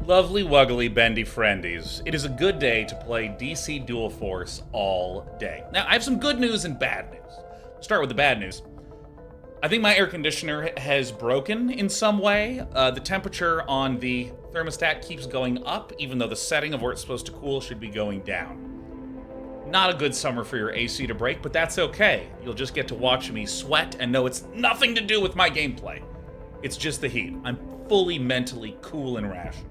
Lovely wuggly bendy friendies. It is a good day to play DC Dual Force all day. Now, I have some good news and bad news. Let's start with the bad news. I think my air conditioner has broken in some way. The temperature on the thermostat keeps going up, even though the setting of where it's supposed to cool should be going down. Not a good summer for your AC to break, but that's okay. You'll just get to watch me sweat and know it's nothing to do with my gameplay. It's just the heat. I'm fully mentally cool and rational.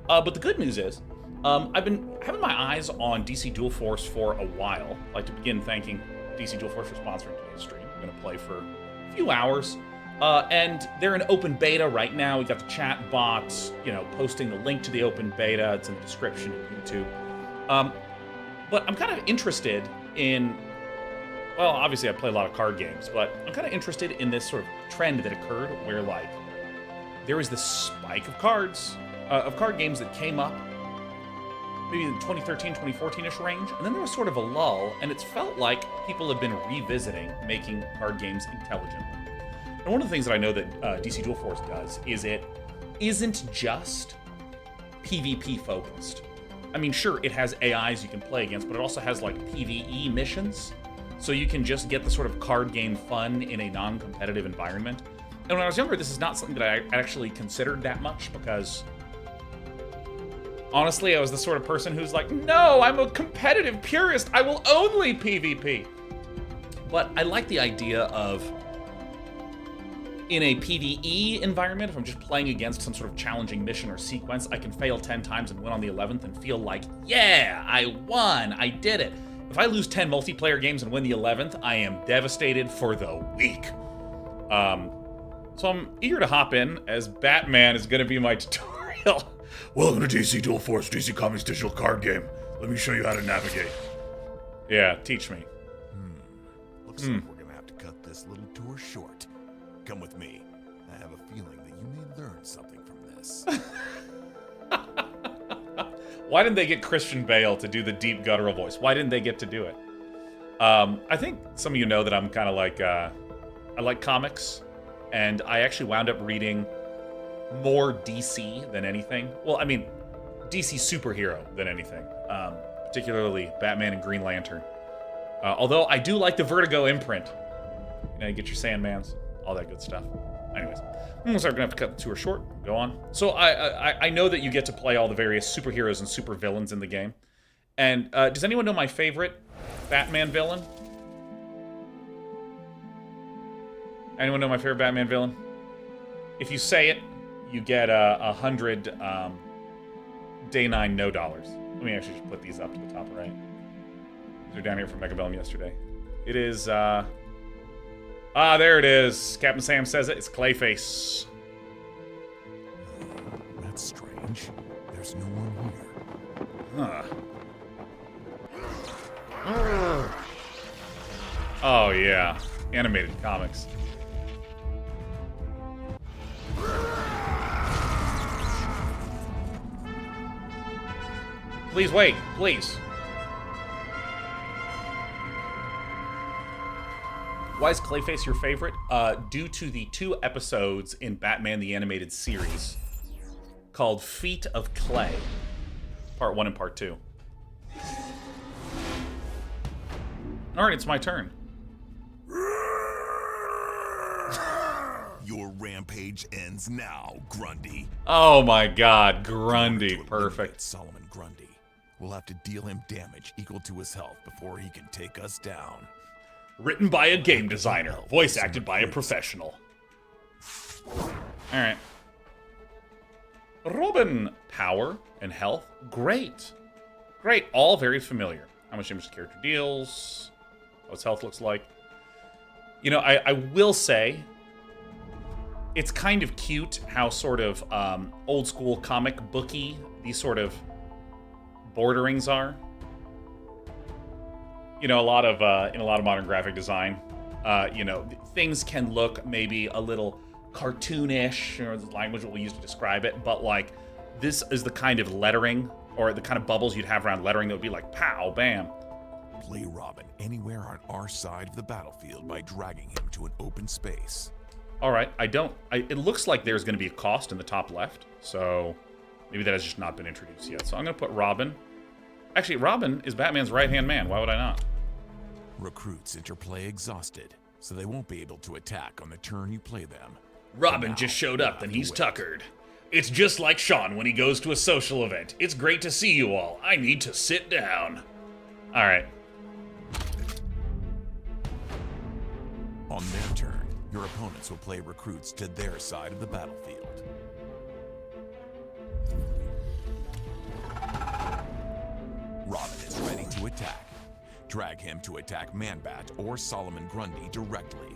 But the good news is, I've been having my eyes on DC Dual Force for a while. I'd like to begin thanking DC Dual Force for sponsoring today's stream. I'm going to play for a few hours. And they're in open beta right now. We got the chat bots, posting the link to the open beta. It's in the description of YouTube. But I'm kind of interested in, well, obviously I play a lot of card games, but I'm kind of interested in this sort of trend that occurred where, like, there was this spike of card games that came up maybe in 2013, 2014-ish range, and then there was sort of a lull, and it's felt like people have been revisiting making card games intelligently. And one of the things that I know that DC Dual Force does is it isn't just PvP focused. I mean, sure, it has AIs you can play against, but it also has, like, PvE missions, so you can just get the sort of card game fun in a non-competitive environment. And when I was younger, this is not something that I actually considered that much, because honestly, I was the sort of person who's like, no, I'm a competitive purist. I will only PvP. But I like the idea of, in a PvE environment, if I'm just playing against some sort of challenging mission or sequence, I can fail 10 times and win on the 11th and feel like, yeah, I won, I did it. If I lose 10 multiplayer games and win the 11th, I am devastated for the week. So I'm eager to hop in, as Batman is going to be my tutorial. Welcome to DC Dual Force, DC Comics digital card game. Let me show you how to navigate. Yeah, teach me. Looks like we're gonna have to cut this little tour short. Come with me. I have a feeling that you may learn something from this. Why didn't they get Christian Bale to do the deep guttural voice? Why didn't they get to do it? I think some of you know that I'm kind of like, I like comics, and I actually wound up reading more DC than anything. Well, I mean, DC superhero than anything, particularly Batman and Green Lantern. Although I do like the Vertigo imprint. You get your Sandmans, all that good stuff. Anyways, so we're gonna have to cut the tour short. Go on. So I know that you get to play all the various superheroes and supervillains in the game. And does anyone know my favorite Batman villain? Anyone know my favorite Batman villain? If you say it, you get 100 day 9 no dollars. Let me actually just put these up to the top right. These are down here from Megabellum yesterday. It is, there it is. Captain Sam says it. It's Clayface. That's strange. There's no one here. Huh. Oh, yeah. Animated comics. Please wait, please. Why is Clayface your favorite? Due to the 2 episodes in Batman the Animated Series called Feet of Clay. Part 1 and Part 2. Alright, it's my turn. Your rampage ends now, Grundy. Oh my god, Grundy, perfect. Solomon Grundy. We'll have to deal him damage equal to his health before he can take us down. Written by a game designer, voice acted by a professional. Alright. Robin, power and health, great. Great, all very familiar. How much damage the character deals, what his health looks like. You know, I will say, it's kind of cute how sort of old school comic booky these sort of borderings are. You know, a lot of in a lot of modern graphic design, things can look maybe a little cartoonish, or the language that we use to describe it, but like this is the kind of lettering or the kind of bubbles you'd have around lettering that would be like pow, bam. Play Robin anywhere on our side of the battlefield by dragging him to an open space. All right, it looks like there's going to be a cost in the top left, so Maybe that has just not been introduced yet. So I'm going to put Robin. Actually, Robin is Batman's right-hand man. Why would I not? Recruits interplay exhausted, so they won't be able to attack on the turn you play them. Robin just showed up, and he's tuckered. It's just like Sean when he goes to a social event. It's great to see you all. I need to sit down. All right. On their turn, your opponents will play recruits to their side of the battlefield. Robin is ready to attack. Drag him to attack Man-Bat or Solomon Grundy directly.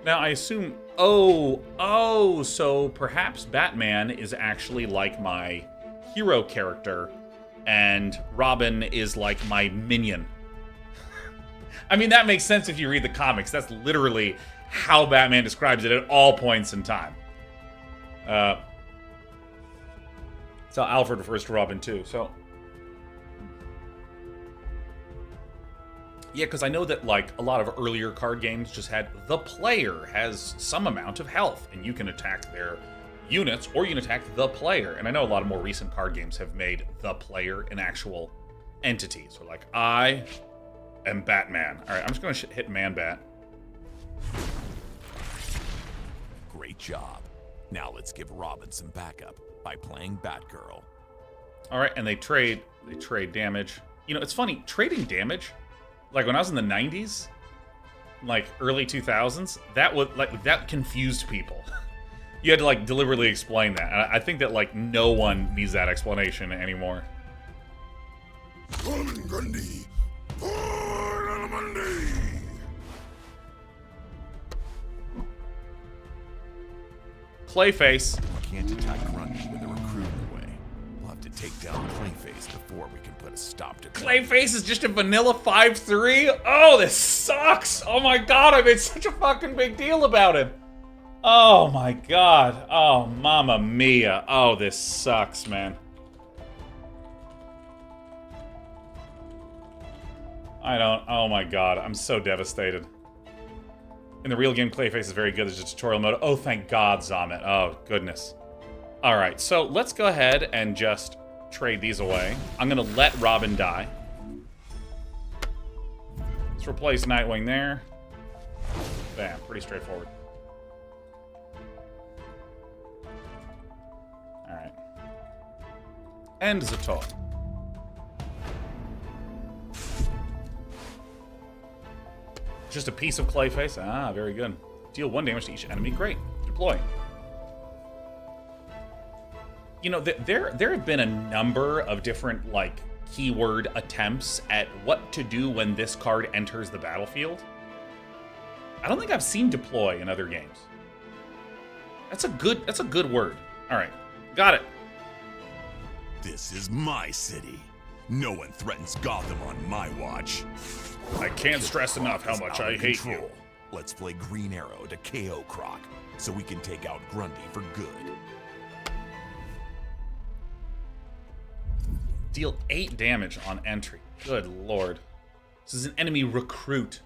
Now, I assume... Oh, so perhaps Batman is actually like my hero character, and Robin is like my minion. I mean, that makes sense if you read the comics. That's literally how Batman describes it at all points in time. So Alfred refers to Robin, too, so... Yeah, because I know that, like, a lot of earlier card games just had the player has some amount of health, and you can attack their units, or you can attack the player. And I know a lot of more recent card games have made the player an actual entity. So, like, I am Batman. All right, I'm just going to hit Man-Bat. Great job. Now let's give Robin some backup by playing Batgirl. All right, and they trade damage. You know, it's funny, trading damage... Like, when I was in the 90s, like, early 2000s, that confused people. You had to, like, deliberately explain that. And I think that, like, no one needs that explanation anymore. Solomon Grundy, for Monday. Clayface. We can't attack Grundy with a recruit in the way. We'll have to take down Clayface before we can put a stop to Clayface is just a vanilla 5/3? Oh, this sucks! Oh my god, I made such a fucking big deal about it. Oh my god. Oh, mamma mia. Oh, this sucks, man. Oh my god, I'm so devastated. In the real game, Clayface is very good. There's a tutorial mode. Oh, thank god, Zamet. Oh, goodness. Alright, so let's go ahead and just trade these away. I'm gonna let Robin die. Let's replace Nightwing there. Bam, pretty straightforward. Alright. And Zator. Just a piece of Clayface. Ah, very good. Deal 1 damage to each enemy. Great. Deploy. You know, there have been a number of different, like, keyword attempts at what to do when this card enters the battlefield. I don't think I've seen deploy in other games. That's a good word. All right, got it. This is my city. No one threatens Gotham on my watch. I can't stress enough how much I hate you. Let's play Green Arrow to KO Croc, so we can take out Grundy for good. Deal 8 damage on entry. Good lord. This is an enemy recruit.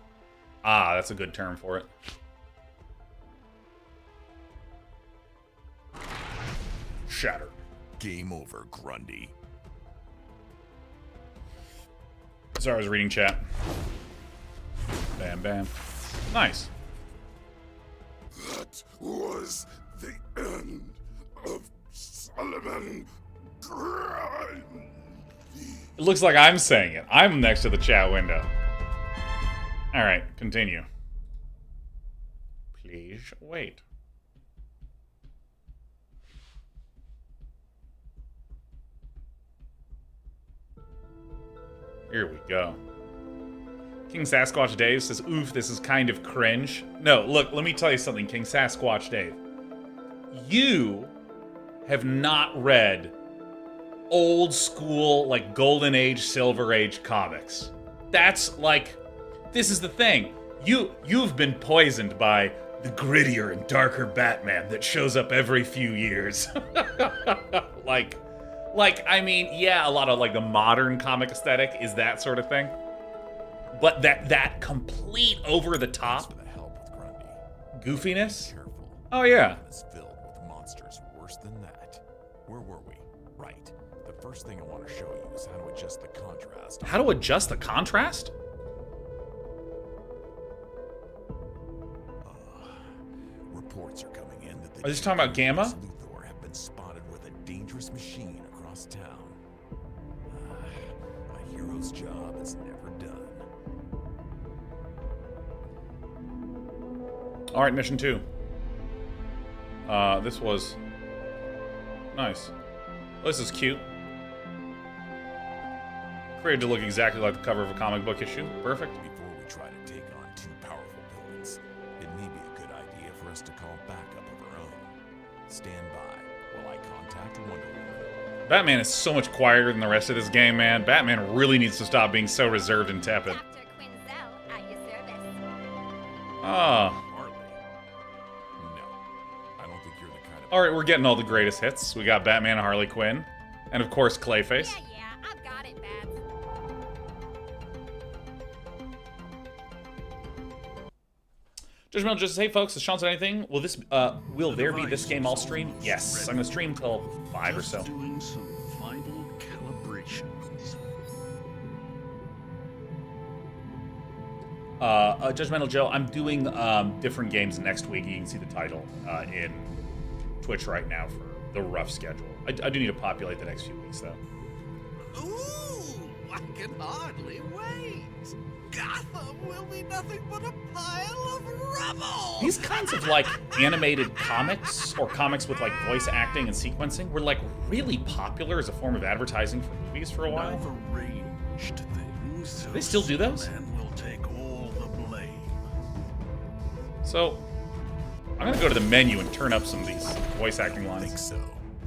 Ah, that's a good term for it. Shatter. Game over, Grundy. Sorry, I was reading chat. Bam, bam. Nice. That was the end of Solomon Grundy. It looks like I'm saying it. I'm next to the chat window. Alright, continue. Please wait. Here we go. King Sasquatch Dave says, oof, this is kind of cringe. No, look, let me tell you something, King Sasquatch Dave. You have not read old school, like, Golden Age, Silver Age comics. That's, like, this is the thing. You've been poisoned by the grittier and darker Batman that shows up every few years. Like, I mean, yeah, a lot of, like, the modern comic aesthetic is that sort of thing. But that complete over-the-top For the help with Grundy. goofiness? Careful. Oh, yeah. It's filled with monsters worse than that. where were we? Right. The first thing I want to show you is how to adjust the contrast. How to adjust the contrast? Reports are coming in that the Are they talking about Gamma? Luthor have been spotted with a dangerous machine across town. A hero's job is never done. All right, mission 2. This was nice. Oh, this is cute. Created to look exactly like the cover of a comic book issue. Perfect. Before we try to take on two powerful villains, it may be a good idea for us to call backup of our own. Stand by while I contact Wonder Woman. Batman is so much quieter than the rest of this game, man. Batman really needs to stop being so reserved and tepid. Dr. Quinzel, at your service. Ah. Harley? No. I don't think you're the kind of... Alright, we're getting all the greatest hits. We got Batman and Harley Quinn. And of course, Clayface. Yeah, I've got it, Babs. Judgmental Justice, hey folks, has Sean said anything? Will there be this game all stream? Yes, I'm gonna stream till 5 or so. Doing some final calibrations. Judgmental Joe, I'm doing different games next week. You can see the title in Twitch right now for the rough schedule. I do need to populate the next few weeks though. Ooh, I can hardly wait. Gotham will be nothing but a pile of rubble. These kinds of like animated comics or comics with like voice acting and sequencing were like really popular as a form of advertising for movies for a while. I've arranged things. So They still do those? Superman will take all the blame. So I'm gonna go to the menu and turn up some of these voice acting I think lines. so.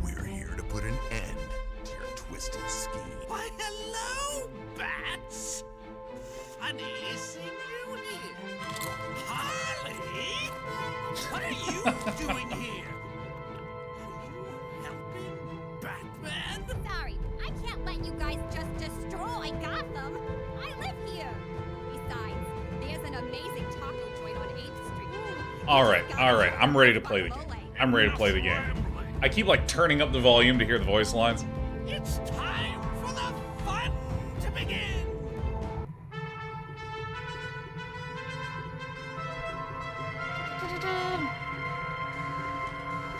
We're here to put an end to your twisted scheme. Why, hello, Bats. Funny seeing you here. Harley? What are you doing here? Are you helping Batman? Sorry, I can't let you guys just destroy Gotham. I live here. Besides, there's an amazing taco joint on 8th Street. Alright, I'm ready to play the game. I'm ready to play the game. I keep like turning up the volume to hear the voice lines. It's time for the fun to begin.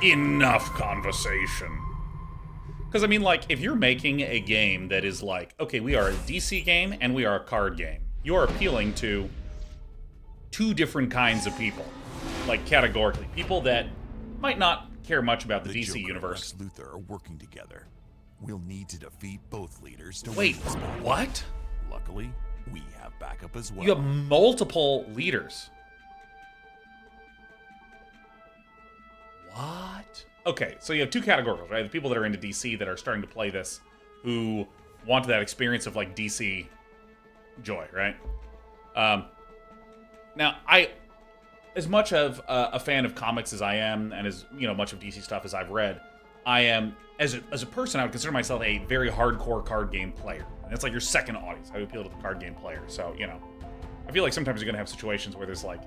Enough conversation. Because, I mean, like, if you're making a game that is like, okay, we are a DC game and we are a card game, you are appealing to two different kinds of people. Like, categorically. People that might not care much about the DC Joker universe. and Lex Luthor are working together. We'll need to defeat both leaders to Wait, win this battle. what? Luckily, we have backup as well. You have multiple leaders. What? Okay, so you have two categories, right? The people that are into DC that are starting to play this, who want that experience of like DC joy, right? Now, as much of a fan of comics as I am, and as much of DC stuff as I've read, I am as a person, I would consider myself a very hardcore card game player. And it's like your second audience. I appeal to the card game player. So I feel like sometimes you're gonna have situations where there's like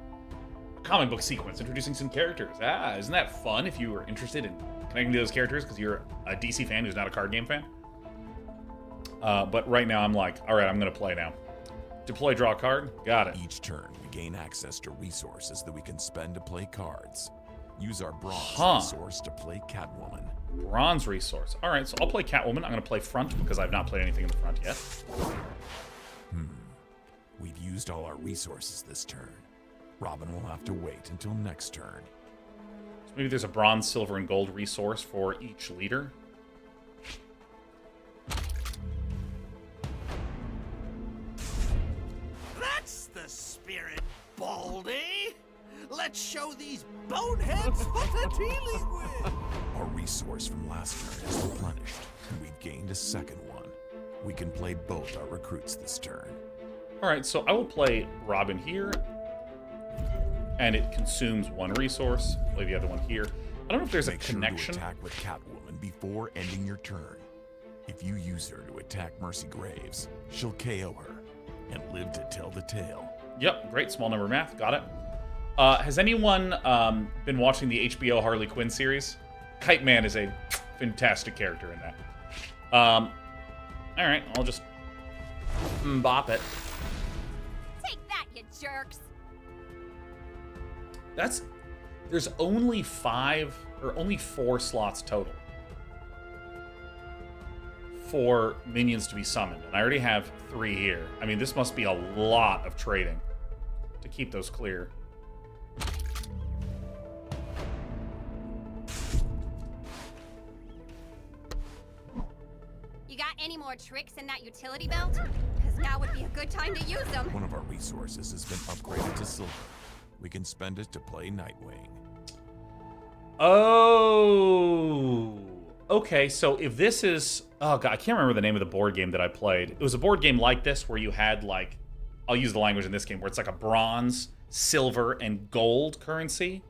comic book sequence introducing some characters. Isn't that fun if you were interested in connecting to those characters because you're a DC fan who's not a card game fan? But right now I'm like, all right, I'm going to play now. Deploy, draw a card. Got it. Each turn, we gain access to resources that we can spend to play cards. Use our bronze resource to play Catwoman. Bronze resource. All right, so I'll play Catwoman. I'm going to play front because I've not played anything in the front yet. We've used all our resources this turn. Robin will have to wait until next turn. So maybe there's a bronze, silver, and gold resource for each leader. That's the spirit, Baldy. Let's show these boneheads what they're dealing with. Our resource from last turn is replenished, and we've gained a second one. We can play both our recruits this turn. All right, so I will play Robin here, and it consumes one resource. Play the other one here. I don't know if there's a connection. Make sure to attack with Catwoman before ending your turn. If you use her to attack Mercy Graves, she'll KO her and live to tell the tale. Yep, great. Small number math. Got it. Has anyone been watching the HBO Harley Quinn series? Kite Man is a fantastic character in that. All right, I'll just bop it. Take that, you jerks! There's only 4 slots total for minions to be summoned, and I already have 3 here. I mean, this must be a lot of trading to keep those clear. You got any more tricks in that utility belt? Because now would be a good time to use them. One of our resources has been upgraded to silver. We can spend it to play Nightwing. Oh, okay. So if this is, oh god, I can't remember the name of the board game that I played. It was a board game like this where you had like, I'll use the language in this game, where it's like a bronze, silver, and gold currency.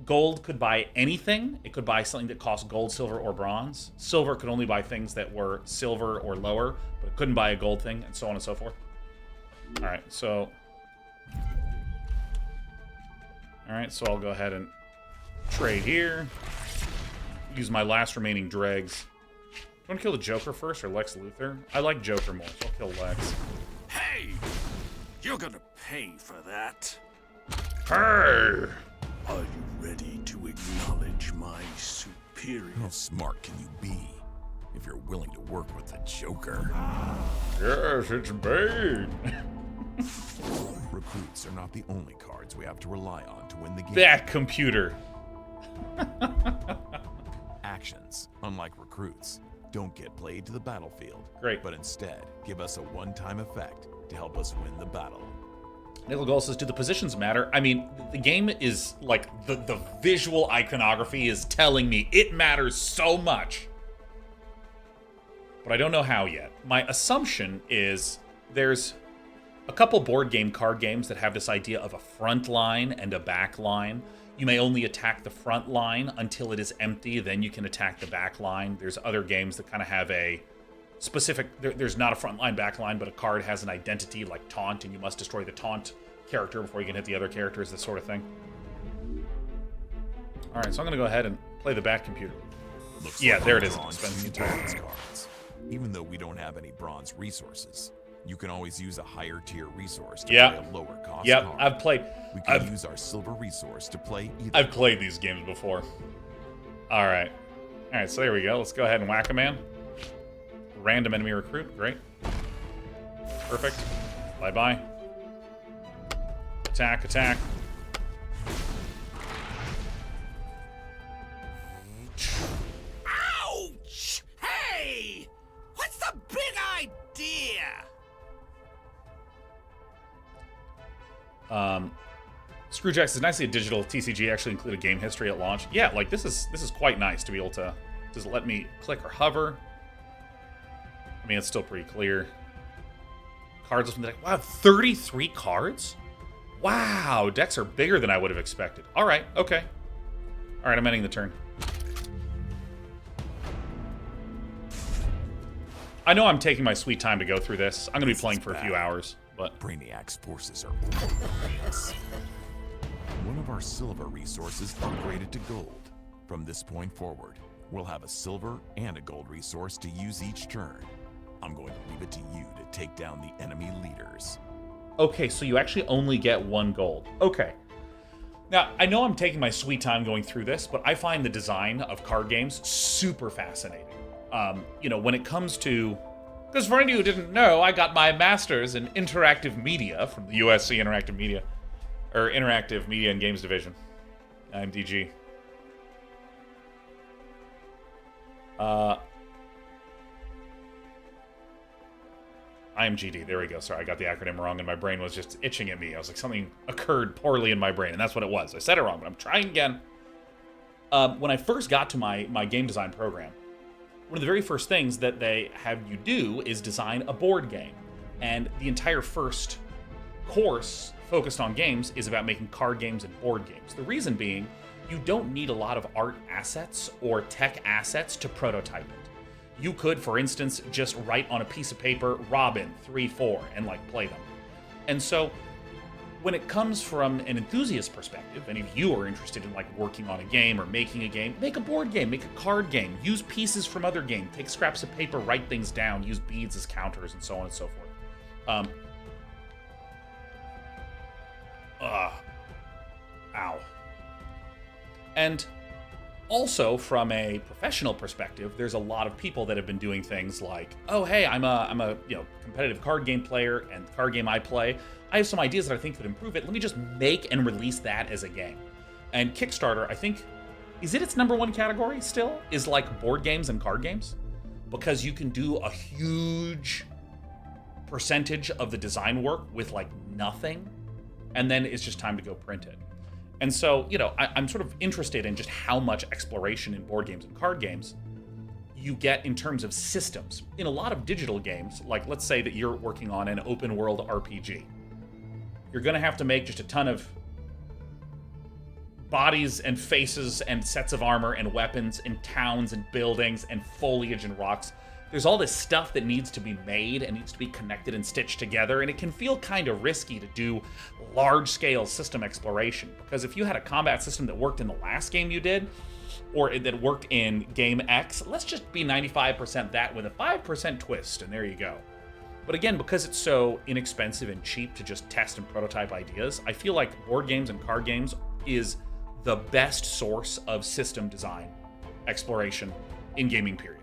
Gold could buy anything. It could buy something that cost gold, silver, or bronze. Silver could only buy things that were silver or lower, but it couldn't buy a gold thing, and so on and so forth. All right, so I'll go ahead and trade here. Use my last remaining dregs. Do you want to kill the Joker first or Lex Luthor? I like Joker more, so I'll kill Lex. Hey! You're gonna pay for that. Hey! Are you ready to acknowledge my superior? How smart can you be if you're willing to work with the Joker? Yes, it's Bane. Recruits are not the only cards we have to rely on to win the game. That computer. Actions, unlike recruits, don't get played to the battlefield. Great. But instead, give us a one-time effect to help us win the battle. Nickel Gold says, do the positions matter? I mean, the game is, like, the visual iconography is telling me it matters so much. But I don't know how yet. My assumption is there's a couple board game card games that have this idea of a front line and a back line. You may only attack the front line until it is empty, then you can attack the back line. There's other games that kind of have a specific, there's not a front line, back line, but a card has an identity like taunt, and you must destroy the taunt character before you can hit the other characters, this sort of thing. All right, so I'm going to go ahead and play the back computer. Looks Yeah, like there we've it is. drawn Spend the two entire- bronze cards. Even though we don't have any bronze resources, you can always use a higher tier resource to Yeah. play a lower cost Yep, card. I've played. We can use our silver resource to play either. I've played these games before. All right, so there we go. Let's go ahead and whack a man. Random enemy recruit, great. Perfect. Bye-bye. Attack, attack. Ouch! Hey! What's the big idea? Screwjack says, nice to see a digital TCG actually include a game history at launch. Yeah, like this is quite nice to be able to. Does it let me click or hover? I mean, it's still pretty clear. Cards from the deck. Wow, 33 cards? Wow, decks are bigger than I would have expected. All right, okay. All right, I'm ending the turn. I know I'm taking my sweet time to go through this. I'm going to be playing for a few hours, but Brainiac's forces are overwhelming us. One of our silver resources upgraded to gold. From this point forward, we'll have a silver and a gold resource to use each turn. I'm going to leave it to you to take down the enemy leaders. okay, so you actually only get 1 gold. Okay. Now, I know I'm taking my sweet time going through this, but I find the design of card games super fascinating. You know, when it comes to... Because for any of you who didn't know, I got my master's in interactive media from the USC Interactive Media, or Interactive Media and Games Division, IMDG. IMGD, there we go. Sorry, I got the acronym wrong and my brain was just itching at me. I was like, something occurred poorly in my brain, and that's what it was. I said it wrong, but I'm trying again. When I first got to my game design program, one of the very first things that they have you do is design a board game. And the entire first course focused on games is about making card games and board games. The reason being, you don't need a lot of art assets or tech assets to prototype it. You could, for instance, just write on a piece of paper, Robin, 3-4, and like play them. And so when it comes from an enthusiast perspective, and if you are interested in like working on a game or making a game, make a board game, make a card game, use pieces from other games, take scraps of paper, write things down, use beads as counters, and so on and so forth. Ow. And also, from a professional perspective, there's a lot of people that have been doing things like, oh, hey, I'm a competitive card game player, and the card game I play, I have some ideas that I think could improve it. Let me just make and release that as a game. And Kickstarter, I think, is it its #1 category still? Is like board games and card games? Because you can do a huge percentage of the design work with like nothing, and then it's just time to go print it. And so, I'm sort of interested in just how much exploration in board games and card games you get in terms of systems. In a lot of digital games, like let's say that you're working on an open world RPG, you're going to have to make just a ton of bodies and faces and sets of armor and weapons and towns and buildings and foliage and rocks. There's all this stuff that needs to be made and needs to be connected and stitched together, and it can feel kind of risky to do large-scale system exploration, because if you had a combat system that worked in the last game you did, or that worked in game X, let's just be 95% that with a 5% twist, and there you go. But again, because it's so inexpensive and cheap to just test and prototype ideas, I feel like board games and card games is the best source of system design exploration in gaming, period.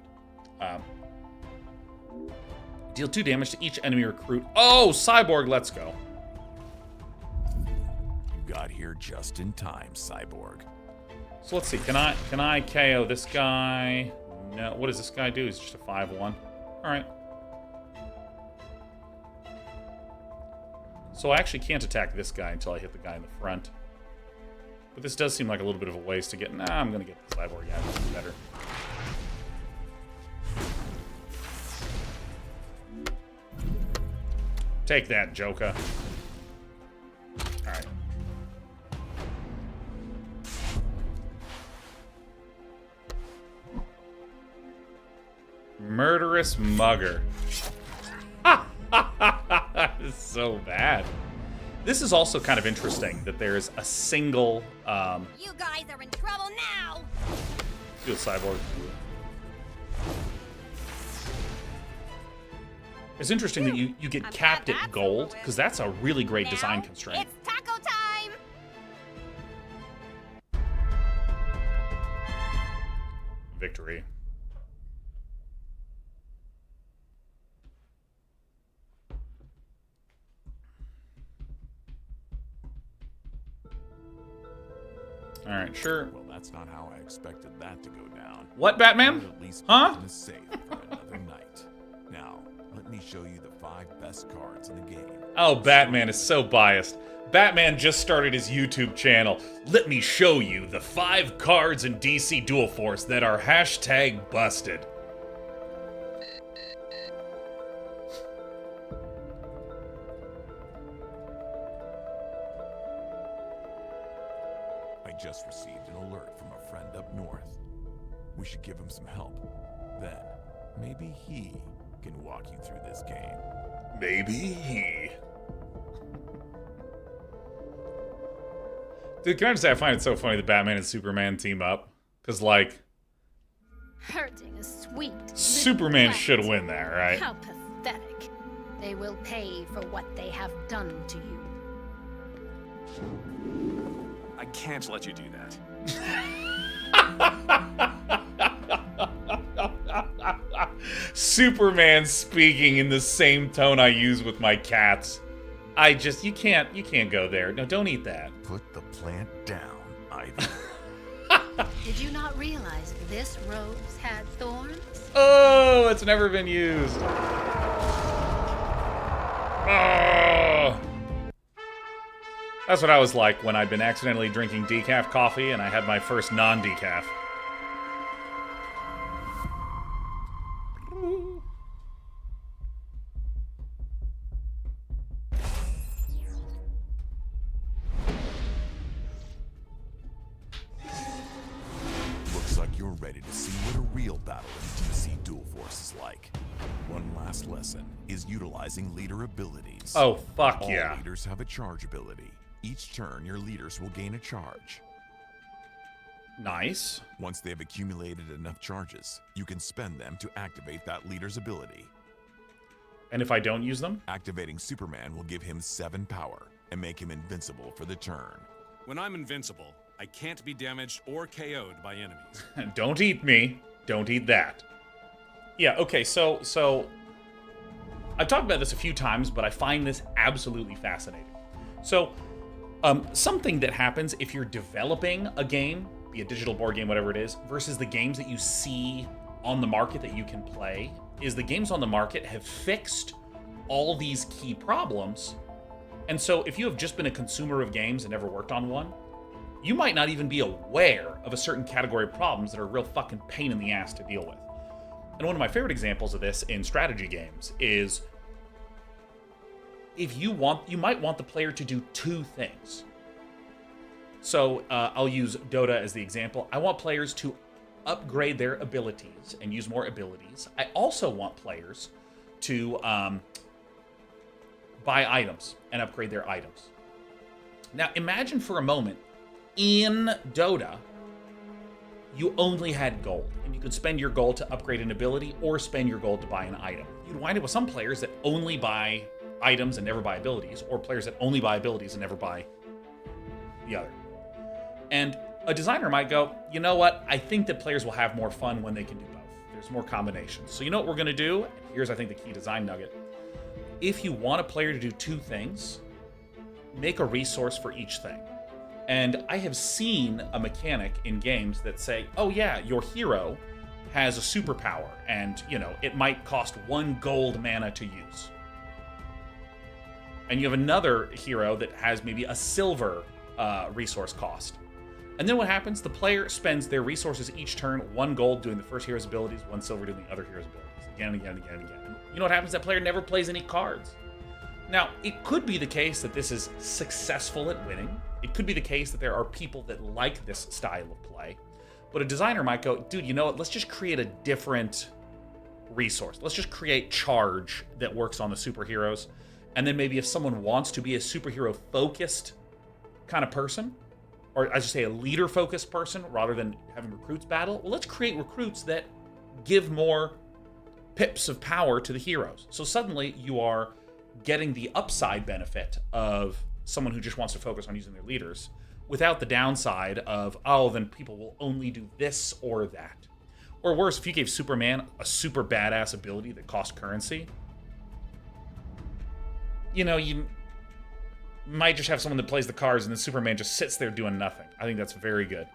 Deal 2 damage to each enemy recruit. Oh, Cyborg, let's go. You got here just in time, Cyborg. So let's see, can I KO this guy? No, what does this guy do? He's just a 5-1. All right. So I actually can't attack this guy until I hit the guy in the front. But this does seem like a little bit of a waste to get. Nah, I'm gonna get the Cyborg guy. This is better. Take that, Joker. Alright. Murderous mugger. This is so bad. This is also kind of interesting that there's a single You guys are in trouble now! do a Cyborg. It's interesting that you get capped at gold, because that's a really great design constraint. It's taco time! Victory. Alright, sure. Well, that's not how I expected that to go down. What, Batman? At least Huh? keep it safe for another night. Now, let me show you the 5 best cards in the game. Oh, Batman is so biased. Batman just started his YouTube channel. Let me show you the 5 cards in DC Dual Force that are #busted. I just received an alert from a friend up north. We should give him some help. Then, maybe he can walk you through this game. Maybe. Dude, can I just say I find it so funny that Batman and Superman team up? Because, like, Hurting a sweet Superman little should plant. win that, right? How pathetic. They will pay for what they have done to you. I can't let you do that. Superman speaking in the same tone I use with my cats. You can't go there. No, don't eat that. Put the plant down, Ivy. Did you not realize this rose had thorns? Oh, it's never been used. Oh. That's what I was like when I'd been accidentally drinking decaf coffee and I had my first non-decaf. Looks like you're ready to see what a real battle in DC Dual Force is like. One last lesson is utilizing leader abilities. Oh, fuck All yeah. leaders have a charge ability. Each turn, your leaders will gain a charge. Nice. Once they have accumulated enough charges, you can spend them to activate that leader's ability. And if I don't use them? Activating Superman will give him 7 power and make him invincible for the turn. When I'm invincible, I can't be damaged or KO'd by enemies. Don't eat me. Don't eat that. Yeah, okay, so I've talked about this a few times, but I find this absolutely fascinating. So, something that happens if you're developing a game, be a digital board game, whatever it is, versus the games that you see on the market that you can play, is the games on the market have fixed all these key problems. And so if you have just been a consumer of games and never worked on one, you might not even be aware of a certain category of problems that are a real fucking pain in the ass to deal with. And one of my favorite examples of this in strategy games is if you might want the player to do 2 things. So I'll use Dota as the example. I want players to upgrade their abilities and use more abilities. I also want players to buy items and upgrade their items. Now imagine for a moment, in Dota, you only had gold, and you could spend your gold to upgrade an ability or spend your gold to buy an item. You'd wind up with some players that only buy items and never buy abilities, or players that only buy abilities and never buy the other. And a designer might go, you know what, I think that players will have more fun when they can do both. There's more combinations. So you know what we're gonna do? And here's, I think, the key design nugget. If you want a player to do 2 things, make a resource for each thing. And I have seen a mechanic in games that say, oh yeah, your hero has a superpower, and, you know, it might cost 1 gold mana to use. And you have another hero that has maybe a silver resource cost. And then what happens? The player spends their resources each turn, 1 gold doing the first hero's abilities, 1 silver doing the other hero's abilities. Again and again and again and again. And you know what happens? That player never plays any cards. Now, it could be the case that this is successful at winning. It could be the case that there are people that like this style of play. But a designer might go, dude, you know what? Let's just create a different resource. Let's just create charge that works on the superheroes. And then maybe if someone wants to be a superhero-focused kind of person, or I should say a leader-focused person rather than having recruits battle, well, let's create recruits that give more pips of power to the heroes. So suddenly you are getting the upside benefit of someone who just wants to focus on using their leaders without the downside of, oh, then people will only do this or that. Or worse, if you gave Superman a super badass ability that cost currency, you know, you might just have someone that plays the cards and then Superman just sits there doing nothing. I think that's very good.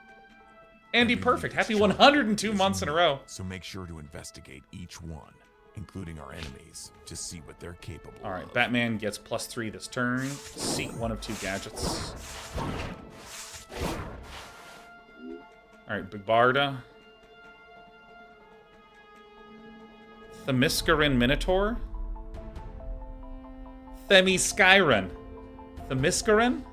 Andy, perfect. Happy 102 months in a row. So make sure to investigate each one, including our enemies, to see what they're capable of. All right, Batman gets +3 this turn. Seek 1 of 2 gadgets. All right, Big Barda. Themysciran Minotaur. Themysciran. Themysciran?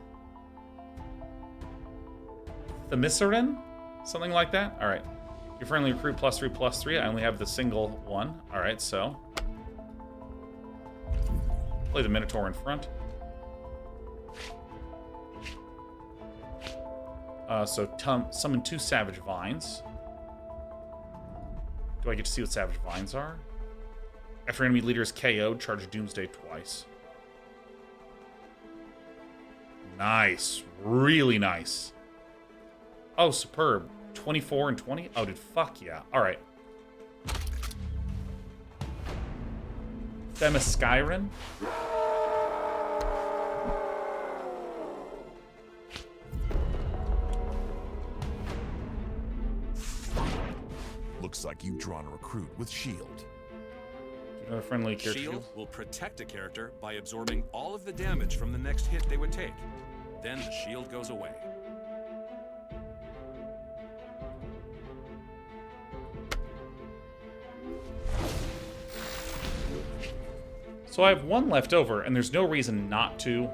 Themysciran? Something like that? All right. Your friendly recruit +3/+3. I only have the single one. All right, so play the Minotaur in front. Summon 2 Savage Vines. Do I get to see what Savage Vines are? After enemy leader is KO'd, charge Doomsday twice. Nice. Really nice. Oh, superb. 24 and 20? Oh, dude, fuck yeah. All right. Themysciran? Looks like you've drawn a recruit with shield. Another friendly character. Shield will protect a character by absorbing all of the damage from the next hit they would take. Then the shield goes away. So I have 1 left over, and there's no reason not to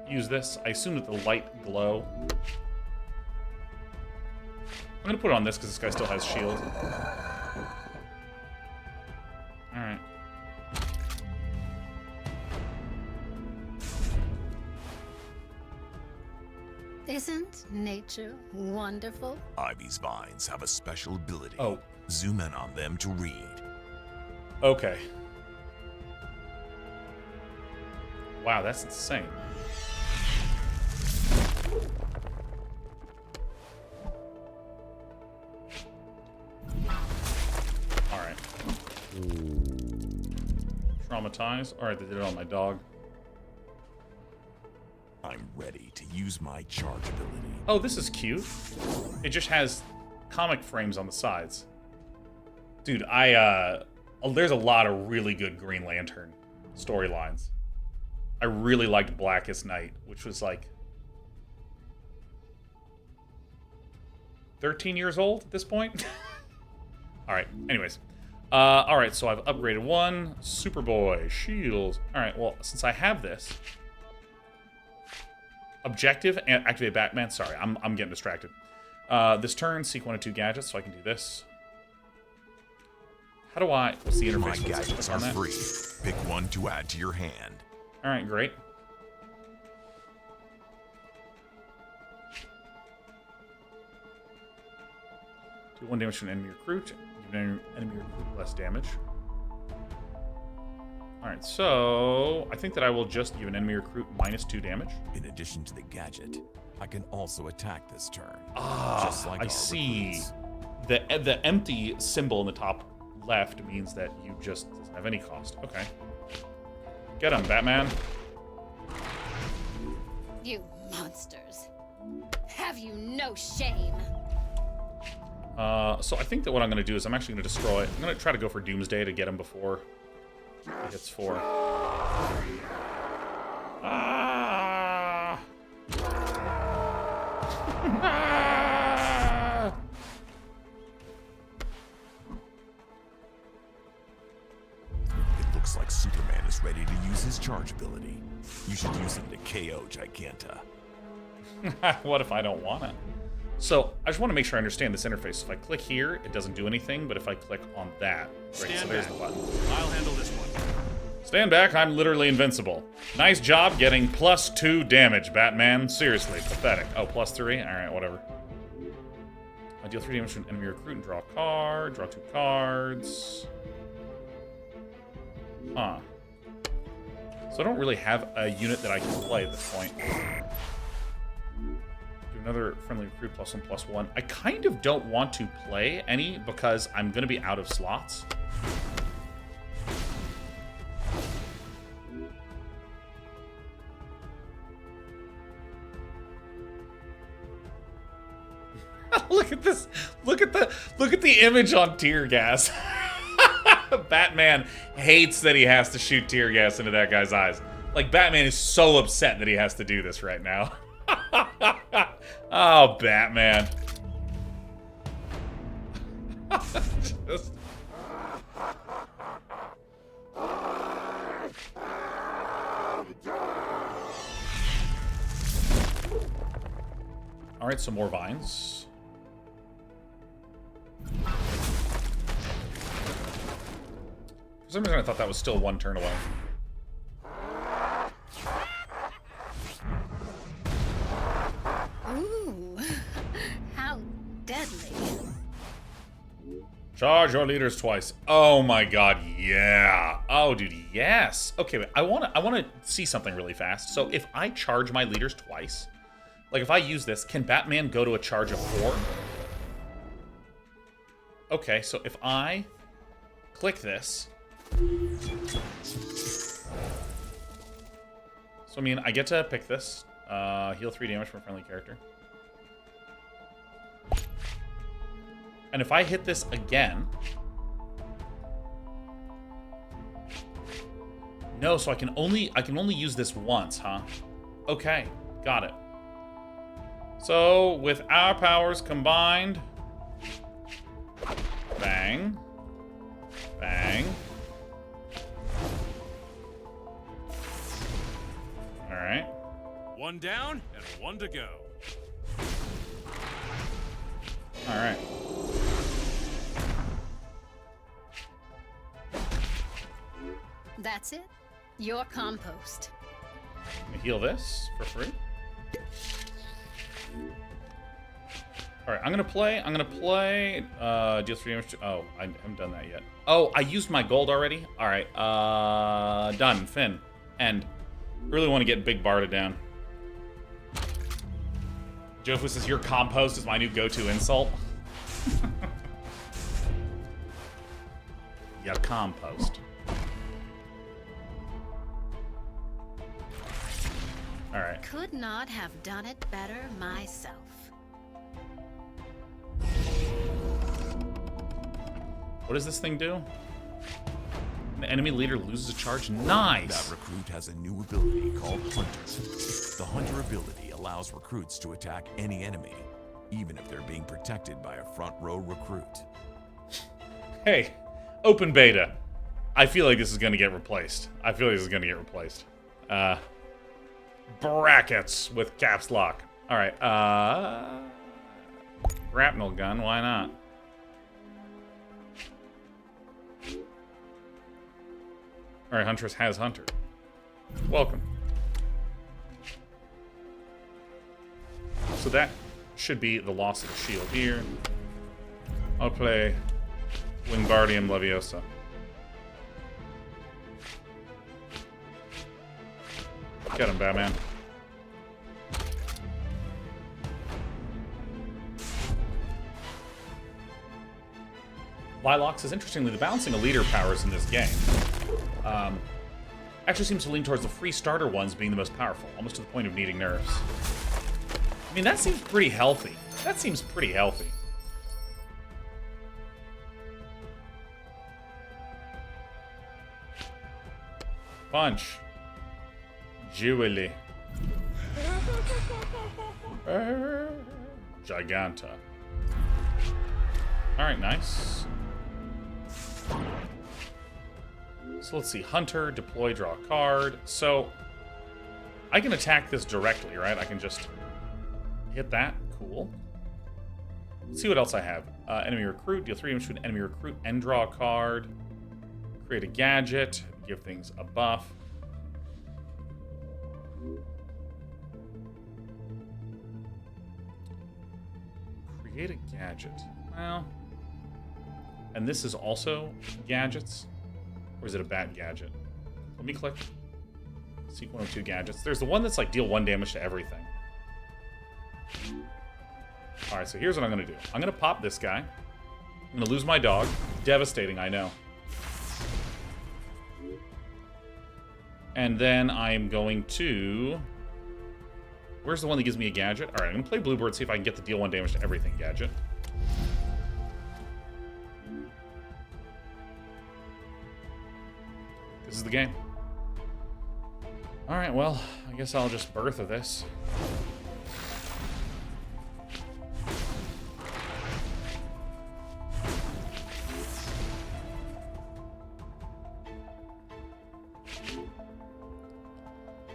use this. I assume that the light glow. I'm gonna put it on this because this guy still has shield. Alright. Isn't nature wonderful? Ivy's vines have a special ability. Oh. Zoom in on them to read. Okay. Wow, that's insane. Alright. Traumatized. Alright, they did it on my dog. I'm ready to use my charge ability. Oh, this is cute. It just has comic frames on the sides. Dude, there's a lot of really good Green Lantern storylines. I really liked Blackest Night, which was like 13 years old at this point. Alright, anyways. Alright, so I've upgraded one. Superboy, shields. Alright, well, since I have this, objective and activate Batman. Sorry, I'm getting distracted. This turn, seek 1 of 2 gadgets, so I can do this. How do I? What's the interface? My gadgets are on that? free. Pick one to add to your hand. All right, great. Do 1 damage to an enemy recruit. Give an enemy recruit less damage. All right, so I think that I will just give an enemy recruit -2 damage. In addition to the gadget, I can also attack this turn. Ah, just like I our see. recruits. The empty symbol in the top left means that you just doesn't have any cost. Okay. Get him, Batman. You monsters. Have you no shame? So I think that what I'm going to do is I'm actually going to destroy it. I'm going to try to go for Doomsday to get him before he hits 4. Ah! Ah! It looks like Superman is ready to use his charge ability. You should use him to KO Giganta. What if I don't want it? So I just want to make sure I understand this interface. If I click here, it doesn't do anything, but if I click on that, great, so there's the button. I'll handle this one. Stand back, I'm literally invincible. Nice job getting +2 damage, Batman. Seriously, pathetic. Oh, +3? Alright, whatever. I deal 3 damage to an enemy recruit and draw a card. Draw 2 cards. Huh. So I don't really have a unit that I can play at this point. Do another friendly recruit +1/+1. I kind of don't want to play any because I'm going to be out of slots. Look at this. Look at the image on tear gas. Batman hates that he has to shoot tear gas into that guy's eyes. Like, Batman is so upset that he has to do this right now. Oh, Batman. Just... All right, some more vines. For some reason, I thought that was still 1 turn away. Ooh, how deadly. Charge your leaders twice. Oh my god, yeah. Oh, dude, yes. Okay, wait, I wanna see something really fast. So if I charge my leaders twice, like if I use this, can Batman go to a charge of 4? Okay, so if I click this. So I mean, I get to pick this. Heal 3 damage from a friendly character. And if I hit this again... No, so I can only use this once, huh? Okay, got it. So, with our powers combined... Bang. Bang. Alright. 1 down and 1 to go. Alright. That's it. Your compost. Let me heal this for free. Alright, I'm gonna play, deal 3 damage to, oh, I haven't done that yet. Oh, I used my gold already? Alright, done, Finn. End. Really want to get Big Barda down. Jofu says, your compost is my new go-to insult. Yeah, compost. Alright. Could not have done it better myself. What does this thing do? The enemy leader loses a charge. Nice! That recruit has a new ability called Hunter. The Hunter ability allows recruits to attack any enemy, even if they're being protected by a front row recruit. Hey, open beta. I feel like this is gonna get replaced. Brackets with caps lock. Alright, grapnel gun, why not? Alright, Huntress has Hunter. Welcome. So that should be the loss of the shield here. I'll play Wingardium Leviosa. Get him, Batman. Vilox is interestingly the balancing of leader powers in this game. Actually seems to lean towards the free starter ones being the most powerful, almost to the point of needing nerfs. I mean, that seems pretty healthy. Punch. Jewelry. Giganta. Alright, nice. So let's see. Hunter, deploy, draw a card. So, I can attack this directly, right? I can just hit that. Cool. Let's see what else I have. Enemy recruit. Deal 3 damage to an enemy recruit and draw a card. Create a gadget. Give things a buff. Create a gadget. Well, and this is also gadgets. Or is it a bad gadget? Let me click. Seek one of 2 gadgets. There's the one that's like deal 1 damage to everything. Alright, so here's what I'm going to do. I'm going to pop this guy. I'm going to lose my dog. Devastating, I know. And then I'm going to... Where's the one that gives me a gadget? Alright, I'm going to play Bluebird, see if I can get the deal 1 damage to everything gadget. This is the game. Alright, well, I guess I'll just Bertha this.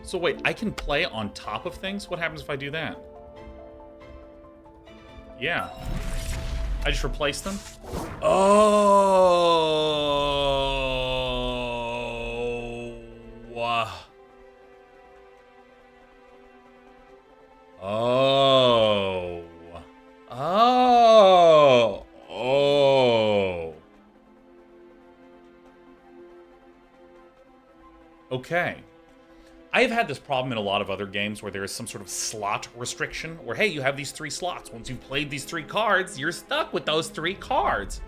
So wait, I can play on top of things? What happens if I do that? Yeah. I just replace them? Oh. Wow. Oh. Oh. Oh. Okay. I have had this problem in a lot of other games where there is some sort of slot restriction where, hey, you have these 3 slots. Once you've played these 3 cards, you're stuck with those 3 cards.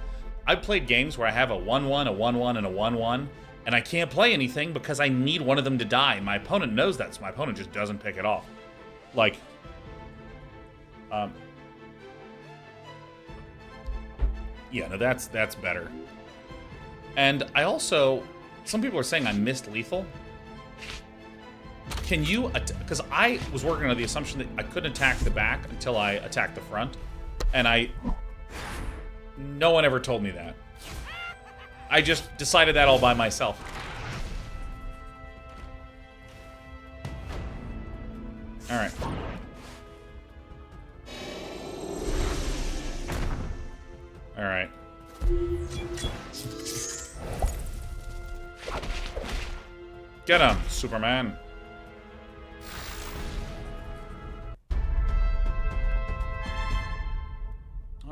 I've played games where I have a 1-1, a 1-1, and a 1-1, and I can't play anything because I need one of them to die. My opponent knows that, so my opponent just doesn't pick it off. Like, yeah, no, that's better. And I also, some people are saying I missed lethal. Can you, because I was working on the assumption that I couldn't attack the back until I attacked the front, and no one ever told me that. I just decided that all by myself. All right. All right. Get him, Superman.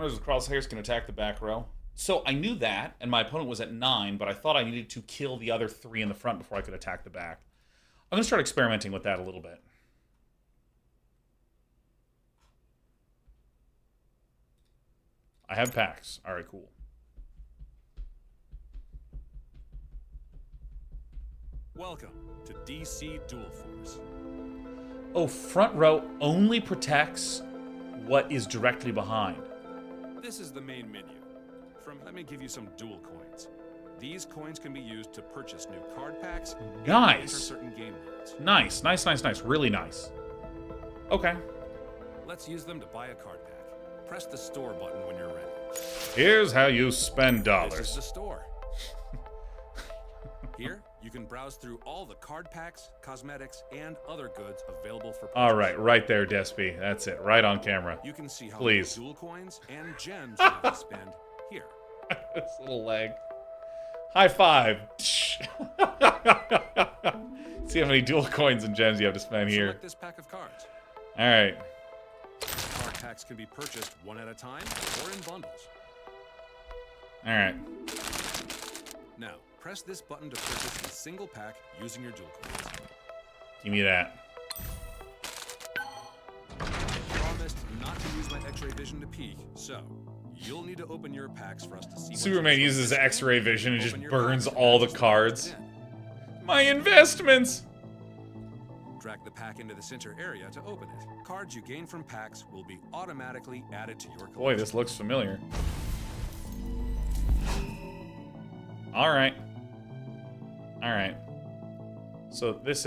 Runners with crosshairs can attack the back row. So I knew that, and my opponent was at 9, but I thought I needed to kill the other 3 in the front before I could attack the back. I'm going to start experimenting with that a little bit. I have packs. All right, cool. Welcome to DC Dual Force. Oh, front row only protects what is directly behind. This is the main menu. Let me give you some dual coins. These coins can be used to purchase new card packs and Nice. enter certain game modes. Nice, nice, nice, nice. Really nice. Okay. Let's use them to buy a card pack. Press the store button when you're ready. Here's how you spend This is dollars. the store. Here, you can browse through all the card packs, cosmetics, and other goods available for purchase. All right, right there, Despy. That's it. Right on camera. You can see how Please. many dual coins and gems you have to spend here. This little leg. High five. See how many dual coins and gems you have to spend here. Select this pack of cards. All right. Card packs can be purchased one at a time or in bundles. All right. Now, press this button to purchase a single pack using your dual coins. Give me that. I promised not to use my X-ray vision to peek, so you'll need to open your packs for us to see. Superman uses X-ray vision and just Open your burns packs all the and cards. put it in. My investments. Drag the pack into the center area to open it. Cards you gain from packs will be automatically added to your collection. Boy, this looks familiar. All right. All right. So these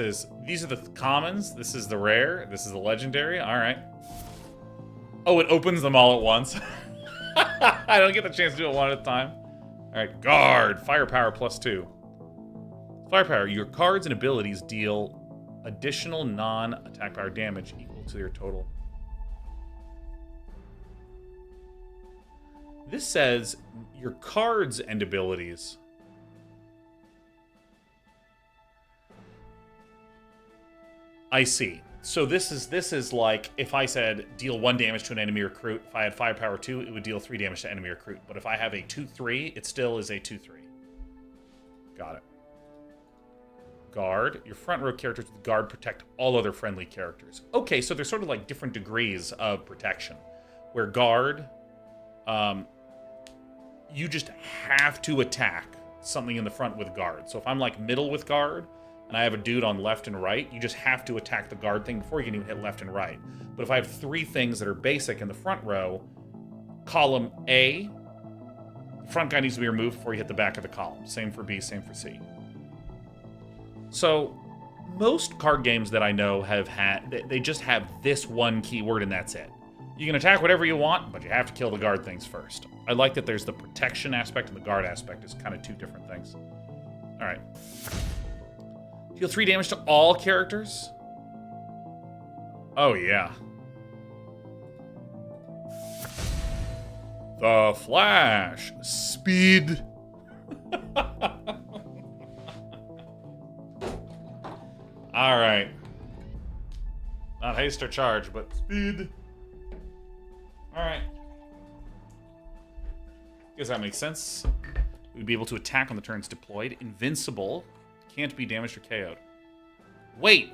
are the commons. This is the rare. This is the legendary. All right. Oh, it opens them all at once. I don't get the chance to do it one at a time. All right. Guard. Firepower +2. Firepower. Your cards and abilities deal additional non-attack power damage equal to your total. This says your cards and abilities. I see. So this is like if I said deal 1 damage to an enemy recruit. If I had firepower 2, it would deal 3 damage to enemy recruit. But if I have a 2/3, it still is a 2/3. Got it. Guard. Your front row characters with guard protect all other friendly characters. Okay, so there's sort of like different degrees of protection. Where guard, you just have to attack something in the front with guard. So if I'm like middle with guard, and I have a dude on left and right, you just have to attack the guard thing before you can even hit left and right. But if I have 3 things that are basic in the front row, column A, the front guy needs to be removed before you hit the back of the column. Same for B, same for C. So most card games that I know they just have this one keyword and that's it. You can attack whatever you want, but you have to kill the guard things first. I like that there's the protection aspect and the guard aspect is kind of 2 different things. All right. Deal 3 damage to all characters? Oh, yeah. The Flash. Speed. All right. Not haste or charge, but speed. All right. Guess that makes sense. We'd be able to attack on the turns deployed. Invincible. Can't be damaged or KO'd. Wait.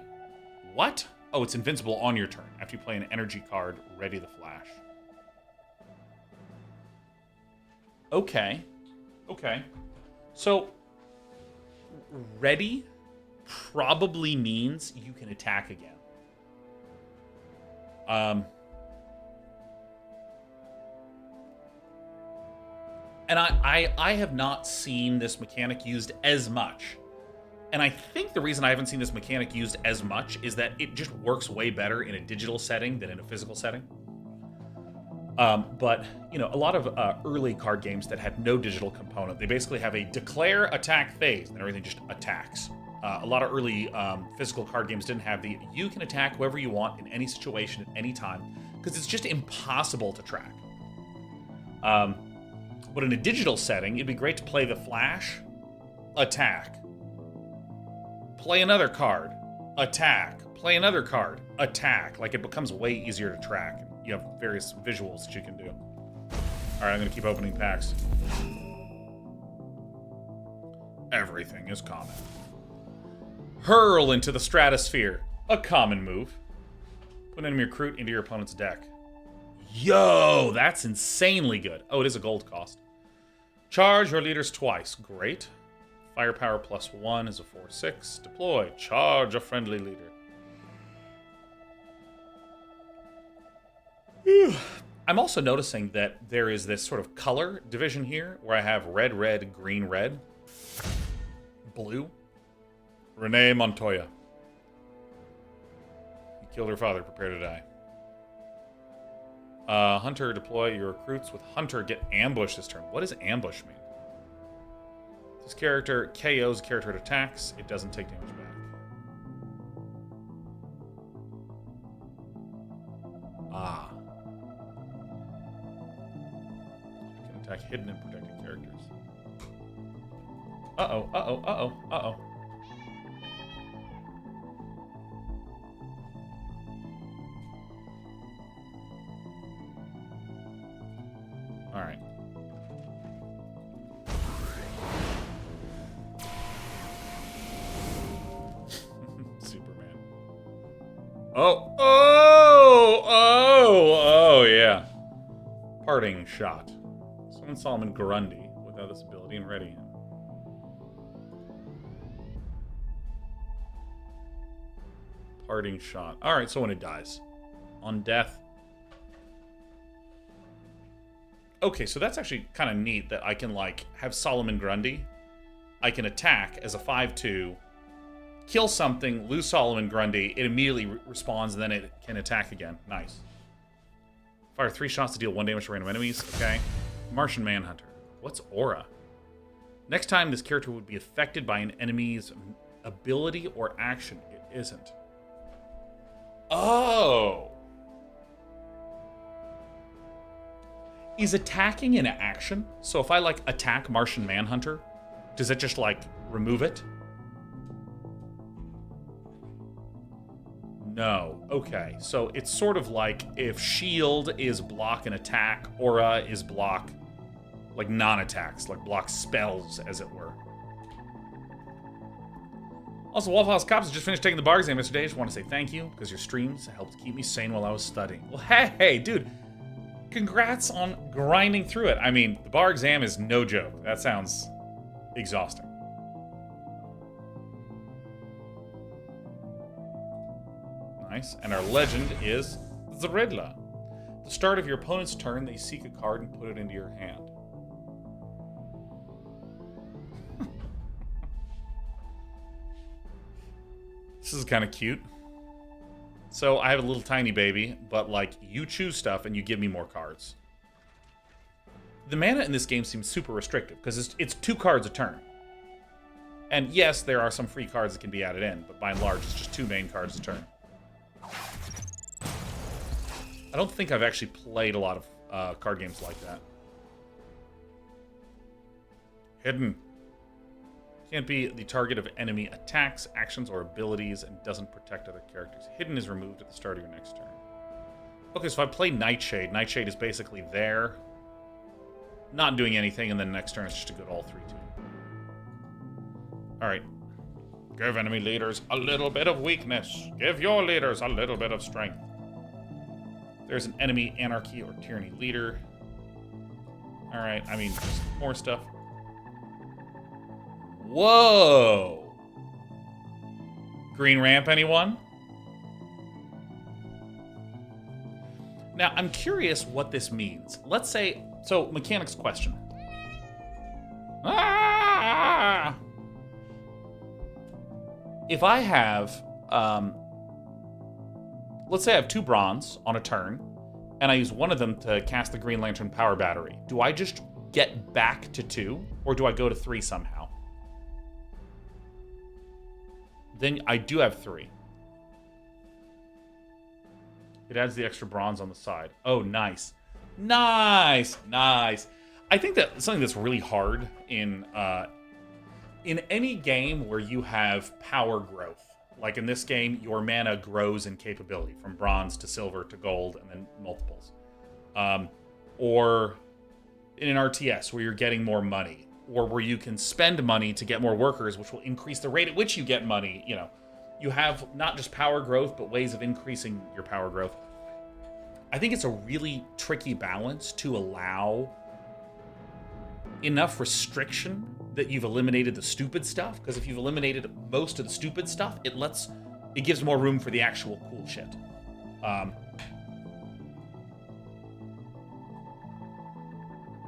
What? Oh, it's invincible on your turn. After you play an energy card, ready the Flash. Okay. Okay. So, ready probably means you can attack again. And I have not seen this mechanic used as much. And I think the reason I haven't seen this mechanic used as much is that it just works way better in a digital setting than in a physical setting. But, you know, a lot of early card games that had no digital component, they basically have a declare attack phase, and everything just attacks. A lot of early physical card games didn't have the you can attack whoever you want in any situation at any time, because it's just impossible to track. But in a digital setting, it'd be great to play the Flash, attack. Play another card, attack. Play another card, attack. Like, it becomes way easier to track. You have various visuals that you can do. Alright, I'm gonna keep opening packs. Everything is common. Hurl into the stratosphere. A common move. Put an enemy recruit into your opponent's deck. Yo, that's insanely good. Oh, it is a gold cost. Charge your leaders twice. Great. Firepower +1 is a 4/6. Deploy. Charge a friendly leader. Whew. I'm also noticing that there is this sort of color division here where I have red, red, green, red, blue. Renee Montoya. You killed her father. Prepare to die. Hunter, deploy your recruits with Hunter. Get ambush this turn. What does ambush mean? This character KOs a character it attacks. It doesn't take damage back. Ah. You can attack hidden and protected characters. Uh-oh, uh-oh, uh-oh, uh-oh. Alright. Superman. Oh, oh, oh, yeah. Parting shot. Summon Solomon Grundy without this ability and ready him. Parting shot. Alright, so when it dies. On death. Okay, so that's actually kind of neat that I can, like, have Solomon Grundy. I can attack as a 5/2, kill something, lose Solomon Grundy, it immediately respawns, and then it can attack again. Nice. Fire 3 shots to deal 1 damage to random enemies. Okay. Martian Manhunter. What's Aura? Next time this character would be affected by an enemy's ability or action. It isn't. Oh! Is attacking an action? So if I, like, attack Martian Manhunter, does it just, like, remove it? No. Okay. So it's sort of like if shield is block and attack, aura is block, like, non-attacks, like block spells, as it were. Also, Waffle House Cops just finished taking the bar exam yesterday. Just want to say thank you, because your streams helped keep me sane while I was studying. Well, hey, dude. Congrats on grinding through it. I mean, the bar exam is no joke. That sounds exhausting. Nice. And our legend is the Riddler. At the start of your opponent's turn, they seek a card and put it into your hand. This is kind of cute. So I have a little tiny baby, but, like, you choose stuff and you give me more cards. The mana in this game seems super restrictive because it's 2 cards a turn. And yes, there are some free cards that can be added in, but by and large, it's just 2 main cards a turn. I don't think I've actually played a lot of card games like that. Hidden. Can't be the target of enemy attacks, actions, or abilities, and doesn't protect other characters. Hidden is removed at the start of your next turn. Okay, so if I play Nightshade, Nightshade is basically there, not doing anything, and then next turn it's just a good all 3/2. Alright. Give enemy leaders a little bit of weakness. Give your leaders a little bit of strength. There's an enemy anarchy or tyranny leader. Alright, I mean, just more stuff. Whoa! Green ramp, anyone? Now, I'm curious what this means. Let's say, so, mechanics question. Ah! If I have, let's say I have 2 bronze on a turn, and I use one of them to cast the Green Lantern power battery, do I just get back to 2, or do I go to 3 somehow? Then I do have 3. It adds the extra bronze on the side. Oh, nice. Nice! Nice! I think that something that's really hard in any game where you have power growth. Like in this game, your mana grows in capability from bronze to silver to gold and then multiples. Or in an RTS where you're getting more money, or where you can spend money to get more workers, which will increase the rate at which you get money. You know, you have not just power growth, but ways of increasing your power growth. I think it's a really tricky balance to allow enough restriction that you've eliminated the stupid stuff, because if you've eliminated most of the stupid stuff, it gives more room for the actual cool shit.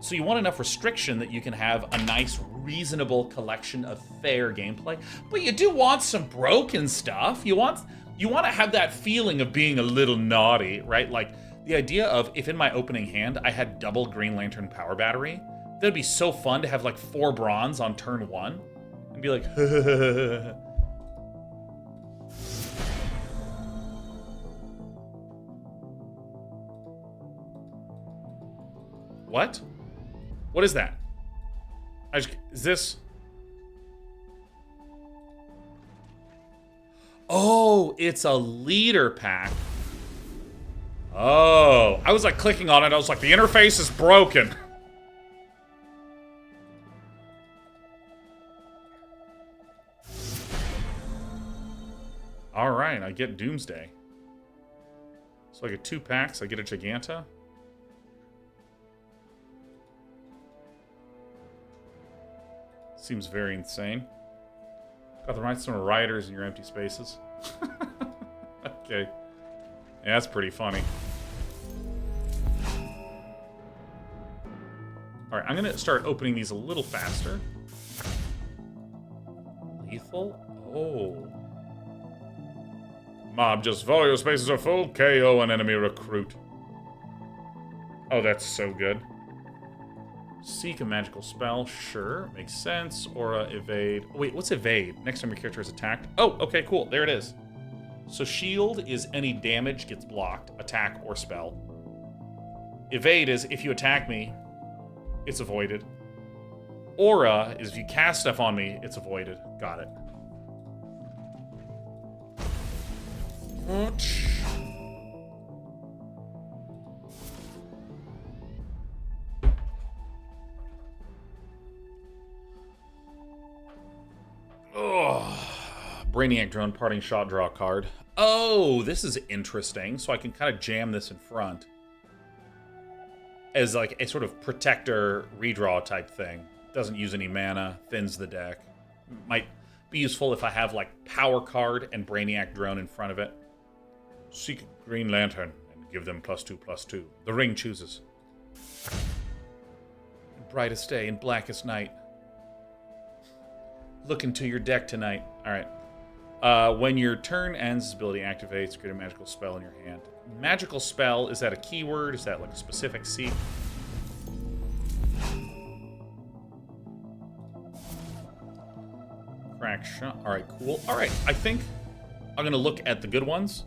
So you want enough restriction that you can have a nice, reasonable collection of fair gameplay, but you do want some broken stuff. You want to have that feeling of being a little naughty, right? Like the idea of if in my opening hand I had double Green Lantern power battery, that'd be so fun to have like 4 bronze on turn 1 and be like, what? What is that? Is this? Oh, it's a leader pack. Oh, I was like clicking on it. I was like, the interface is broken. All right, I get Doomsday. So I get 2 packs. I get a Giganta. Seems very insane. Got the right sort of riders in your empty spaces. Okay. Yeah, that's pretty funny. Alright, I'm gonna start opening these a little faster. Lethal? Oh. Mob, just while your spaces are full, KO an enemy recruit. Oh, that's so good. Seek a magical spell, sure, makes sense. Aura, evade. Wait, what's evade? Next time your character is attacked. Oh, okay, cool, there it is. So shield is any damage gets blocked, attack or spell. Evade is if you attack me, it's avoided. Aura is if you cast stuff on me, it's avoided. Got it. Brainiac drone, parting shot, draw a card. Oh, this is interesting. So I can kind of jam this in front as like a sort of protector redraw type thing. Doesn't use any mana, thins the deck. Might be useful if I have like power card and Brainiac drone in front of it. Seek Green Lantern and give them +2/+2. The ring chooses. Brightest day and blackest night. Look into your deck tonight. All right. When your turn ends, this ability activates. Create a magical spell in your hand. Magical spell, is that a keyword? Is that like a specific seed? Crack shot. All right, cool. All right, I think I'm going to look at the good ones,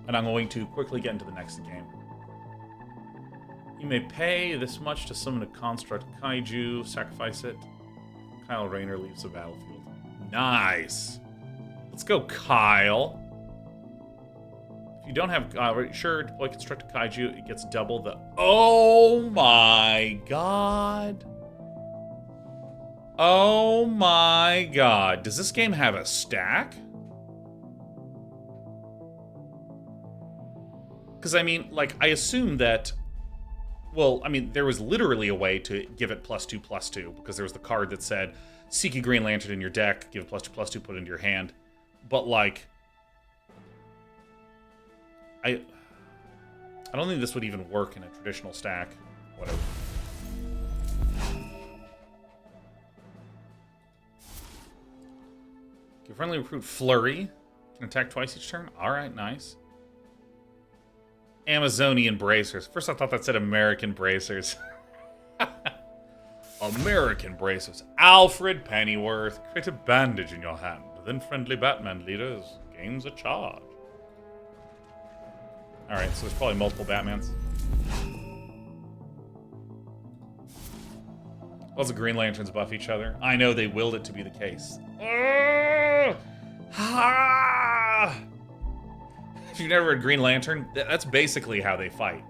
and I'm going to quickly get into the next game. You may pay this much to summon a construct kaiju, sacrifice it. Kyle Rayner leaves the battlefield. Nice. Let's go, Kyle. If you don't have... sure, deploy constructed kaiju. It gets double the... Oh my god. Oh my god. Does this game have a stack? Because, I mean, like, I assume that... Well, I mean, there was literally a way to give it +2/+2, because there was the card that said, seek a Green Lantern in your deck, give it +2/+2, put it into your hand. But, like, I don't think this would even work in a traditional stack. Whatever. Give friendly recruit Flurry. Can attack twice each turn. Alright, nice. Amazonian bracers. First I thought that said American bracers. American bracers. Alfred Pennyworth. Create a bandage in your hand. Then friendly Batman leaders gains a charge. Alright, so there's probably multiple Batmans. Lots of Green Lanterns buff each other. I know they willed it to be the case. If you've never read Green Lantern, that's basically how they fight.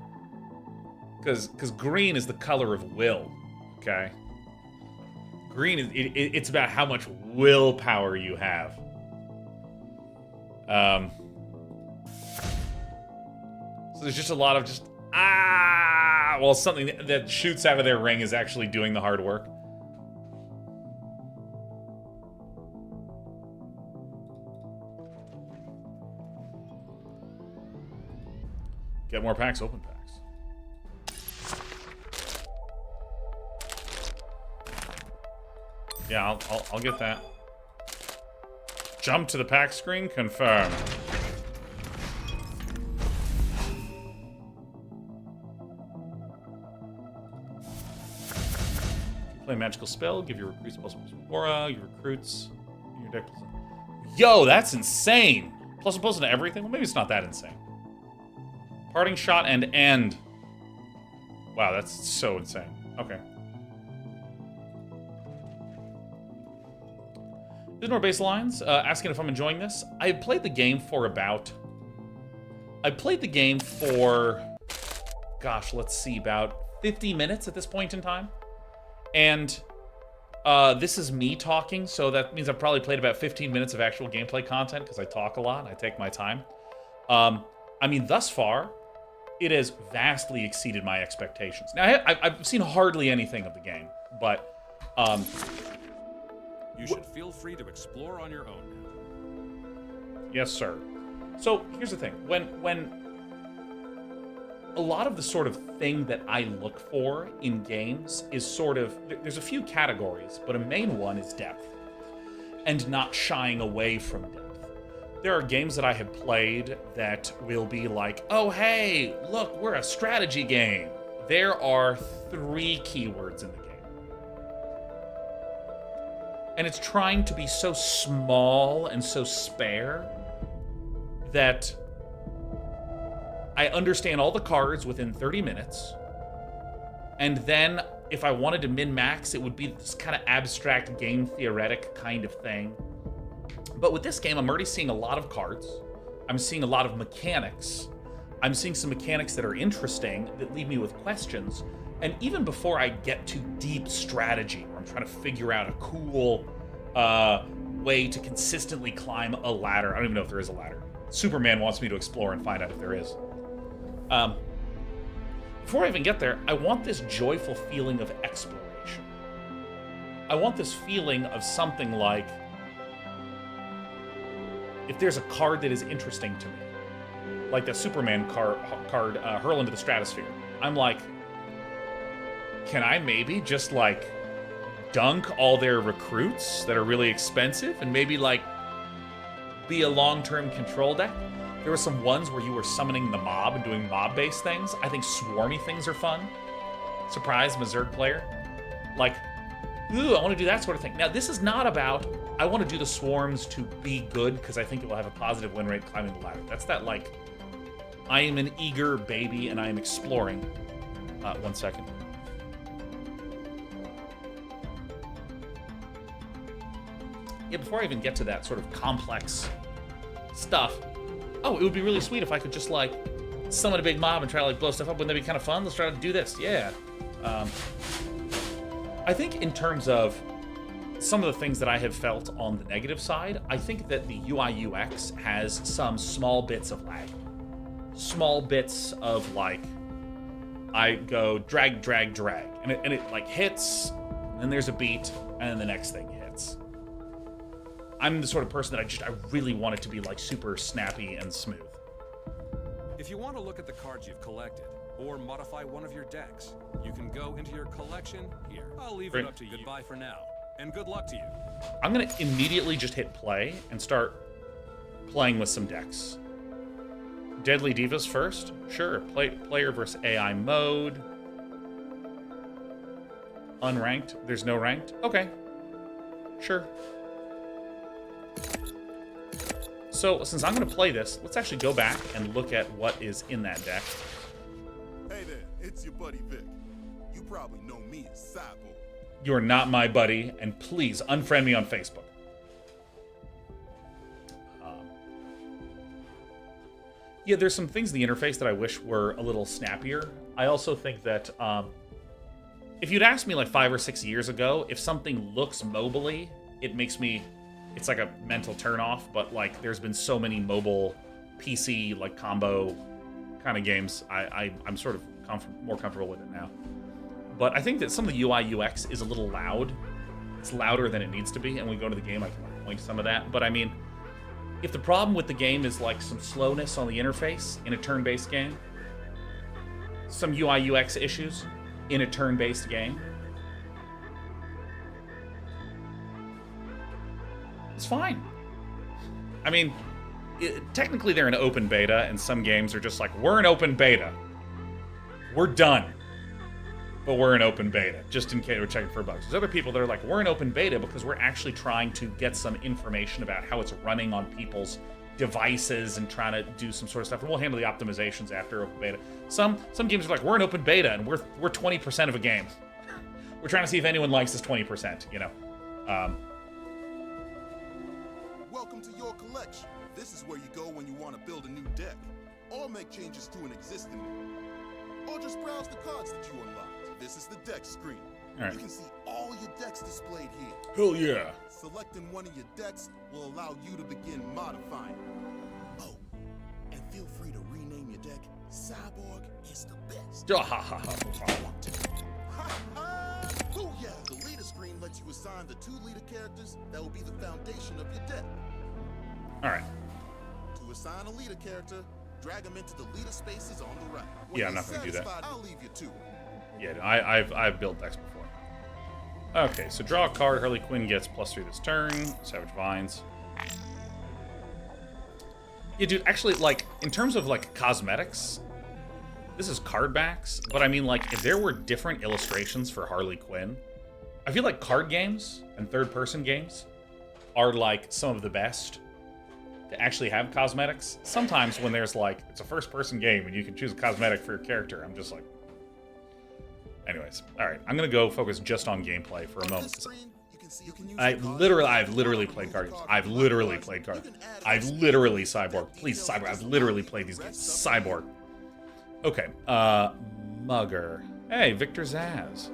Because green is the color of will, okay? Green is it's about how much willpower you have. So there's just a lot of just well, something that shoots out of their ring is actually doing the hard work. Get more packs, open packs. Yeah, I'll get that. Jump to the pack screen, confirm. Play a magical spell, give your recruits plus aura, your recruits, your deck. Yo, that's insane! Plus one plus to everything? Well, maybe it's not that insane. Parting shot and end. Wow, that's so insane. Okay. There's more baselines, asking if I'm enjoying this. I played the game for gosh, let's see, about 50 minutes at this point in time. And this is me talking, so that means I've probably played about 15 minutes of actual gameplay content, because I talk a lot and I take my time. I mean, thus far, it has vastly exceeded my expectations. Now, I've seen hardly anything of the game, but... You should feel free to explore on your own now. Yes, sir. So, here's the thing. When a lot of the sort of thing that I look for in games is sort of... There's a few categories, but a main one is depth. And not shying away from depth. There are games that I have played that will be like, oh, hey, look, we're a strategy game. There are 3 keywords in the game. And it's trying to be so small and so spare that I understand all the cards within 30 minutes. And then if I wanted to min-max, it would be this kind of abstract game theoretic kind of thing. But with this game, I'm already seeing a lot of cards. I'm seeing a lot of mechanics. I'm seeing some mechanics that are interesting, that leave me with questions. And even before I get to deep strategy, where I'm trying to figure out a cool way to consistently climb a ladder. I don't even know if there is a ladder. Superman wants me to explore and find out if there is. Before I even get there, I want this joyful feeling of exploration. I want this feeling of something like, if there's a card that is interesting to me, like the Superman card hurl into the stratosphere, I'm like, can I maybe just like dunk all their recruits that are really expensive and maybe like be a long-term control deck? There were some ones where you were summoning the mob and doing mob-based things. I think swarmy things are fun. Surprise, Mazurk player. Like, ooh, I want to do that sort of thing. Now, this is not about, I want to do the swarms to be good because I think it will have a positive win rate climbing the ladder. That's that, like, I am an eager baby and I am exploring. 1 second. Yeah, before I even get to that sort of complex stuff, oh, it would be really sweet if I could just, like, summon a big mob and try to, like, blow stuff up. Wouldn't that be kind of fun? Let's try to do this. Yeah. I think in terms of some of the things that I have felt on the negative side, I think that the UI UX has some small bits of lag. Small bits of, like, I go drag, drag, drag. And it like, hits, and then there's a beat, and then the next thing hits. I'm the sort of person that I really want it to be, like, super snappy and smooth. If you want to look at the cards you've collected, or modify one of your decks, you can go into your collection here. I'll leave it up to you. Goodbye for now, and good luck to you. I'm gonna immediately just hit play and start playing with some decks. Deadly Divas first? Sure. Player versus AI mode. Unranked? There's no ranked? Okay. Sure. So, since I'm going to play this, let's actually go back and look at what is in that deck. Hey there, it's your buddy Vic. You probably know me as Cyborg. You're not my buddy, and please unfriend me on Facebook. Yeah, there's some things in the interface that I wish were a little snappier. I also think that if you'd asked me like 5 or 6 years ago, if something looks mobily, it makes me, it's like a mental turnoff. But like, there's been so many mobile PC like combo kind of games, I'm sort of more comfortable with it now. But I think that some of the UI UX is a little loud. It's louder than it needs to be, and when we go to the game, I can like point to some of that. But I mean, if the problem with the game is like some slowness on the interface in a turn-based game, some UI UX issues in a turn-based game, it's fine. I mean, technically they're in open beta, and some games are just like, we're in open beta. We're done. But we're in open beta, just in case we're checking for bugs. There's other people that are like, we're in open beta because we're actually trying to get some information about how it's running on people's devices and trying to do some sort of stuff. And we'll handle the optimizations after open beta. Some games are like, we're in open beta and we're 20% of a game. We're trying to see if anyone likes this 20%, you know. Welcome to your collection. This is where you go when you want to build a new deck, or make changes to an existing one, or just browse the cards that you unlocked. This is the deck screen. Right. You can see all your decks displayed here. Hell yeah. Selecting one of your decks will allow you to begin modifying. Oh, and feel free to rename your deck. Cyborg is the best. Booyah! The leader screen lets you assign the 2 leader characters that will be the foundation of your deck. Alright. To assign a leader character, drag them into the leader spaces on the right. Yeah, I'm not going to do that. I'll leave you to it. Yeah, I've built decks before. Okay, so draw a card. Harley Quinn gets +3 this turn. Savage Vines. Yeah, dude, actually, like, in terms of, like, cosmetics, this is card backs, but I mean, like, if there were different illustrations for Harley Quinn, I feel like card games and third-person games are, like, some of the best to actually have cosmetics. Sometimes when there's, like, it's a first-person game and you can choose a cosmetic for your character, I'm just like... Anyways, all right, I'm gonna go focus just on gameplay for a moment. I've literally played card games. I've literally played card. I've literally Cyborg. Please, Cyborg. I've literally played these games. Cyborg. Okay, Mugger. Hey, Victor Zaz.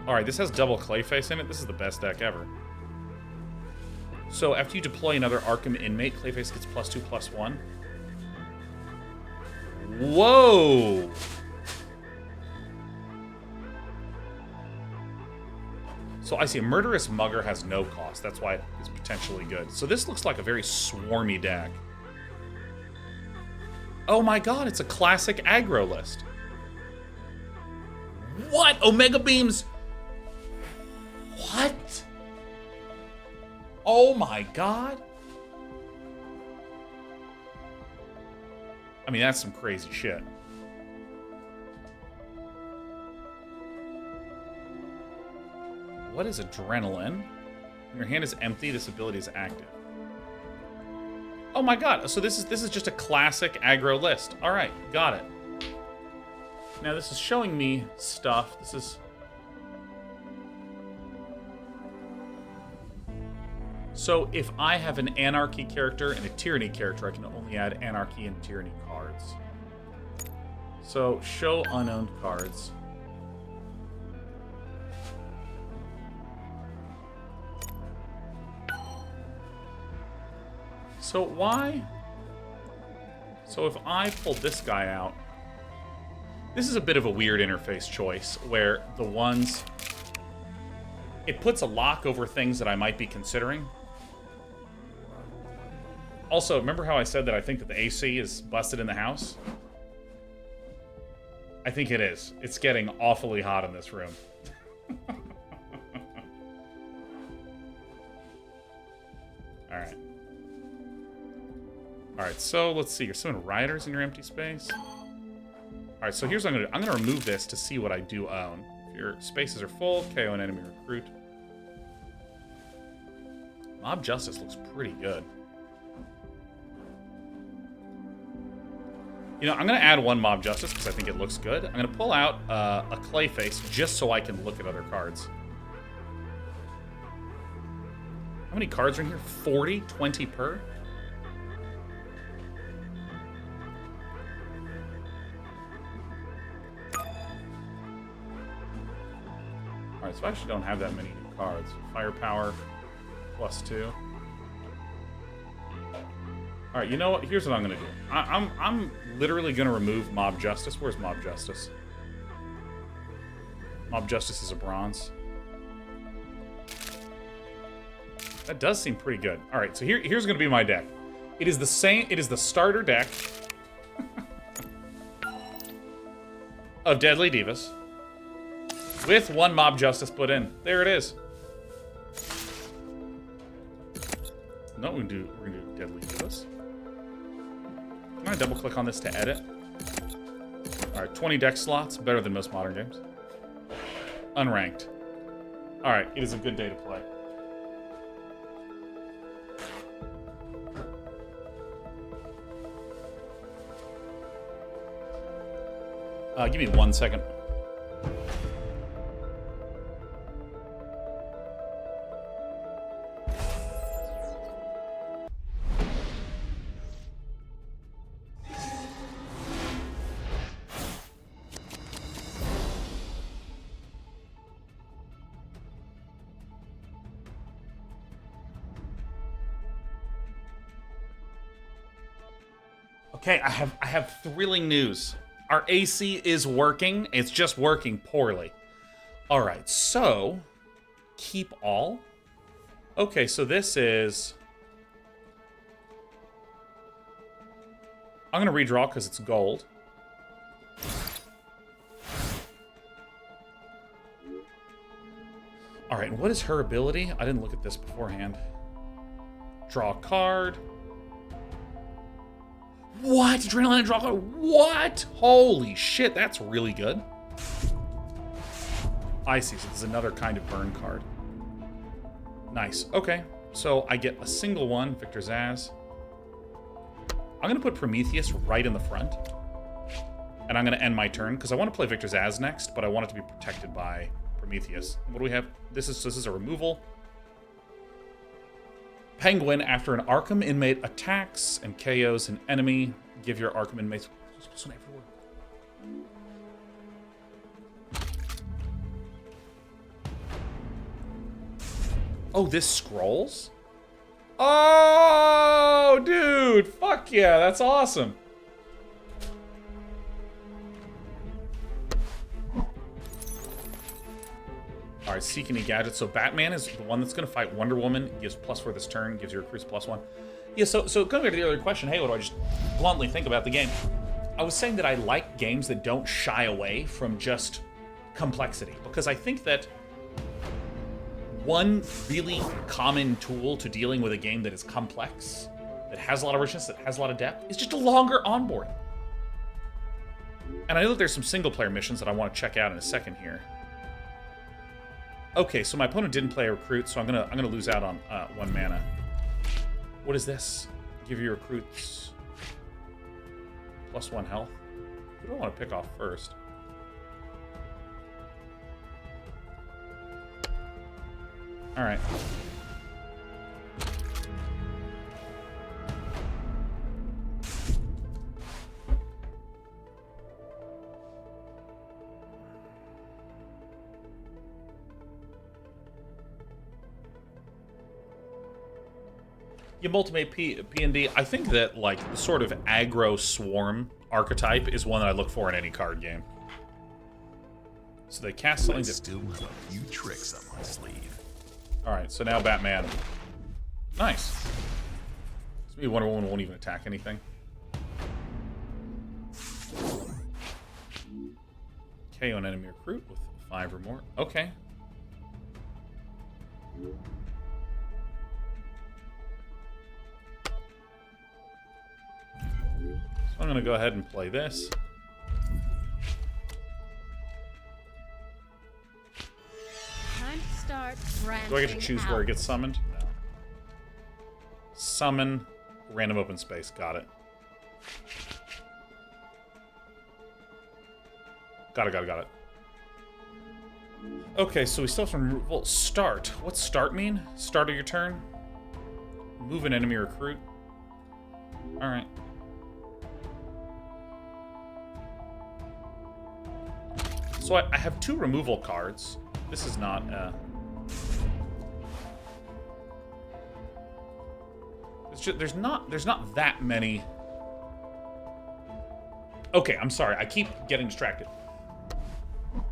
All right, this has double Clayface in it. This is the best deck ever. So after you deploy another Arkham inmate, Clayface gets +2/+1. Whoa! So I see a Murderous Mugger has no cost. That's why it is potentially good. So this looks like a very swarmy deck. Oh my god, it's a classic aggro list. What? Omega Beams? What? Oh my god. I mean, that's some crazy shit. What is Adrenaline? When your hand is empty, this ability is active. Oh my god, so this is just a classic aggro list. Alright, got it. Now this is showing me stuff. This is... So if I have an Anarchy character and a Tyranny character, I can only add Anarchy and Tyranny cards. So show unowned cards. So why? So if I pull this guy out, this is a bit of a weird interface choice where the ones, it puts a lock over things that I might be considering. Also, remember how I said that I think that the AC is busted in the house? I think it is. It's getting awfully hot in this room. Alright. Alright, so let's see. You're summoning riders in your empty space. Alright, so here's what I'm gonna do. I'm gonna remove this to see what I do own. If your spaces are full, KO an enemy recruit. Mob Justice looks pretty good. You know, I'm going to add one Mob Justice because I think it looks good. I'm going to pull out a Clayface just so I can look at other cards. How many cards are in here? 40? 20 per? Alright, so I actually don't have that many new cards. Firepower, +2. Alright, you know what? Here's what I'm gonna do. I'm literally gonna remove Mob Justice. Where's Mob Justice? Mob Justice is a bronze. That does seem pretty good. Alright, so here's gonna be my deck. It is the same, it is the starter deck of Deadly Divas with one Mob Justice put in. There it is. No, we're gonna do Deadly Divas. I'm gonna double click on this to edit. Alright, 20 deck slots, better than most modern games. Unranked. Alright, it is a good day to play. Give me 1 second. Okay, I have thrilling news. Our AC is working. It's just working poorly. All right, so keep all. Okay, so this is... I'm going to redraw because it's gold. All right, and what is her ability? I didn't look at this beforehand. Draw a card. What? Adrenaline draw card? What? Holy shit, that's really good. I see, so this is another kind of burn card. Nice, okay. So I get a single one, Victor Zaz. I'm gonna put Prometheus right in the front. And I'm gonna end my turn, because I want to play Victor Zaz next, but I want it to be protected by Prometheus. What do we have? This is a removal. Penguin, after an Arkham inmate attacks and KOs an enemy, give your Arkham inmates... Oh, this scrolls? Oh, dude! Fuck yeah, that's awesome! Alright, seek any gadgets. So Batman is the one that's going to fight Wonder Woman. Gives +4 this turn. Gives your recruits +1. Yeah, so going back to the other question, hey, what do I just bluntly think about the game? I was saying that I like games that don't shy away from just complexity. Because I think that one really common tool to dealing with a game that is complex, that has a lot of richness, that has a lot of depth, is just a longer onboard. And I know that there's some single-player missions that I want to check out in a second here. Okay, so my opponent didn't play a recruit, so I'm gonna lose out on 1 mana. What is this? Give your recruits +1 health. Who do I want to pick off first? All right. Yeah, Multimate P&D, I think that, like, the sort of aggro swarm archetype is one that I look for in any card game. So they cast something that... still have a few tricks up my sleeve. Alright, so now Batman. Nice. So maybe Wonder Woman won't even attack anything. KO an enemy recruit with 5 or more. Okay. So I'm going to go ahead and play this. Time to start branching Do I get to choose where it out. gets summoned? No. Summon, random open space. Got it. Got it. Okay, so we still have some... Well, start. What's start mean? Start of your turn? Move an enemy recruit. Alright. So I have 2 removal cards. This is not, it's just, there's not that many. Okay, I'm sorry. I keep getting distracted.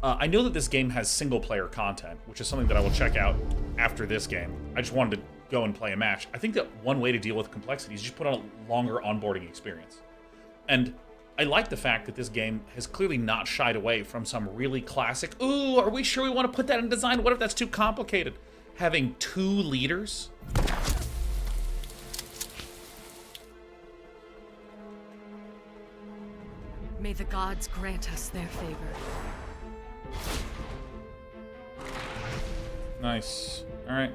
I know that this game has single-player content, which is something that I will check out after this game. I just wanted to go and play a match. I think that one way to deal with complexity is just put on a longer onboarding experience. And I like the fact that this game has clearly not shied away from some really classic, ooh, are we sure we want to put that in design? What if that's too complicated? Having 2 leaders? May the gods grant us their favor. Nice. All right.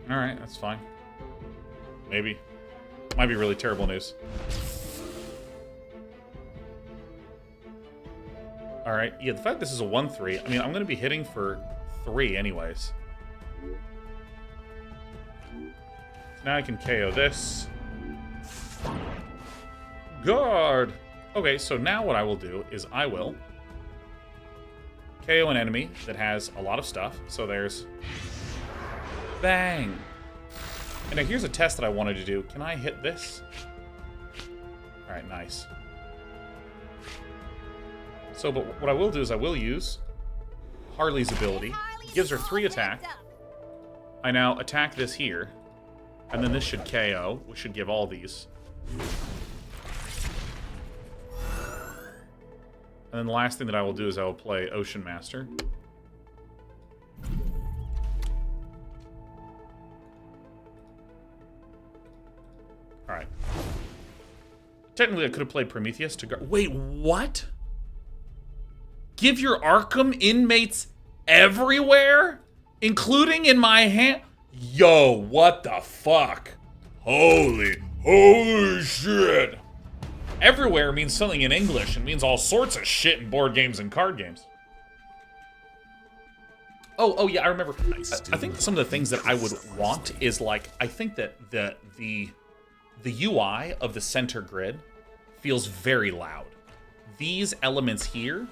All right, that's fine. Maybe. Might be really terrible news. All right. Yeah, the fact this is a 1-3, I mean, I'm going to be hitting for 3 anyways. Now I can KO this. Guard! Okay, so now what I will do is I will KO an enemy that has a lot of stuff. So there's... Bang! And now here's a test that I wanted to do. Can I hit this? Alright, nice. So, but what I will do is I will use Harley's ability. It gives her 3 attack. I now attack this here. And then this should KO, which should give all these. And then the last thing that I will do is I will play Ocean Master. Alright. Technically, I could have played Prometheus to guard. Wait, what? Give your Arkham inmates everywhere? Including in my hand? Yo, what the fuck? Holy shit. Everywhere means something in English and means all sorts of shit in board games and card games. Oh yeah, I remember. I think some of the things that I would want is like, I think that the UI of the center grid feels very loud. These elements here,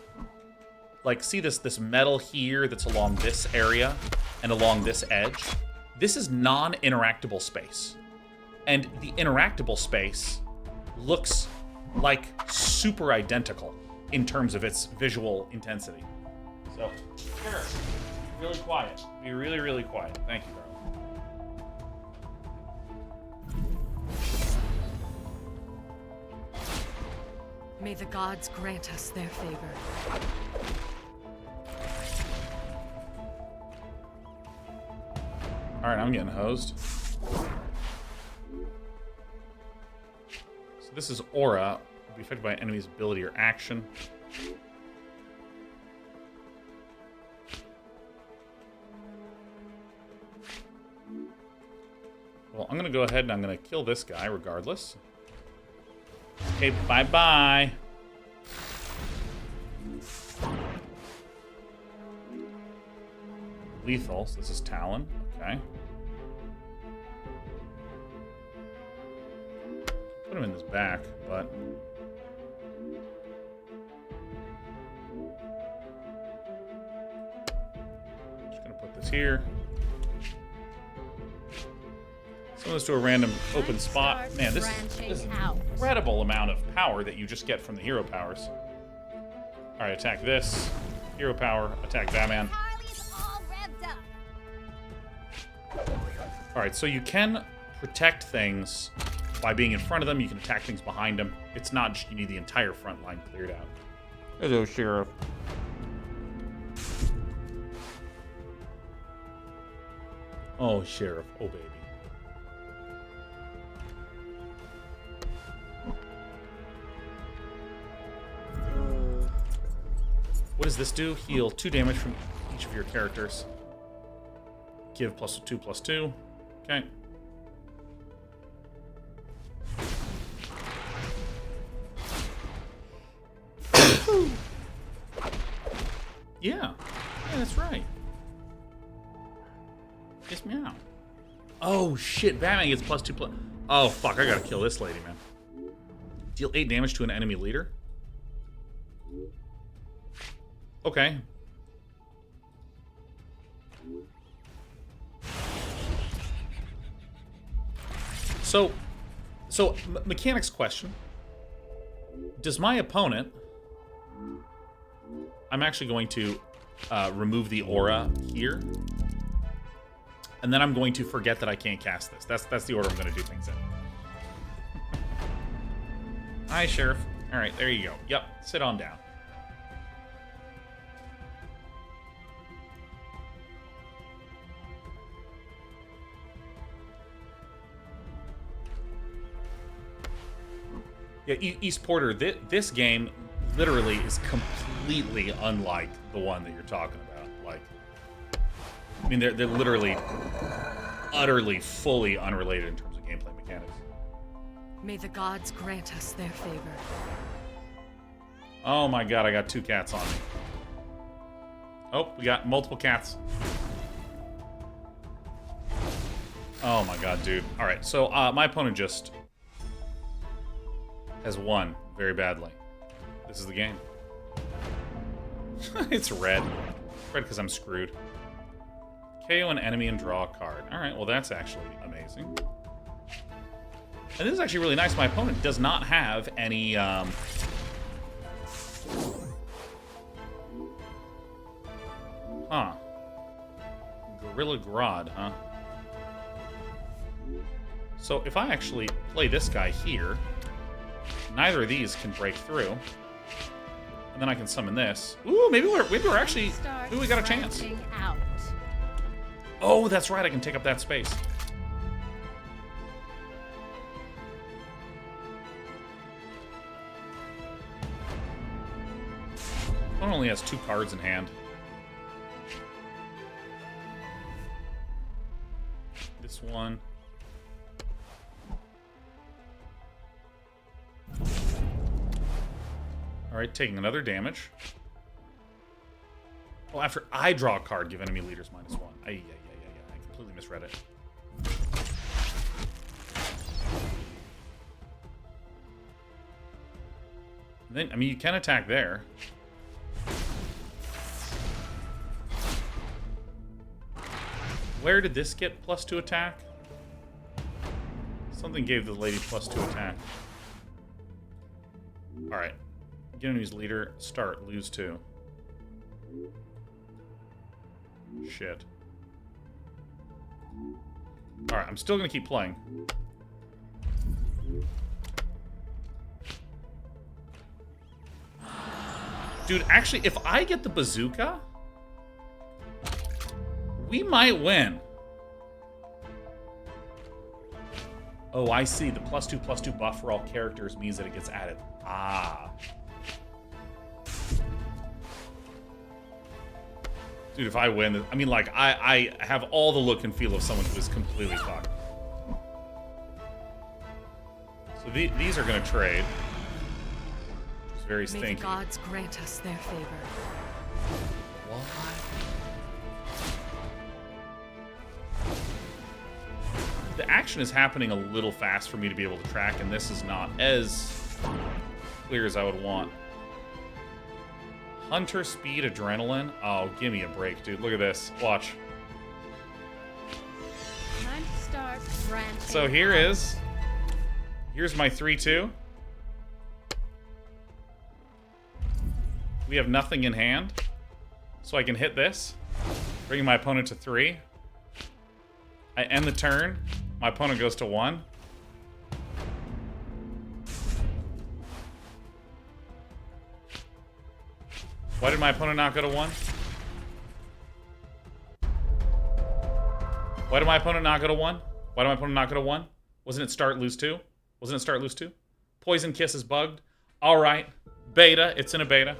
like see this metal here that's along this area and along this edge. This is non-interactable space. And the interactable space looks like super identical in terms of its visual intensity. So, sure, be really quiet. Be really, really quiet. Thank you, bro. May the gods grant us their favor. Alright, I'm getting hosed. So this is Aura. Will be affected by an enemy's ability or action. Well, I'm going to go ahead and I'm going to kill this guy regardless. Okay, bye-bye. Lethal, so this is Talon. Okay. Put him in his back, but... Just gonna put this here. Send this to a random open spot. Man, this is an incredible amount of power that you just get from the hero powers. Alright, attack this. Hero power, attack Batman. Alright, so you can protect things by being in front of them. You can attack things behind them. It's not just you need the entire front line cleared out. Hello, Sheriff. Oh, Sheriff. Oh, baby. What does this do? Heal 2 damage from each of your characters. Give +2/+2. Okay. Yeah. Yeah, that's right. Yes, meow. Oh, shit. Batman gets +2. Oh, fuck. I gotta kill this lady, man. Deal 8 damage to an enemy leader? Okay. So, mechanics question. Does my opponent... I'm actually going to remove the aura here. And then I'm going to forget that I can't cast this. That's the order I'm going to do things in. Hi, Sheriff. All right, there you go. Yep, sit on down. Yeah, East Porter, this game literally is completely unlike the one that you're talking about. Like, I mean, they're literally, utterly, fully unrelated in terms of gameplay mechanics. May the gods grant us their favor. Oh my god, I got 2 cats on me. Oh, we got multiple cats. Oh my god, dude. Alright, so my opponent just has won very badly. This is the game. It's red. Red because I'm screwed. KO an enemy and draw a card. Alright, well that's actually amazing. And this is actually really nice. My opponent does not have any, Huh. Gorilla Grodd, huh? So if I actually play this guy here, neither of these can break through. And then I can summon this. Ooh, maybe we're actually... Ooh, we got a chance. Out. Oh, that's right. I can take up that space. One only has 2 cards in hand. This one. Alright, taking another damage. Oh, after I draw a card, give enemy leaders -1. I completely misread it. And then, I mean, you can attack there. Where did this get +2 attack? Something gave the lady +2 attack. Alright. Get enemy's leader, start, lose 2. Shit. Alright, I'm still gonna keep playing. Dude, actually, if I get the bazooka, we might win. Oh, I see. The +2/+2 buff for all characters means that it gets added. Ah. Dude, if I win, I mean, like, I have all the look and feel of someone who is completely fucked. So these are going to trade. Which is very stinky. May the gods grant us their favor. What? The action is happening a little fast for me to be able to track, and this is not as clear as I would want. Hunter speed adrenaline. Oh, give me a break, dude. Look at this. Watch. Time to start ramping. So here's my 3/2. We have nothing in hand, so I can hit this, bringing my opponent to 3. I end the turn. My opponent goes to 1. Why did my opponent not go to 1? Why did my opponent not go to 1? Why did my opponent not go to 1? Wasn't it start, lose 2? Wasn't it start, lose 2? Poison Kiss is bugged. All right. Beta. It's in a beta.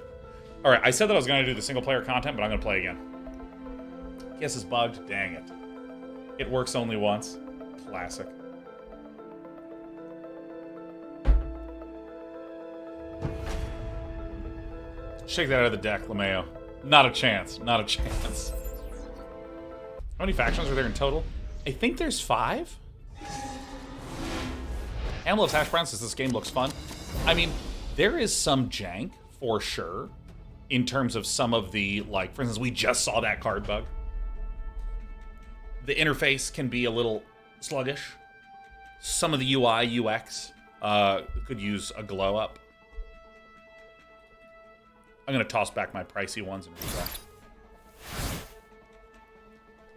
All right. I said that I was going to do the single player content, but I'm going to play again. Kiss is bugged. Dang it. It works only once. Classic. Shake that out of the deck, LeMayo. Not a chance. Not a chance. How many factions are there in total? I think there's 5. Hamlet's Hash Brown says this game looks fun. I mean, there is some jank, for sure, in terms of some of the, like, for instance, we just saw that card bug. The interface can be a little sluggish. Some of the UI, UX could use a glow up. I'm going to toss back my pricey ones and redraw.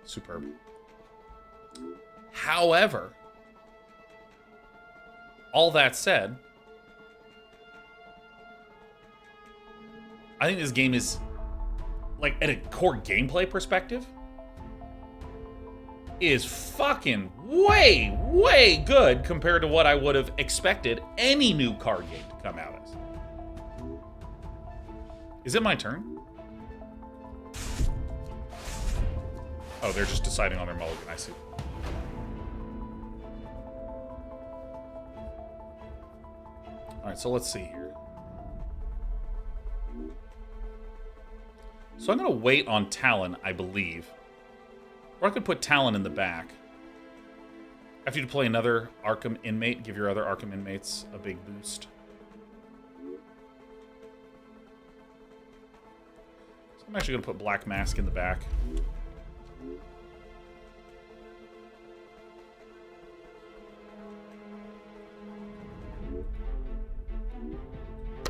Superb. However, all that said, I think this game is, like, at a core gameplay perspective, is fucking way, way good compared to what I would have expected any new card game to come out as. Is it my turn? Oh, they're just deciding on their mulligan, I see. Alright, so let's see here. So I'm going to wait on Talon, I believe. Or I could put Talon in the back. After you deploy another Arkham inmate, give your other Arkham inmates a big boost. So I'm actually going to put Black Mask in the back.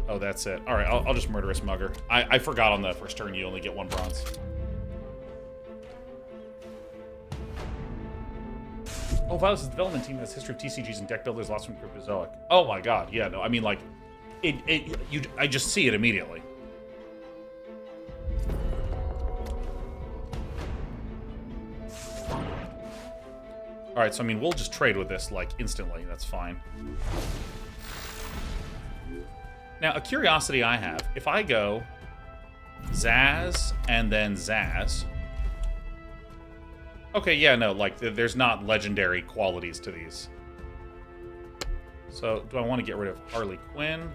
Oh, that's it. Alright, I'll just Murderous Mugger. I forgot on the first turn you only get 1 bronze. Oh, Violus' development team has history of TCGs and deck builders lost from Cryptozoic. Oh my god, yeah, no, I mean, like, I just see it immediately. Alright, so I mean, we'll just trade with this, like, instantly. That's fine. Now, a curiosity I have, if I go Zaz and then Zaz... Okay, yeah, no, like, there's not legendary qualities to these. So, do I want to get rid of Harley Quinn?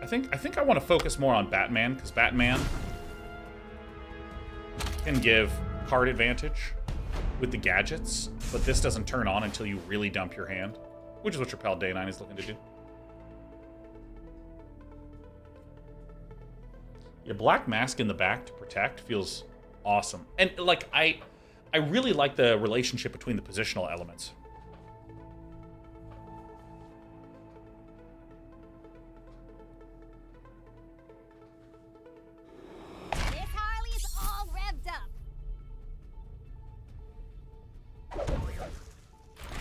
I think I want to focus more on Batman, because Batman can give card advantage with the gadgets, but this doesn't turn on until you really dump your hand, which is what your pal Day 9 is looking to do. Yeah, Black Mask in the back to protect feels awesome. And, like, I really like the relationship between the positional elements. This Harley is all revved up.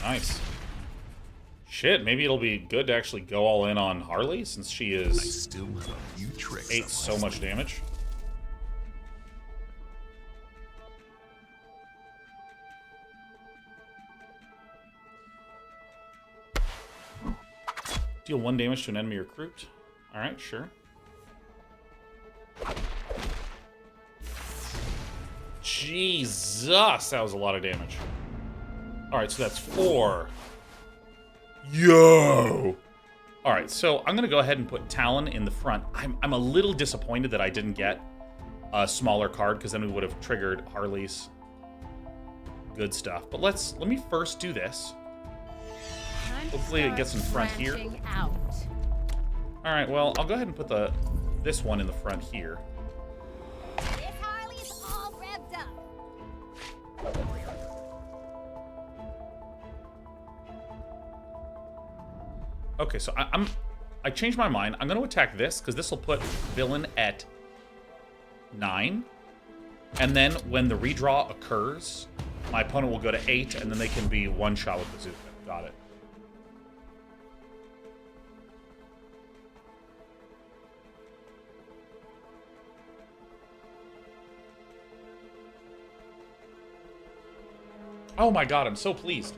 Nice. Shit, maybe it'll be good to actually go all in on Harley, since she is still have a few tricks 8 so much damage. Deal 1 damage to an enemy recruit. Alright, sure. Jesus, that was a lot of damage. Alright, so that's 4. Yo! Alright, so I'm going to go ahead and put Talon in the front. I'm a little disappointed that I didn't get a smaller card, because then we would have triggered Harley's good stuff. But let me first do this. Hopefully it gets in front here. Alright, well, I'll go ahead and put this one in the front here. This Harley is all revved up. Okay, so I changed my mind. I'm going to attack this, because this will put villain at 9. And then when the redraw occurs, my opponent will go to 8, and then they can be one-shot with Bazooka. Got it. Oh my god, I'm so pleased.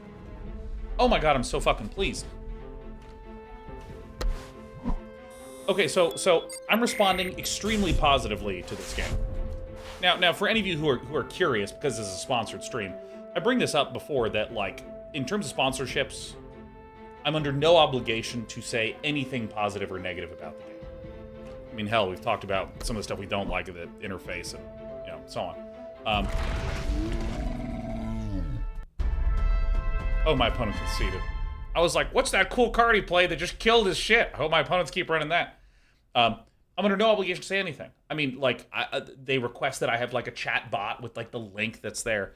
Oh my god, I'm so fucking pleased. Okay, so I'm responding extremely positively to this game. Now, for any of you who are curious, because this is a sponsored stream, I bring this up before that, like, in terms of sponsorships, I'm under no obligation to say anything positive or negative about the game. I mean, hell, we've talked about some of the stuff we don't like of the interface and, you know, so on. Oh, my opponent conceded. I was like, what's that cool card he played that just killed his shit? I hope my opponents keep running that. I'm under no obligation to say anything. I mean, like, they request that I have, like, a chat bot with, like, the link that's there.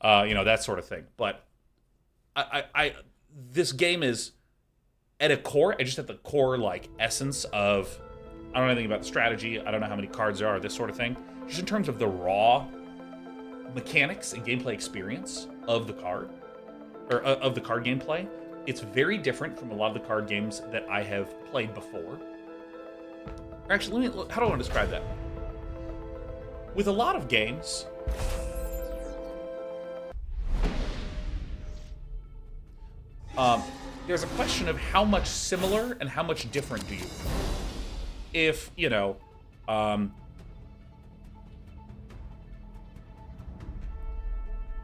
You know, that sort of thing. But this game is at a core, just at the core, like, essence of, I don't know anything about the strategy. I don't know how many cards there are, this sort of thing. Just in terms of the raw mechanics and gameplay experience of the card, or of the card gameplay, it's very different from a lot of the card games that I have played before. Or actually, how do I want to describe that? With a lot of games, there's a question of how much similar and how much different do you feel. If, you know, I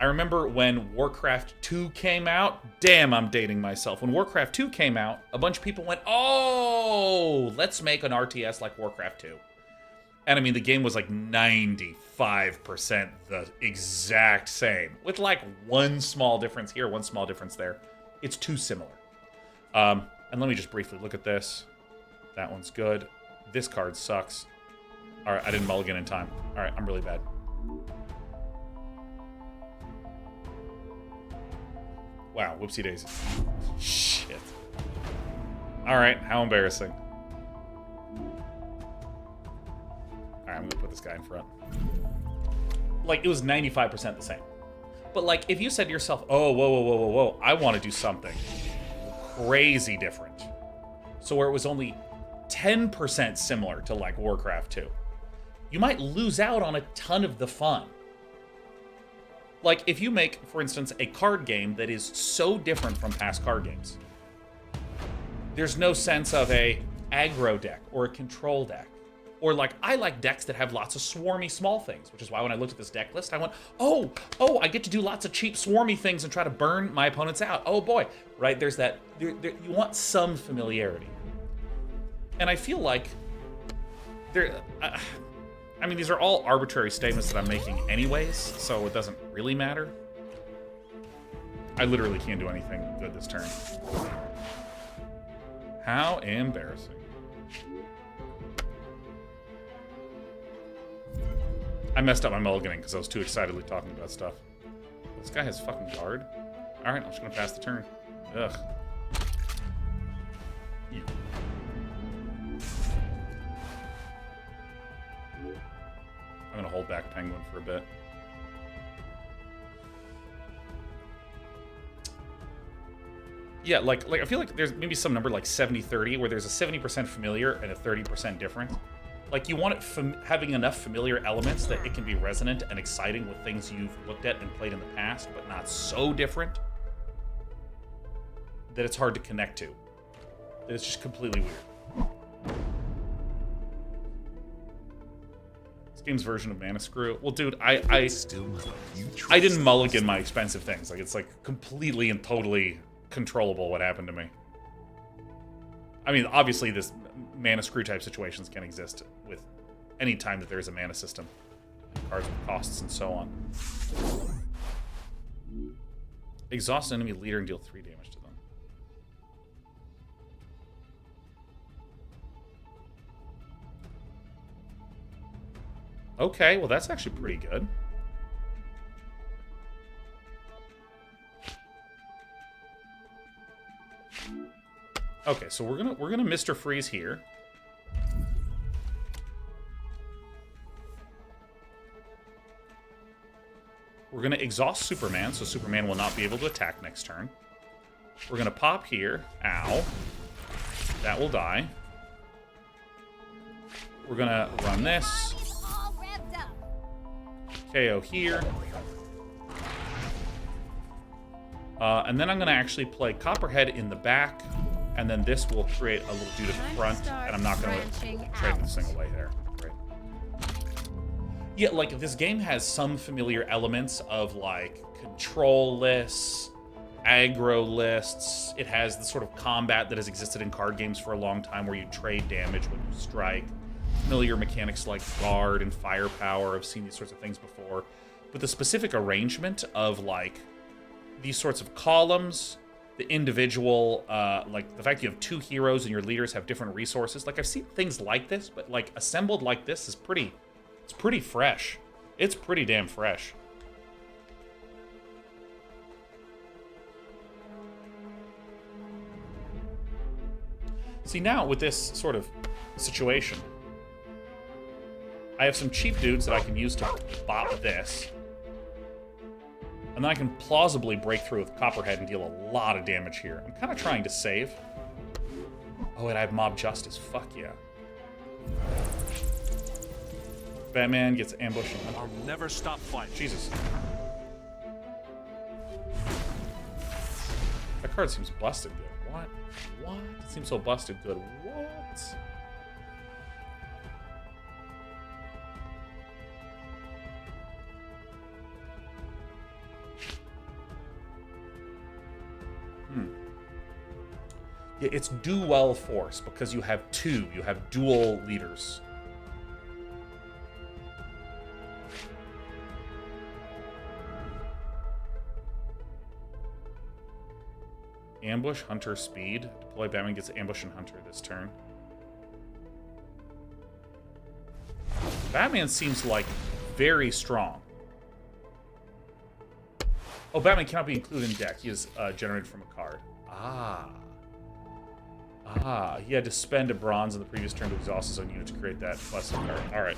remember when Warcraft 2 came out. Damn, I'm dating myself. When Warcraft 2 came out, a bunch of people went, oh, let's make an RTS like Warcraft 2. And I mean, the game was like 95% the exact same, with like one small difference here, one small difference there. It's too similar. And let me just briefly look at this. That one's good. This card sucks. All right, I didn't mulligan in time. All right, I'm really bad. Wow, whoopsie daisies. Shit. All right, how embarrassing. All right, I'm gonna put this guy in front. Like, it was 95% the same. But like, if you said to yourself, oh, whoa, I want to do something crazy different. So where it was only 10% similar to like Warcraft 2, you might lose out on a ton of the fun. Like, if you make, for instance, a card game that is so different from past card games, there's no sense of a aggro deck or a control deck. Or, like, I like decks that have lots of swarmy small things, which is why when I looked at this deck list, I went, oh, I get to do lots of cheap swarmy things and try to burn my opponents out. Oh, boy. Right? There's that. You want some familiarity. And I feel like I mean, these are all arbitrary statements that I'm making anyways, so it doesn't really matter. I literally can't do anything good this turn. How embarrassing. I messed up my mulliganing because I was too excitedly talking about stuff. This guy has fucking guard. Alright, I'm just gonna pass the turn. Ugh. You. I'm gonna hold back Penguin for a bit. Yeah, like I feel like there's maybe some number like 70-30 where there's a 70% familiar and a 30% different. Like, you want it having enough familiar elements that it can be resonant and exciting with things you've looked at and played in the past, but not so different that it's hard to connect to. That it's just completely weird. Game's version of Mana Screw. Well, dude, I didn't mulligan my expensive things. Like, it's like completely and totally controllable what happened to me. I mean, obviously this Mana Screw type situations can exist with any time that there's a mana system. Cards with costs and so on. Exhaust an enemy leader and deal 3 damage to them. Okay, well that's actually pretty good. Okay, so we're gonna Mr. Freeze here. We're gonna exhaust Superman, so Superman will not be able to attack next turn. We're gonna pop here. Ow. That will die. We're gonna run this. KO here. And then I'm going to actually play Copperhead in the back, and then this will create a little dude at the front, and I'm not going to trade this thing away there. Great. Yeah, like, if this game has some familiar elements of, like, control lists, aggro lists, it has the sort of combat that has existed in card games for a long time where you trade damage when you strike. familiar mechanics like guard and firepower. I've seen these sorts of things before. But the specific arrangement of, like, these sorts of columns, the individual, like, the fact you have two heroes and your leaders have different resources. Like, I've seen things like this, but, like, assembled like this is pretty... It's pretty fresh. It's pretty damn fresh. See, now with this sort of situation, I have some cheap dudes that I can use to bop this. And then I can plausibly break through with Copperhead and deal a lot of damage here. I'm kind of trying to save. Oh, and I have Mob Justice. Fuck yeah. Batman gets ambushed. I'll never stop fighting. Jesus. That card seems busted good. What? What? It seems so busted good. What? Yeah, it's do well force because you have two. You have dual leaders. Ambush, Hunter, Speed. Deploy Batman gets Ambush and Hunter this turn. Batman seems like very strong. Oh, Batman cannot be included in deck. He is generated from a card. He had to spend a bronze in the previous turn to exhaust his own unit to create that plus card. Alright.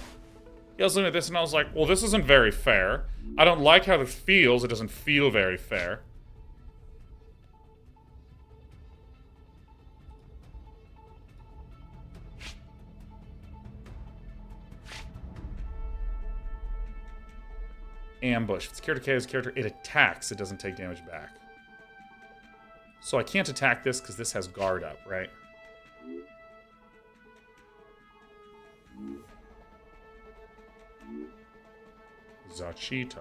I was looking at this and I was like, well, this isn't very fair. I don't like how this feels. It doesn't feel very fair. Ambush. If it's character KO's character, it attacks. It doesn't take damage back. So I can't attack this because this has guard up, right? Zachita.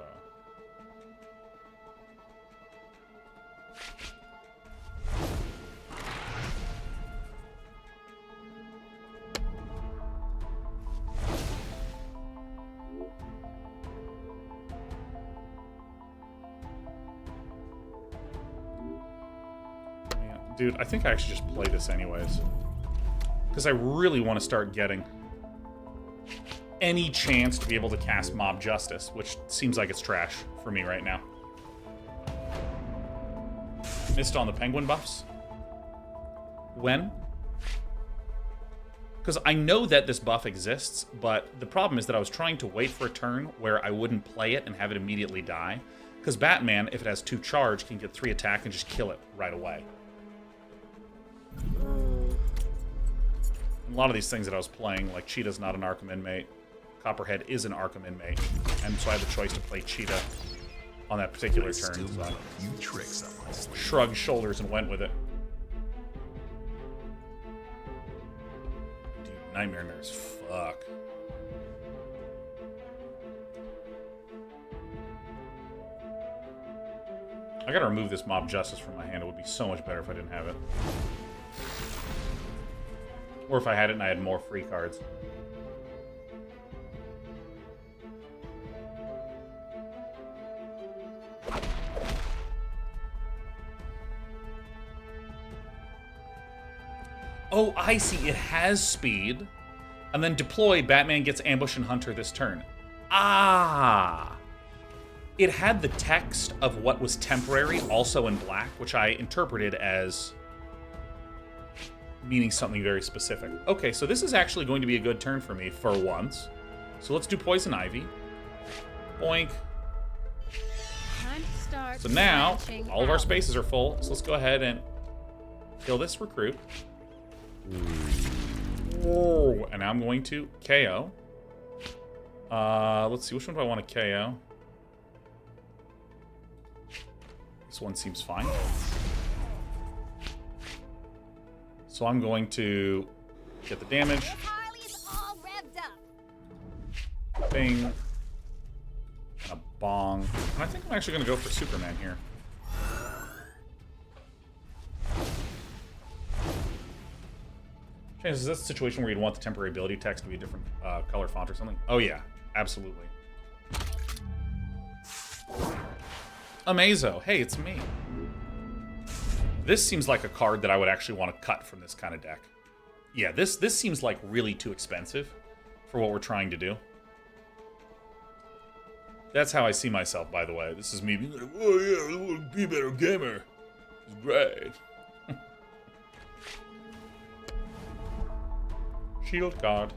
Dude, I think I actually just play this anyways. Because I really want to start getting any chance to be able to cast Mob Justice, which seems like it's trash for me right now. Missed on the Penguin buffs. When? Because I know that this buff exists, but the problem is that I was trying to wait for a turn where I wouldn't play it and have it immediately die. Because Batman, if it has 2 charge, can get 3 attack and just kill it right away. A lot of these things that I was playing, like Cheetah's not an Arkham inmate, Copperhead is an Arkham inmate, and so I had the choice to play Cheetah on that particular turn. So I shrugged shoulders and went with it. Dude, Nightmare Nurse, fuck. I gotta remove this Mob Justice from my hand. It would be so much better if I didn't have it. Or if I had it and I had more free cards. Oh, I see. It has speed. And then deploy, Batman gets Ambush and Hunter this turn. Ah! It had the text of what was temporary also in black, which I interpreted as meaning something very specific. Okay, so this is actually going to be a good turn for me for once. So let's do Poison Ivy. Boink. Time to start. So now, all of our spaces are full, so let's go ahead and kill this recruit. Whoa. And now I'm going to KO. Let's see, which one do I want to KO? This one seems fine. So I'm going to get the damage. Bing. And a bong. And I think I'm actually going to go for Superman here. Is this a situation where you'd want the temporary ability text to be a different color font or something? Oh yeah, absolutely. Amazo, hey, it's me. This seems like a card that I would actually want to cut from this kind of deck. Yeah, this seems like really too expensive for what we're trying to do. That's how I see myself, by the way. This is me being like, oh yeah, I want to be a better gamer. It's great. Shield guard.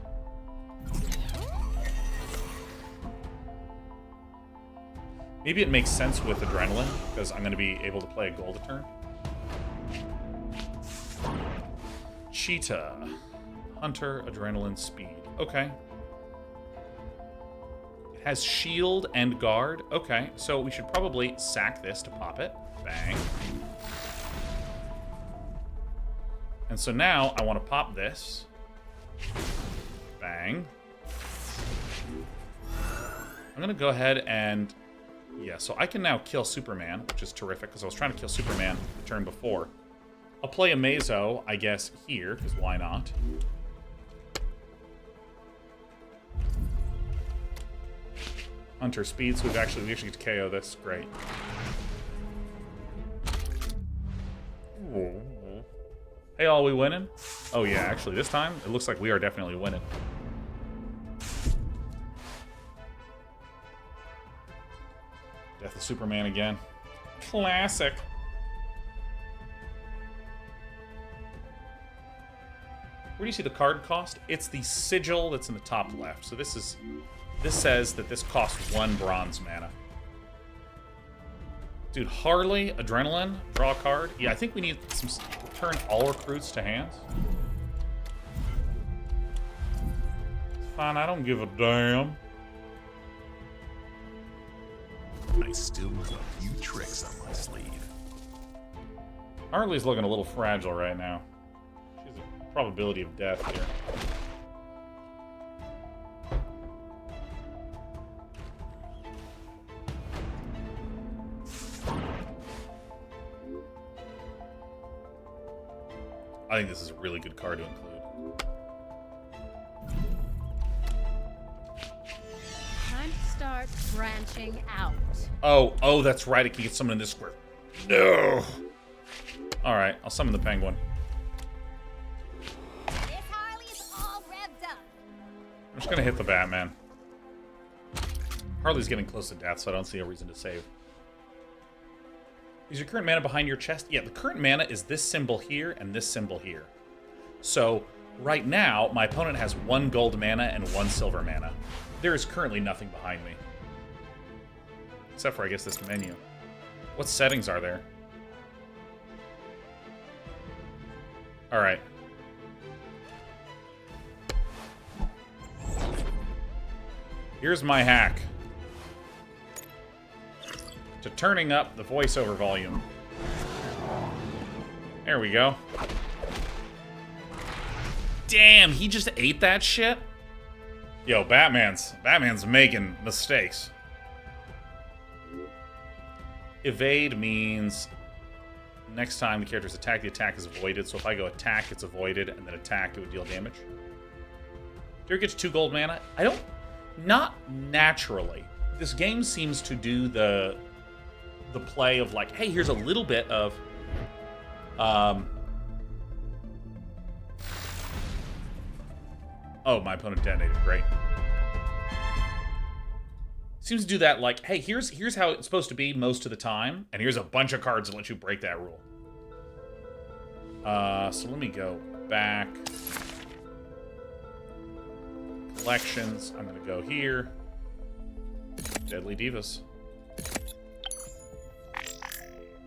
Maybe it makes sense with Adrenaline, because I'm going to be able to play a gold a turn. Cheetah. Hunter, Adrenaline, Speed. Okay. It has Shield and Guard. Okay, so we should probably sack this to pop it. Bang. And so now I want to pop this. Bang. I'm going to go ahead and... Yeah, so I can now kill Superman, which is terrific, because I was trying to kill Superman the turn before. I'll play Amazo, I guess, here, because why not? Hunter speed, so we actually get to KO this. Great. Hey, all, we winning? Oh, yeah, actually, this time, it looks like we are definitely winning. Death of Superman again. Classic. Where do you see the card cost? It's the sigil that's in the top left. So this says that this costs 1 bronze mana. Dude, Harley, Adrenaline, draw a card. Yeah, I think we need some... Return all recruits to hands. It's fine, I don't give a damn. I still have a few tricks up my sleeve. Harley's looking a little fragile right now. She has a probability of death here. I think this is a really good card to include. Time to start branching out. Oh, that's right. It can get summoned in this square. No. All right, I'll summon the penguin. This Harley is all revved up. I'm just gonna hit the Batman. Harley's getting close to death, so I don't see a reason to save. Is your current mana behind your chest? Yeah, the current mana is this symbol here and this symbol here. So, right now, my opponent has 1 gold mana and 1 silver mana. There is currently nothing behind me. Except for, I guess, this menu. What settings are there? Alright. Here's my hack. To turning up the voiceover volume. There we go. Damn, he just ate that shit? Yo, Batman's making mistakes. Evade means next time the character's attack, the attack is avoided. So if I go attack, it's avoided, and then attack, it would deal damage. Do you get to 2 gold mana? I don't... Not naturally. This game seems to do the play of like, hey, here's a little bit of oh, my opponent detonated. Great. Seems to do that like, hey, here's how it's supposed to be most of the time, and here's a bunch of cards that let you break that rule. So let me go back. Collections. I'm gonna go here. Deadly Divas.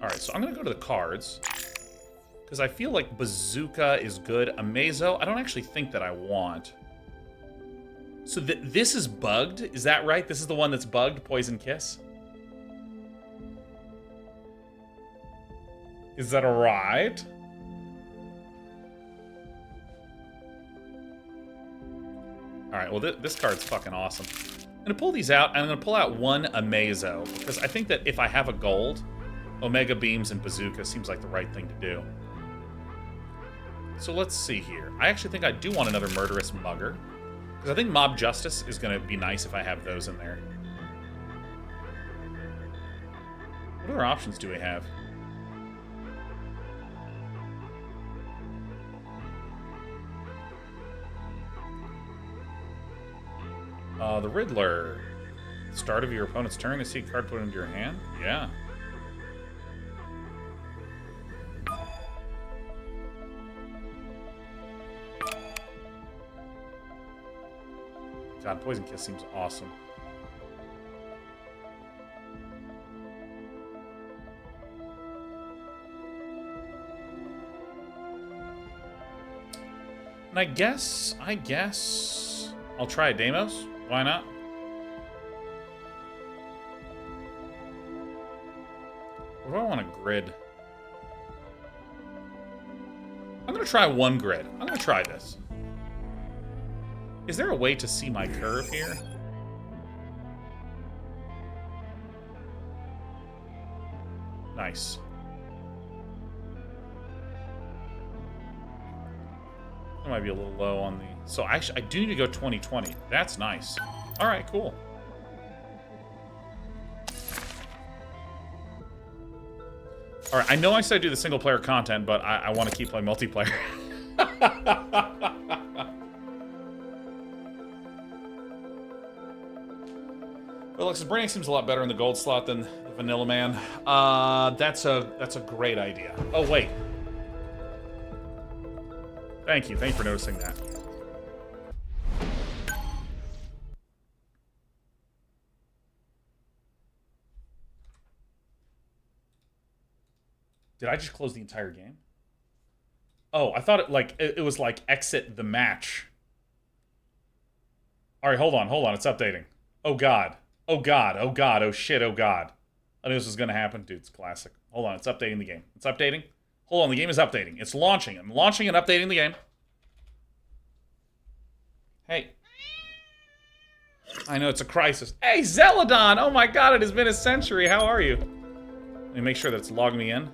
Alright, so I'm going to go to the cards. Because I feel like Bazooka is good. Amazo, I don't actually think that I want. So this is bugged? Is that right? This is the one that's bugged? Poison Kiss? Is that right? Alright, well this card's fucking awesome. I'm going to pull these out, and I'm going to pull out 1 Amazo. Because I think that if I have a gold... Omega Beams and Bazooka seems like the right thing to do. So let's see here. I actually think I do want another murderous mugger. Because I think mob justice is going to be nice if I have those in there. What other options do we have? The Riddler. Start of your opponent's turn to see a card put into your hand? Yeah. God, Poison Kiss seems awesome. And I guess I'll try a Deimos. Why not? Or do I want a grid? I'm gonna try one grid. I'm gonna try this. Is there a way to see my curve here? Nice. That might be a little low on the... So actually, I do need to go 2020. That's nice. All right, cool. All right, I know I said I do the single-player content, but I want to keep playing multiplayer. Well, Alexis, Brainiac seems a lot better in the gold slot than the Vanilla Man. That's a great idea. Oh, wait. Thank you for noticing that. Did I just close the entire game? Oh, I thought it was like exit the match. All right, hold on. It's updating. Oh god. Oh shit, oh god. I knew this was gonna happen. Dude, it's classic. Hold on, it's updating the game. It's updating. Hold on, the game is updating. It's launching. I'm launching and updating the game. Hey. I know it's a crisis. Hey, Zeladon! Oh my god, it has been a century. How are you? Let me make sure that it's logged me in.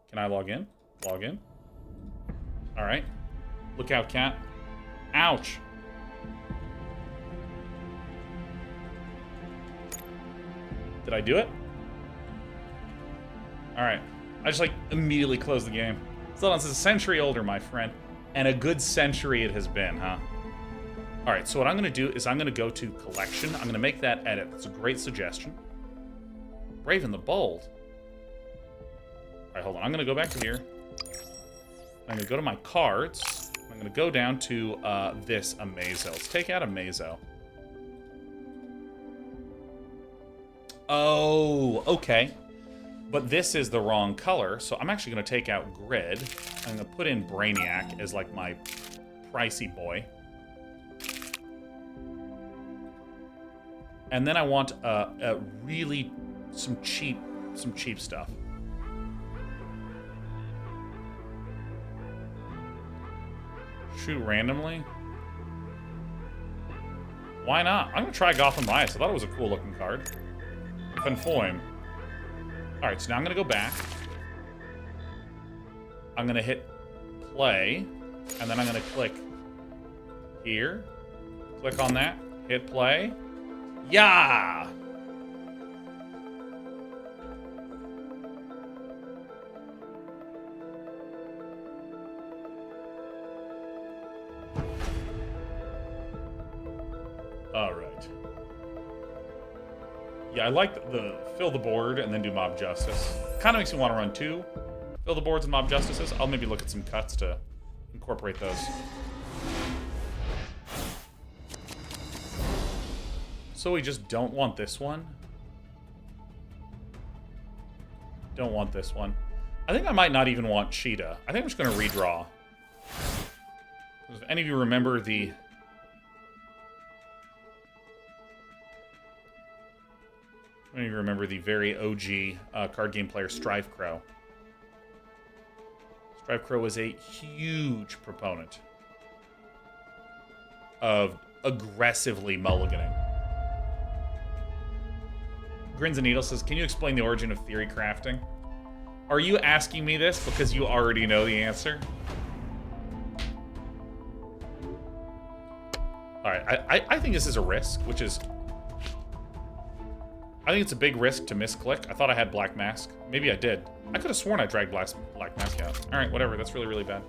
Can I log in? Log in. Alright. Look out, cat. Ouch. Did I do it? Alright. I just, immediately closed the game. Zeldon's a century older, my friend. And a good century it has been, huh? Alright, so what I'm going to do is I'm going to go to Collection. I'm going to make that edit. That's a great suggestion. Brave and the Bold. Alright, hold on. I'm going to go back to here. I'm going to go to my cards. I'm going to go down to this Amazo. Let's take out Amazo. Oh, okay. But this is the wrong color, so I'm actually going to take out Grid. I'm going to put in Brainiac as, my pricey boy. And then I want really some cheap stuff. Shoot randomly? Why not? I'm gonna try Gotham Bias. I thought it was a cool looking card. Conform. Alright, so now I'm gonna go back. I'm gonna hit play, and then I'm gonna click here. Click on that, hit play. Yeah! Alright. Yeah, I like the fill the board and then do mob justice. Kind of makes me want to run two fill the boards and mob justices. I'll maybe look at some cuts to incorporate those. So we just don't want this one. Don't want this one. I think I might not even want Cheetah. I think I'm just going to redraw. If any of you remember the... Any of you remember the very OG card game player Strive Crow? Strive Crow was a huge proponent of aggressively mulliganing. Grins and Needles says, can you explain the origin of theory crafting? Are you asking me this because you already know the answer? Alright, I think this is a risk, which is... I think it's a big risk to misclick. I thought I had Black Mask. Maybe I did. I could have sworn I dragged Black Mask out. Alright, whatever. That's really, really bad.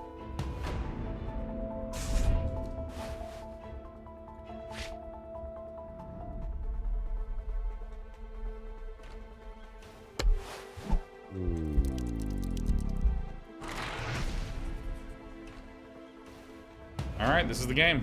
Alright, this is the game.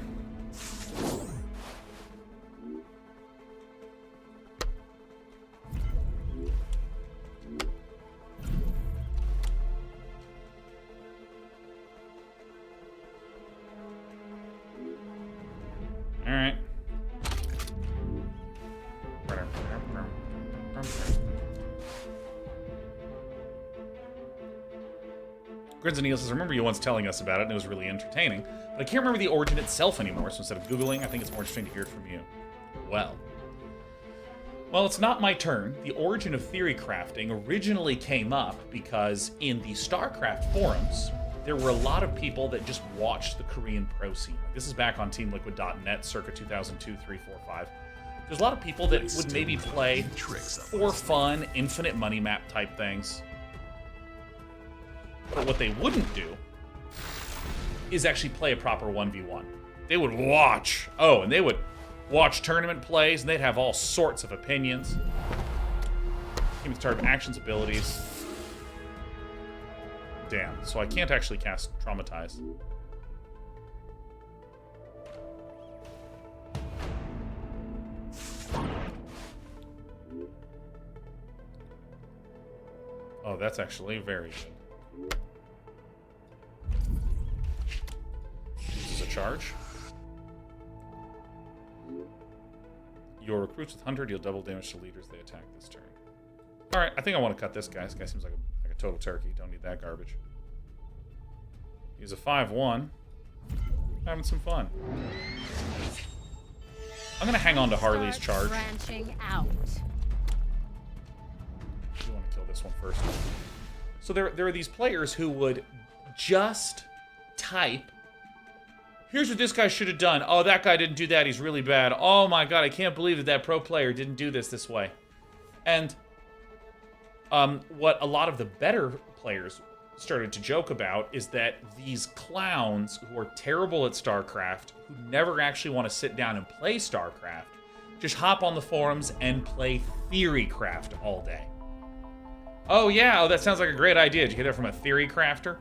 Alright. Grins and Neil says, I remember you once telling us about it, and it was really entertaining, but I can't remember the origin itself anymore, so instead of Googling, I think it's more interesting to hear it from you. Well, it's not my turn. The origin of theory crafting originally came up because in the StarCraft forums, there were a lot of people that just watched the Korean pro scene. This is back on TeamLiquid.net, circa 2002, 3, 4, 5. There's a lot of people that would maybe play for fun, infinite money map type things. But what they wouldn't do is actually play a proper 1v1. They would watch. Oh, and they would watch tournament plays, and they'd have all sorts of opinions. Game start actions, abilities. Damn, so I can't actually cast Traumatize. Oh, that's actually very good. This is a charge. Your recruits with 100 deal double damage to leaders they attack this turn. Alright, I think I want to cut this guy. This guy seems like a total turkey. Don't need that garbage. He's a 5-1. Having some fun. I'm going to hang on to Harley's charge. Branching out. You want to kill this one first. So there are these players who would just type, here's what this guy should have done. Oh, that guy didn't do that. He's really bad. Oh my god, I can't believe that pro player didn't do this way. And what a lot of the better players started to joke about is that these clowns who are terrible at StarCraft, who never actually want to sit down and play StarCraft, just hop on the forums and play Theorycraft all day. Oh yeah, that sounds like a great idea. Did you get that from a theory crafter?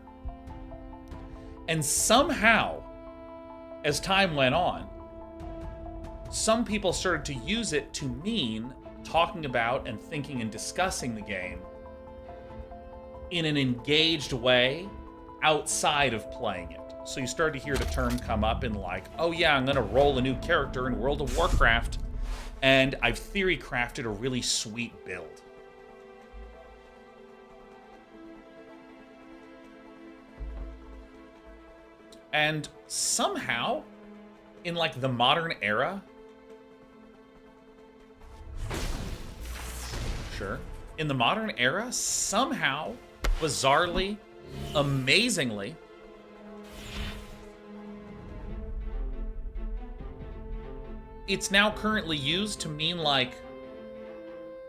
And somehow, as time went on, some people started to use it to mean talking about and thinking and discussing the game in an engaged way outside of playing it. So you start to hear the term come up in like, oh yeah, I'm gonna roll a new character in World of Warcraft, and I've theory crafted a really sweet build. And somehow, in like the modern era, sure, in the modern era, somehow, bizarrely, amazingly, it's now currently used to mean like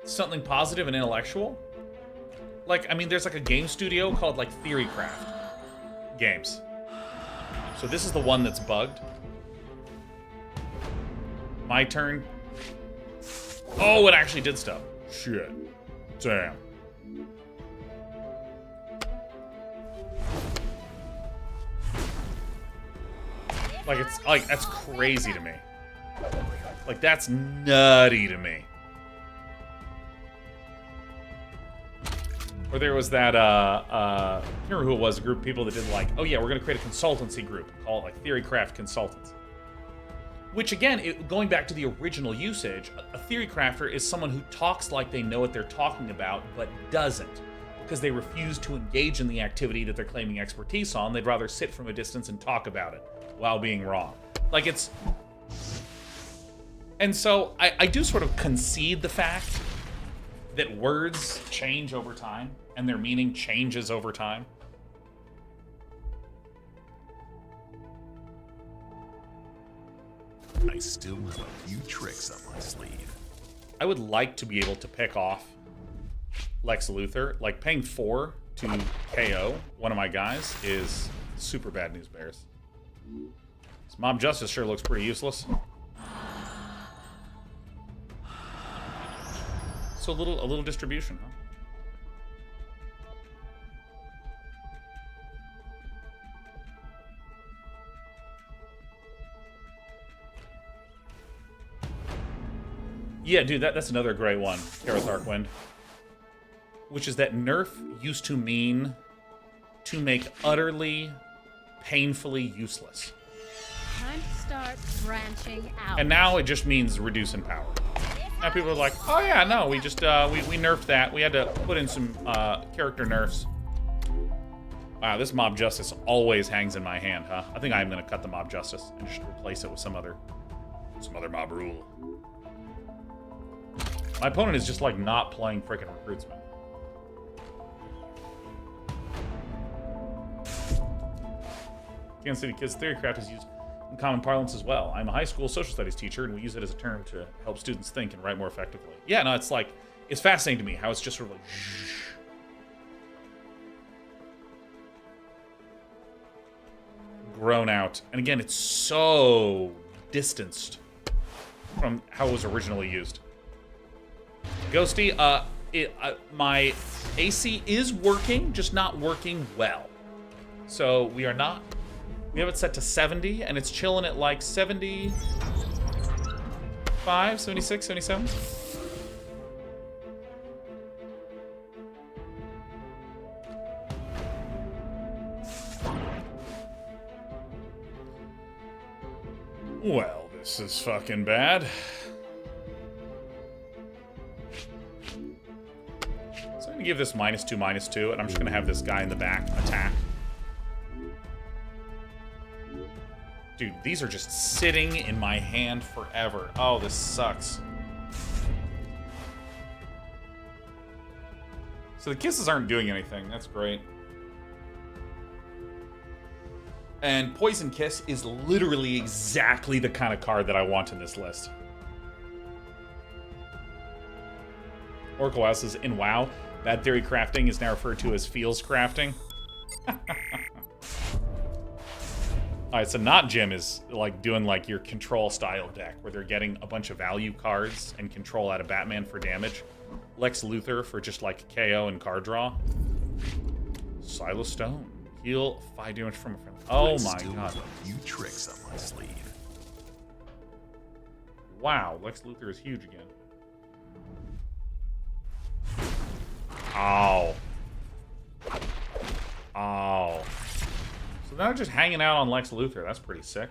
something positive and intellectual. Like, I mean, there's like a game studio called like Theorycraft Games. So this is the one that's bugged. My turn. Oh, it actually did stuff. Shit. Damn. Like, it's like, that's crazy to me. Like, that's nutty to me. Or there was that, I can't remember who it was, a group of people that did like, oh yeah, we're gonna create a consultancy group, call it like Theorycraft Consultants. Which again, going back to the original usage, a theory crafter is someone who talks like they know what they're talking about, but doesn't, because they refuse to engage in the activity that they're claiming expertise on. They'd rather sit from a distance and talk about it while being wrong. Like, it's... And so I do sort of concede the fact that words change over time and their meaning changes over time. I still have a few tricks up my sleeve. I would like to be able to pick off Lex Luthor. Like, paying 4 to KO one of my guys is super bad news bears. This Mob Justice sure looks pretty useless. So a little distribution, huh? Yeah, dude, that's another great one, Gareth Arcwind. Which is that nerf used to mean to make utterly, painfully useless. Time to start branching out. And now it just means reduce in power. Now people are like, oh yeah, no, we just, we nerfed that. We had to put in some character nerfs. Wow, this Mob Justice always hangs in my hand, huh? I think I'm gonna cut the Mob Justice and just replace it with some other mob rule. My opponent is just like not playing frickin' recruits, man. Kansas City Kids Theorycraft is used in common parlance as well. I'm a high school social studies teacher, and we use it as a term to help students think and write more effectively. Yeah, no, it's like, it's fascinating to me how it's just sort of like, grown out. And again, it's so distanced from how it was originally used. Ghosty, my AC is working, just not working well. So we have it set to 70, and it's chilling at like 75, 76, 77. Well, this is fucking bad. So I'm gonna give this -2/-2, and I'm just gonna have this guy in the back attack. Dude, these are just sitting in my hand forever. Oh, this sucks. So the kisses aren't doing anything. That's great. And Poison Kiss is literally exactly the kind of card that I want in this list. Oracle House is in WoW. Bad Theory Crafting is now referred to as Feels Crafting. Alright, so Not Jim is like doing like your control style deck where they're getting a bunch of value cards and control out of Batman for damage. Lex Luthor for just like KO and card draw. Silas Stone. Heal 5 damage from a friend. Oh my god. A few tricks up my sleeve. Wow, Lex Luthor is huge again. Ow. Ow. So they're just hanging out on Lex Luthor. That's pretty sick.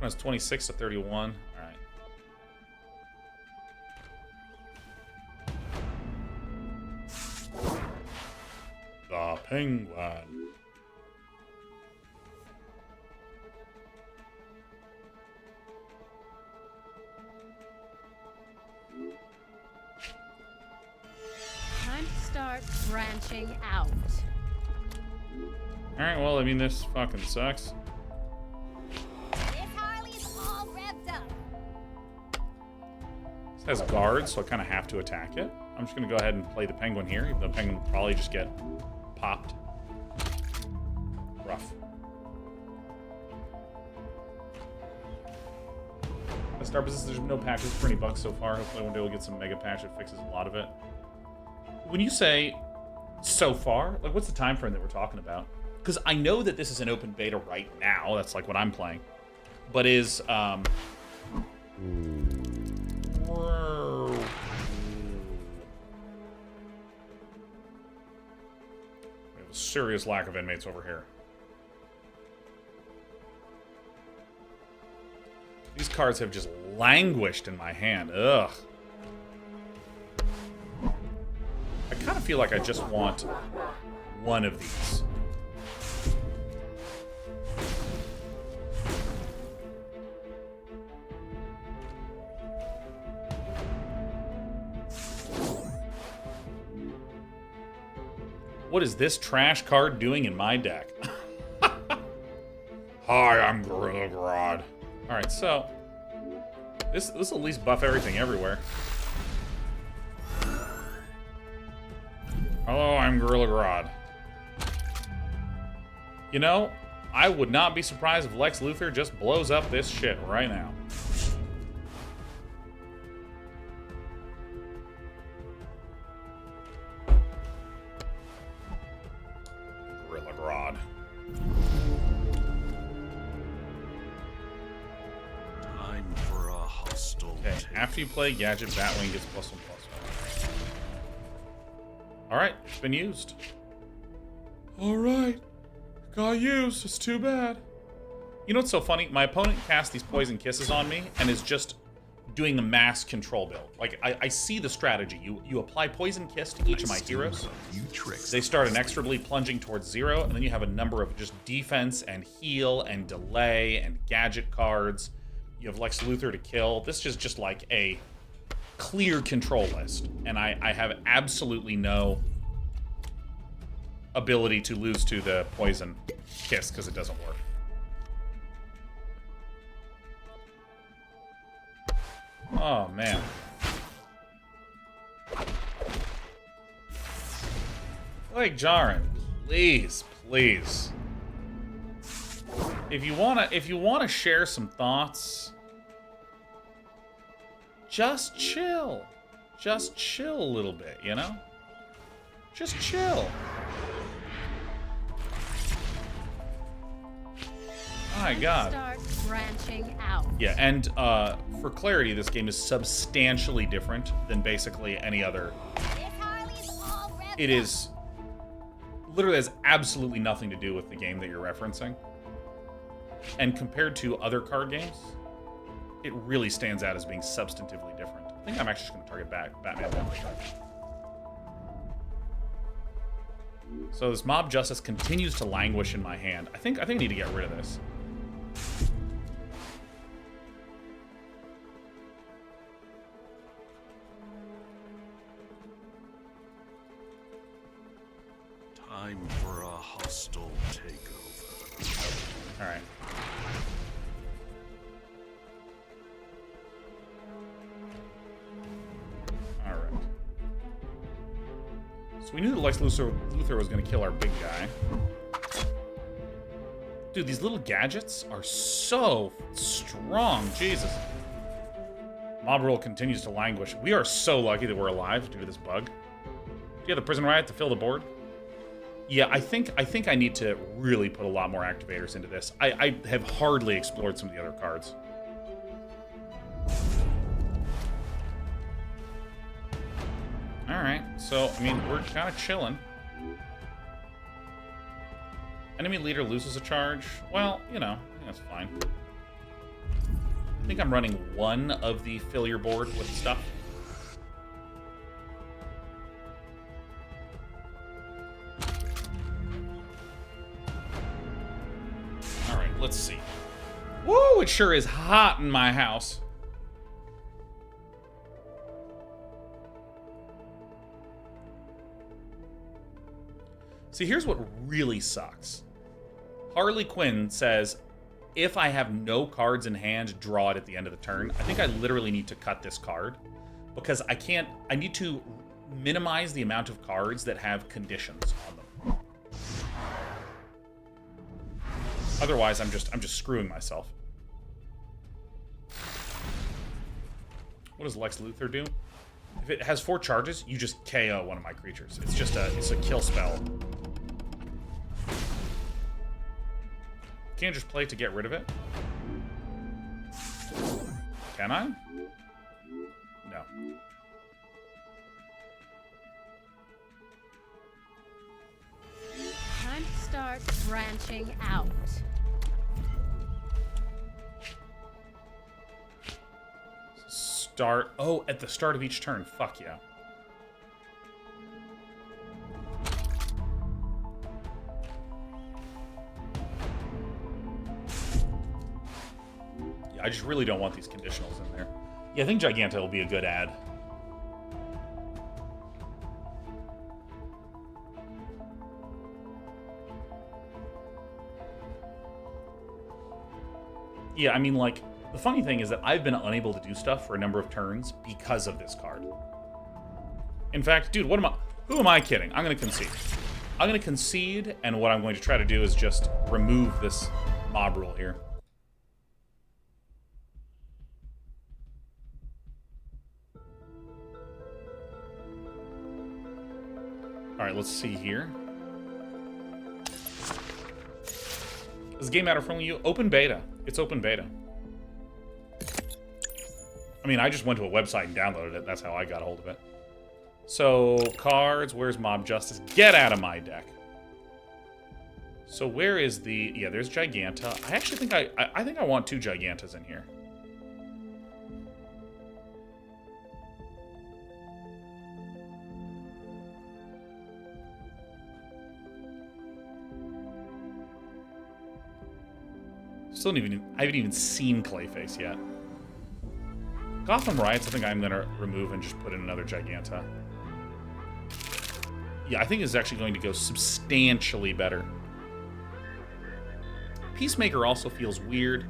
That's 26 to 31. Alright. The Penguin. Time to start branching out. Alright, well, I mean, this fucking sucks. This Harley's all revved up. This has guards, so I kind of have to attack it. I'm just going to go ahead and play the Penguin here, even though the Penguin will probably just get popped. Rough. Star Business, there's no patches for any bugs so far. Hopefully one day we'll get some mega patch that fixes a lot of it. When you say so far, like what's the time frame that we're talking about? Because I know that this is an open beta right now. That's like what I'm playing. But is we have a serious lack of inmates over here. These cards have just languished in my hand. Ugh. I kind of feel like I just want one of these. What is this trash card doing in my deck? Hi, I'm Gorilla Grodd. Alright, so... This will at least buff everything everywhere. Hello, I'm Gorilla Grodd. You know, I would not be surprised if Lex Luthor just blows up this shit right now. Gorilla Grodd. Time for a hostile Okay, after you play Gadget, Batwing gets +1/+1. Alright, it's been used. Alright. Got used. It's too bad. You know what's so funny? My opponent cast these Poison Kisses on me and is just doing the mass control build. Like, I see the strategy. You apply Poison Kiss to each of my heroes. They start inexorably plunging towards 0, and then you have a number of just defense and heal and delay and gadget cards. You have Lex Luthor to kill. This is just like a clear control list. And I have absolutely no ability to lose to the Poison Kiss because it doesn't work. Oh, man. Like Jaren, please, please. If you wanna share some thoughts, just chill. Just chill a little bit, you know? Just chill. My God. Start branching out. Yeah, and for clarity, this game is substantially different than basically any other. It is literally has absolutely nothing to do with the game that you're referencing. And compared to other card games, it really stands out as being substantively different. I think I'm actually just going to target Batman now. So this Mob Justice continues to languish in my hand. I think I need to get rid of this. Time for a hostile takeover. All right. All right. So we knew that Lex Luthor was going to kill our big guy. Dude, these little gadgets are so strong. Jesus. Mob Rule continues to languish. We are so lucky that we're alive due to this bug. Do you have the Prison Riot to fill the board? Yeah, I think I need to really put a lot more activators into this. I have hardly explored some of the other cards. Alright, so, I mean, we're kind of chilling. Enemy leader loses a charge. Well, you know, I think that's fine. I think I'm running one of the fill your board with stuff. Alright, let's see. Woo, it sure is hot in my house. See, here's what really sucks. Harley Quinn says, if I have no cards in hand, draw it at the end of the turn. I think I literally need to cut this card because I need to minimize the amount of cards that have conditions on them. Otherwise, I'm just screwing myself. What does Lex Luthor do? If it has 4 charges, you just KO one of my creatures. It's a kill spell. Can't just play to get rid of it? Can I? No. Time to start branching out. Start. Oh, at the start of each turn. Fuck yeah. I just really don't want these conditionals in there. Yeah, I think Giganta will be a good add. Yeah, I mean, like, the funny thing is that I've been unable to do stuff for a number of turns because of this card. In fact, dude, who am I kidding? I'm going to concede. I'm going to concede, and what I'm going to try to do is just remove this mob rule here. All right, let's see here. Is the game matter from you? Open beta. It's open beta. I mean, I just went to a website and downloaded it. That's how I got a hold of it. So, cards. Where's Mob Justice? Get out of my deck. So where is the... Yeah, there's Giganta. I actually think I think I want 2 Gigantas in here. Still I haven't even seen Clayface yet. Gotham Riots, I think I'm going to remove and just put in another Giganta. Yeah, I think it's actually going to go substantially better. Peacemaker also feels weird.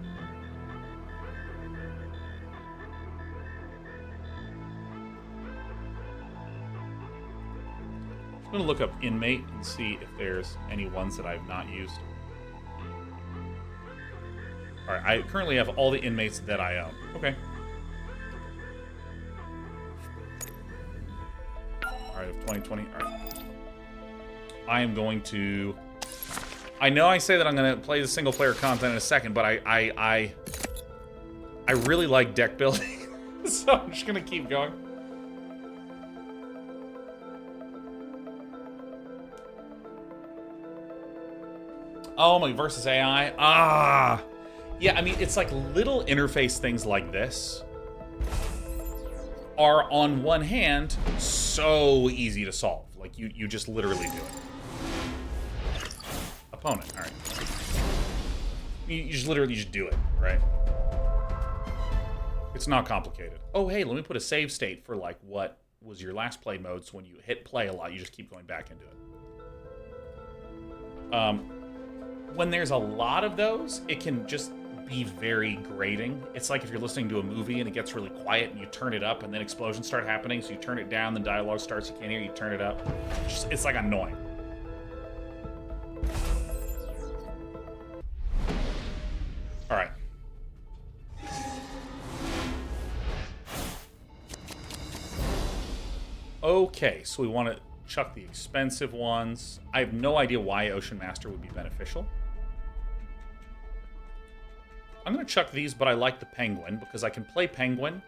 I'm going to look up Inmate and see if there's any ones that I've not used. Alright, I currently have all the inmates that I own. Okay. Alright, of 2020. Alright. I am going to... I know I say that I'm going to play the single-player content in a second, but I really like deck building, so I'm just going to keep going. Oh, my versus AI. Ah! Yeah, I mean, it's like little interface things like this are, on one hand, so easy to solve. Like, you just literally do it. Opponent, all right. You just literally just do it, right? It's not complicated. Oh, hey, let me put a save state for, like, what was your last play mode, so when you hit play a lot, you just keep going back into it. When there's a lot of those, it can just be very grating. It's like if you're listening to a movie and it gets really quiet and you turn it up and then explosions start happening, so you turn it down, then dialogue starts, you can't hear, you turn it up. It's like annoying. All right. Okay, so we want to chuck the expensive ones. I have no idea why Ocean Master would be beneficial. I'm going to chuck these, but I like the Penguin because I can play Penguin.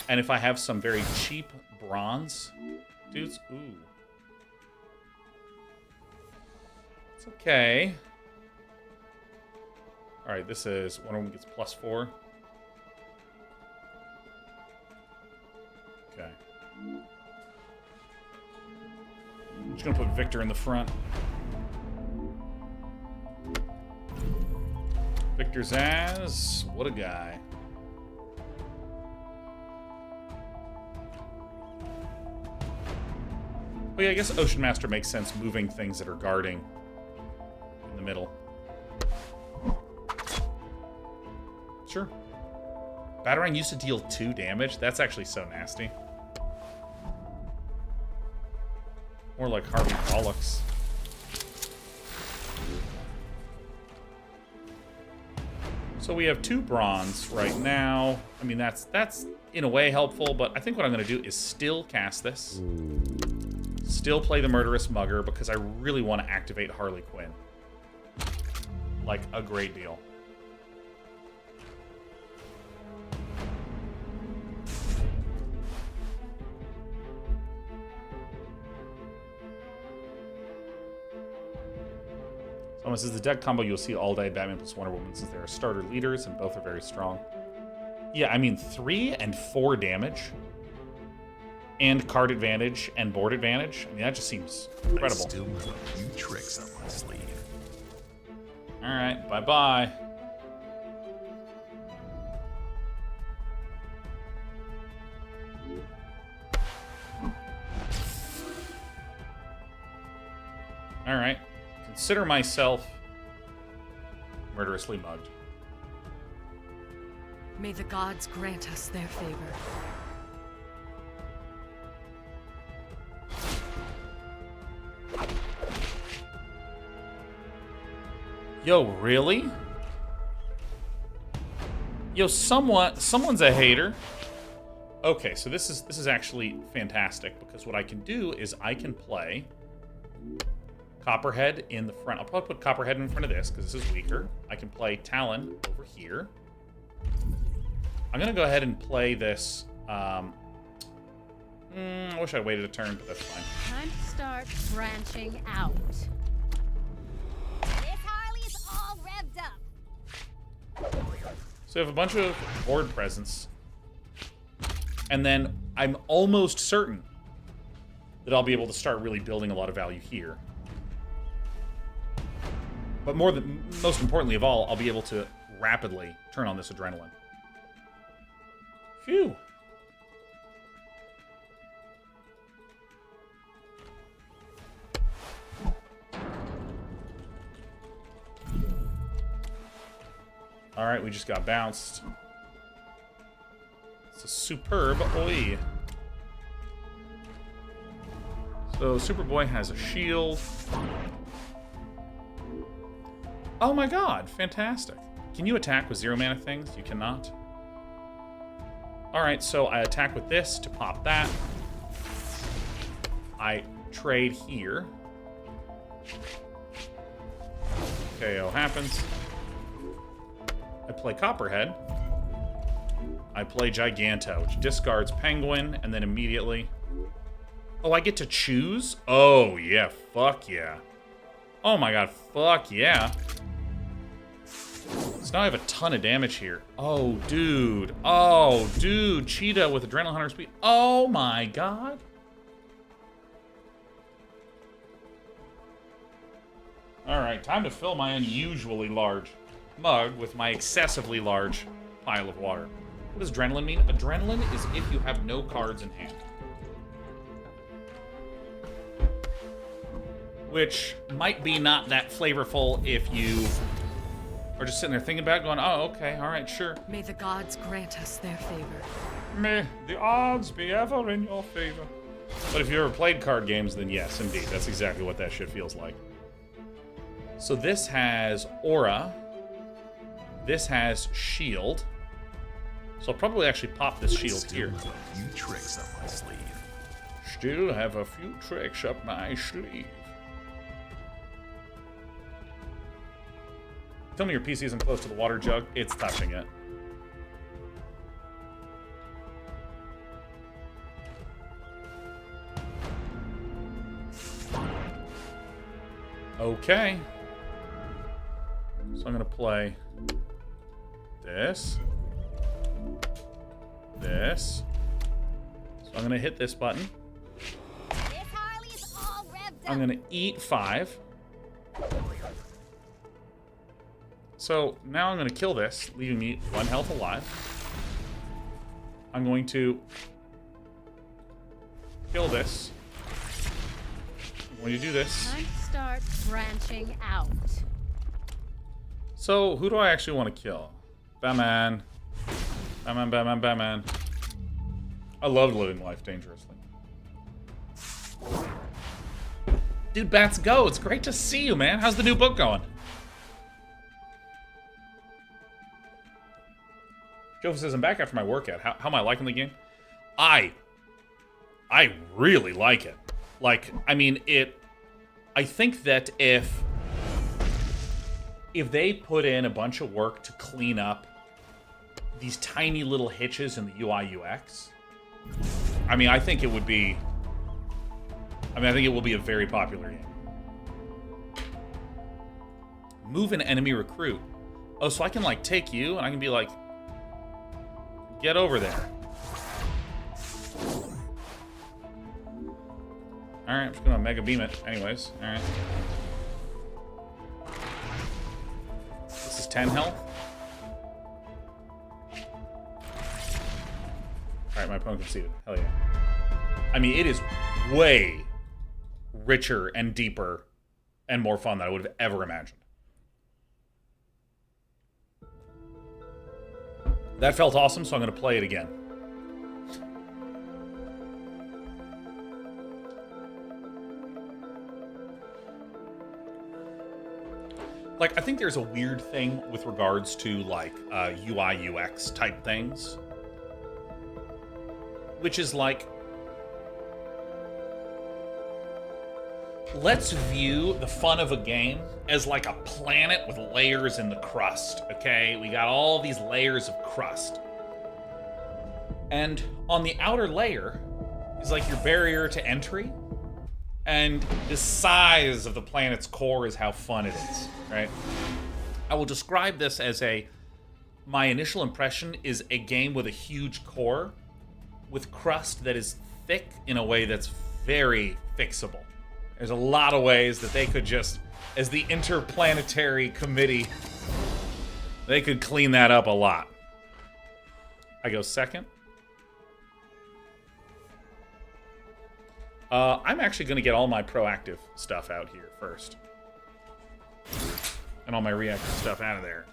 And if I have some very cheap bronze dudes... Ooh. It's okay. Alright, this is... One of them gets +4. Okay. I'm just going to put Victor in the front. Victor Zaz, what a guy. Oh yeah, I guess Ocean Master makes sense moving things that are guarding in the middle. Sure. Batarang used to deal 2 damage? That's actually so nasty. More like Harvey Pollux. So we have 2 bronze right now. I mean, that's in a way helpful, but I think what I'm going to do is still cast this. Still play the Murderous Mugger, because I really want to activate Harley Quinn. Like, a great deal. Someone says the deck combo, you'll see all day Batman plus Wonder Woman since they are starter leaders and both are very strong. Yeah, I mean 3 and 4 damage and card advantage and board advantage. I mean, that just seems incredible. I still have a few tricks up my sleeve. All right, bye-bye. All right. Consider myself murderously mugged. May the gods grant us their favor. Yo, really? Yo, someone's a hater. Okay, so this is actually fantastic because what I can do is I can play Copperhead in the front. I'll probably put Copperhead in front of this because this is weaker. I can play Talon over here. I'm gonna go ahead and play this. I wish I waited a turn, but that's fine. Time to start branching out. This Harley is all revved up. So I have a bunch of board presence. And then I'm almost certain that I'll be able to start really building a lot of value here. But most importantly of all, I'll be able to rapidly turn on this adrenaline. Phew. All right, we just got bounced. It's a superb oi. So Superboy has a shield. Oh my god, fantastic. Can you attack with 0 mana things? You cannot. Alright, so I attack with this to pop that. I trade here. KO happens. I play Copperhead. I play Giganto, which discards Penguin, and then immediately... Oh, I get to choose? Oh, yeah, fuck yeah. Oh my god, fuck yeah. So now I have a ton of damage here. Oh, dude. Oh, dude. Cheetah with Adrenaline Hunter speed. Oh my god. Alright, time to fill my unusually large mug with my excessively large pile of water. What does adrenaline mean? Adrenaline is if you have no cards in hand. Which might be not that flavorful if you are just sitting there thinking about it, going, oh, okay, all right, sure. May the gods grant us their favor. May the odds be ever in your favor. But if you ever played card games, then yes, indeed, that's exactly what that shit feels like. So this has Aura. This has Shield. So I'll probably actually pop this shield here. Still have a few tricks up my sleeve. Still have a few tricks up my sleeve. Tell me your PC isn't close to the water jug. It's touching it. Okay. So I'm gonna play this. This. So I'm gonna hit this button. This Harley is all revved up. I'm gonna eat 5. So now I'm gonna kill this, leaving me 1 health alive. I'm going to kill this. I'm going to do this. Time to start branching out. So who do I actually want to kill? Batman. Batman, Batman, Batman. I love living life dangerously. Dude, Bats Go! It's great to see you, man. How's the new book going? Joseph says, I'm back after my workout. How am I liking the game? I really like it. Like, I mean, I think that if they put in a bunch of work to clean up these tiny little hitches in the UI UX, I mean, I think it will be a very popular game. Move an enemy recruit. Oh, so I can, like, take you, and I can be like, get over there. Alright, I'm just gonna Mega Beam it anyways. Alright. This is 10 health. Alright, my opponent conceded. Hell yeah. I mean, it is way richer and deeper and more fun than I would have ever imagined. That felt awesome, so I'm going to play it again. Like, I think there's a weird thing with regards to, like, UI, UX type things. Which is like, let's view the fun of a game as like a planet with layers in the crust, okay? We got all these layers of crust. And on the outer layer is like your barrier to entry. And the size of the planet's core is how fun it is, right? I will describe this as my initial impression is a game with a huge core with crust that is thick in a way that's very fixable. There's a lot of ways that they could just, as the interplanetary committee, they could clean that up a lot. I go second. I'm actually going to get all my proactive stuff out here first. And all my reactive stuff out of there.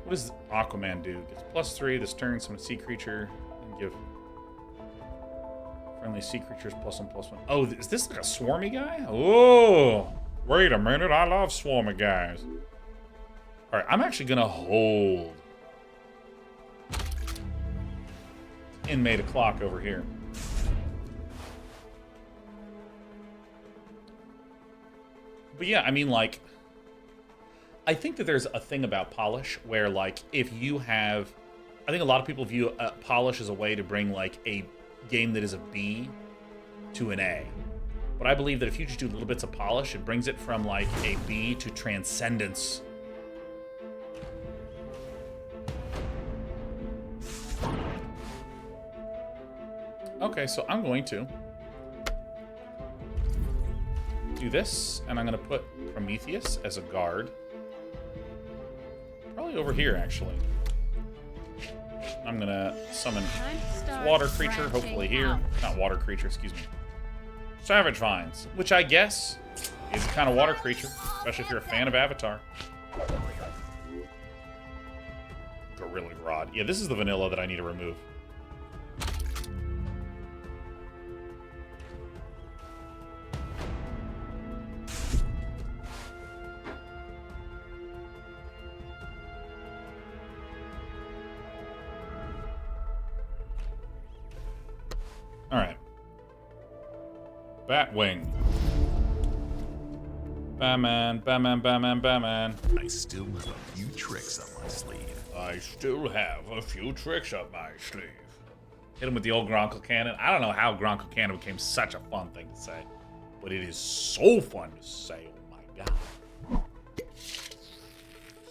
What does Aquaman do? Gets +3 this turn, summon a sea creature, and give friendly sea creatures +1/+1. Oh, is this like a swarmy guy? Oh, wait a minute. I love swarmy guys. All right, I'm actually going to hold inmate o'clock over here. But yeah, I mean, like, I think that there's a thing about polish where, like, if you have... I think a lot of people view polish as a way to bring, like, a game that is a B to an A. But I believe that if you just do little bits of polish, it brings it from, like, a B to transcendence. Okay, so I'm going to do this, and I'm going to put Prometheus as a guard. Probably over here, actually. I'm gonna summon water creature, hopefully here. Not water creature, excuse me. Savage Vines, which I guess is a kind of water creature, especially if you're a fan of Avatar. Gorilla Grodd. Yeah, this is the vanilla that I need to remove. Alright. Batwing. Batman, Batman, Batman, Batman. I still have a few tricks up my sleeve. I still have a few tricks up my sleeve. Hit him with the old Gronkle Cannon. I don't know how Gronkle Cannon became such a fun thing to say, but it is so fun to say. Oh my god.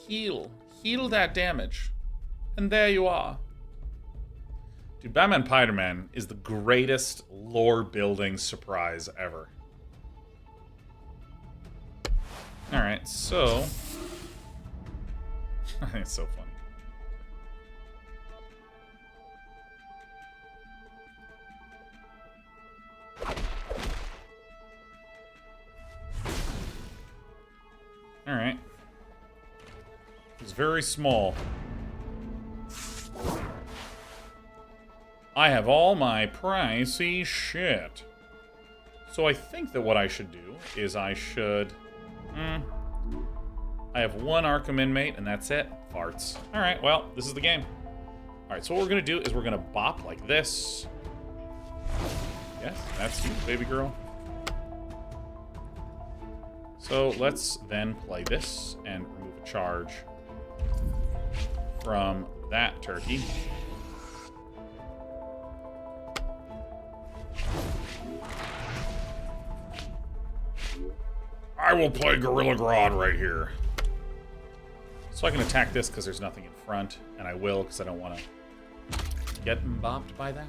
Heal. Heal that damage. And there you are. Dude, Batman Spider-Man is the greatest lore-building surprise ever. Alright, so... it's so funny. Alright. It's very small. I have all my pricey shit. So I think that what I should do is I should... I have one Arkham inmate, and that's it. Farts. Alright, well, this is the game. Alright, so what we're going to do is we're going to bop like this. Yes, that's you, baby girl. So let's then play this and remove a charge from that turkey. I will play Gorilla Grodd right here. So I can attack this because there's nothing in front, and I will because I don't want to get bopped by that.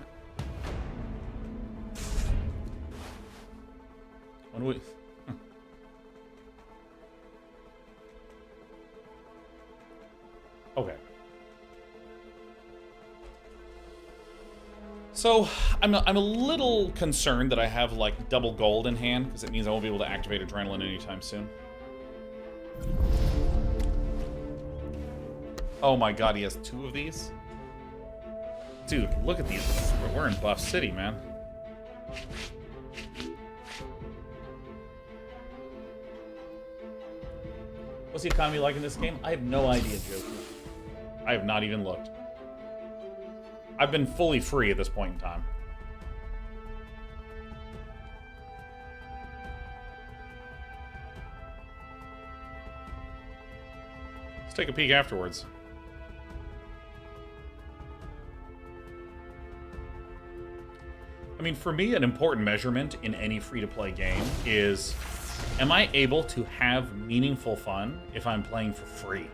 When we... Okay. So, I'm a little concerned that I have, like, double gold in hand, because it means I won't be able to activate Adrenaline anytime soon. Oh my god, he has 2 of these? Dude, look at these. We're in Buff City, man. What's the economy like in this game? I have no idea, Joe. I have not even looked. I've been fully free at this point in time. Let's take a peek afterwards. I mean, for me, an important measurement in any free-to-play game is, am I able to have meaningful fun if I'm playing for free?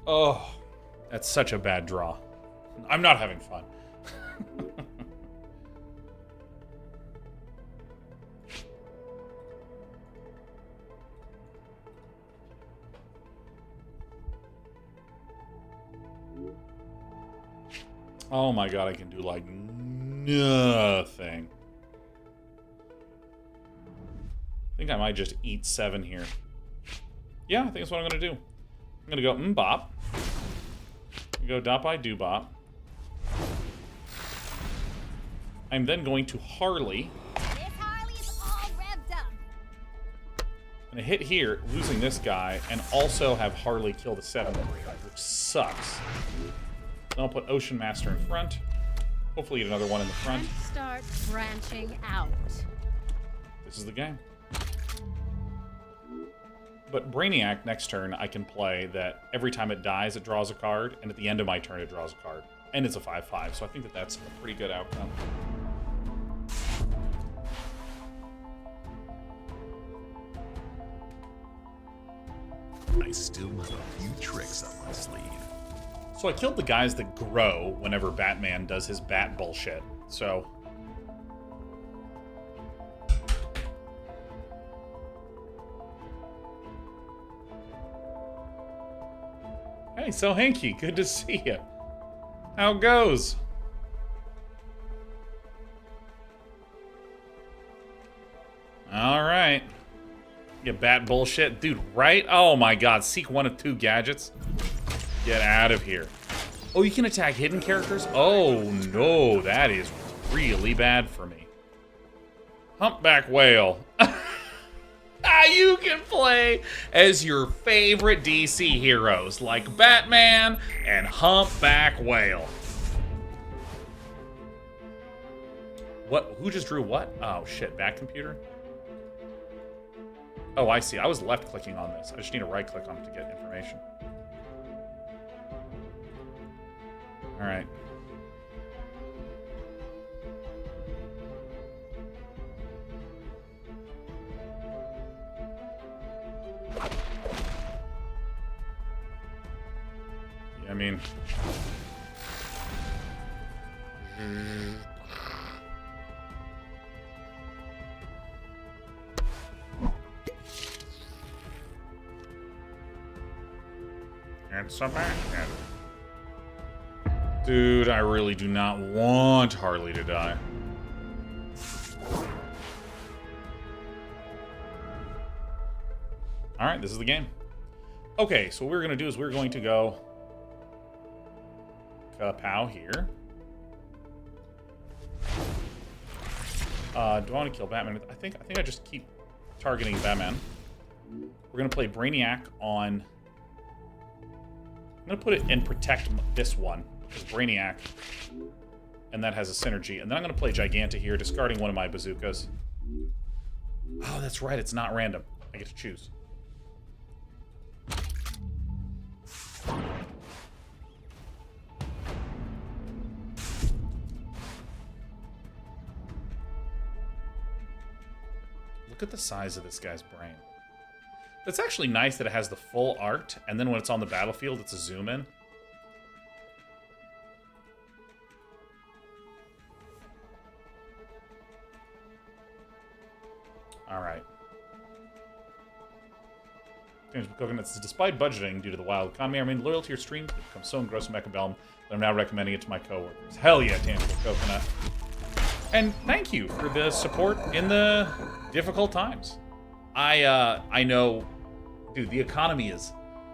Oh, that's such a bad draw. I'm not having fun. Oh my god, I can do like nothing. I think I might just eat 7 here. Yeah, I think that's what I'm gonna do. I'm gonna go bop. Go dop I do bop. I'm then going to Harley. This Harley is all revved up. I'm gonna hit here, losing this guy, and also have Harley kill the 7, which sucks. Then I'll put Ocean Master in front. Hopefully get another one in the front. And start branching out. This is the game. But Brainiac, next turn, I can play that every time it dies, it draws a card, and at the end of my turn, it draws a card. And it's a 5/5, so I think that that's a pretty good outcome. I still have a few tricks up my sleeve. So I killed the guys that grow whenever Batman does his bat bullshit, so... Hey, So Hanky, good to see you. How goes? Alright. You bat bullshit. Dude, right? Oh my god, seek 1 of 2 gadgets. Get out of here. Oh, you can attack hidden characters? Oh no, that is really bad for me. Humpback Whale. You can play as your favorite DC heroes, like Batman and Humpback Whale. What? Who just drew what? Oh, shit. Back computer? Oh, I see. I was left-clicking on this. I just need to right-click on it to get information. All right. I mean... It's a Batman. Dude, I really do not want Harley to die. Alright, this is the game. Okay, so what we're going to do is we're going to go... Kapow here. Do I want to kill Batman? I think I just keep targeting Batman. We're going to play Brainiac on... I'm going to put it in protect this one. Because Brainiac. And that has a synergy. And then I'm going to play Giganta here, discarding one of my bazookas. Oh, that's right. It's not random. I get to choose. Look at the size of this guy's brain. It's actually nice that it has the full art, and then when it's on the battlefield, it's a zoom in. All right. Tangible Coconut says, despite budgeting due to the wild economy, I remain loyal to your stream. It's become so engrossed in Mechabellum that I'm now recommending it to my coworkers. Hell yeah, Tangible Coconut. And thank you for the support in the difficult times. I know, dude, the economy is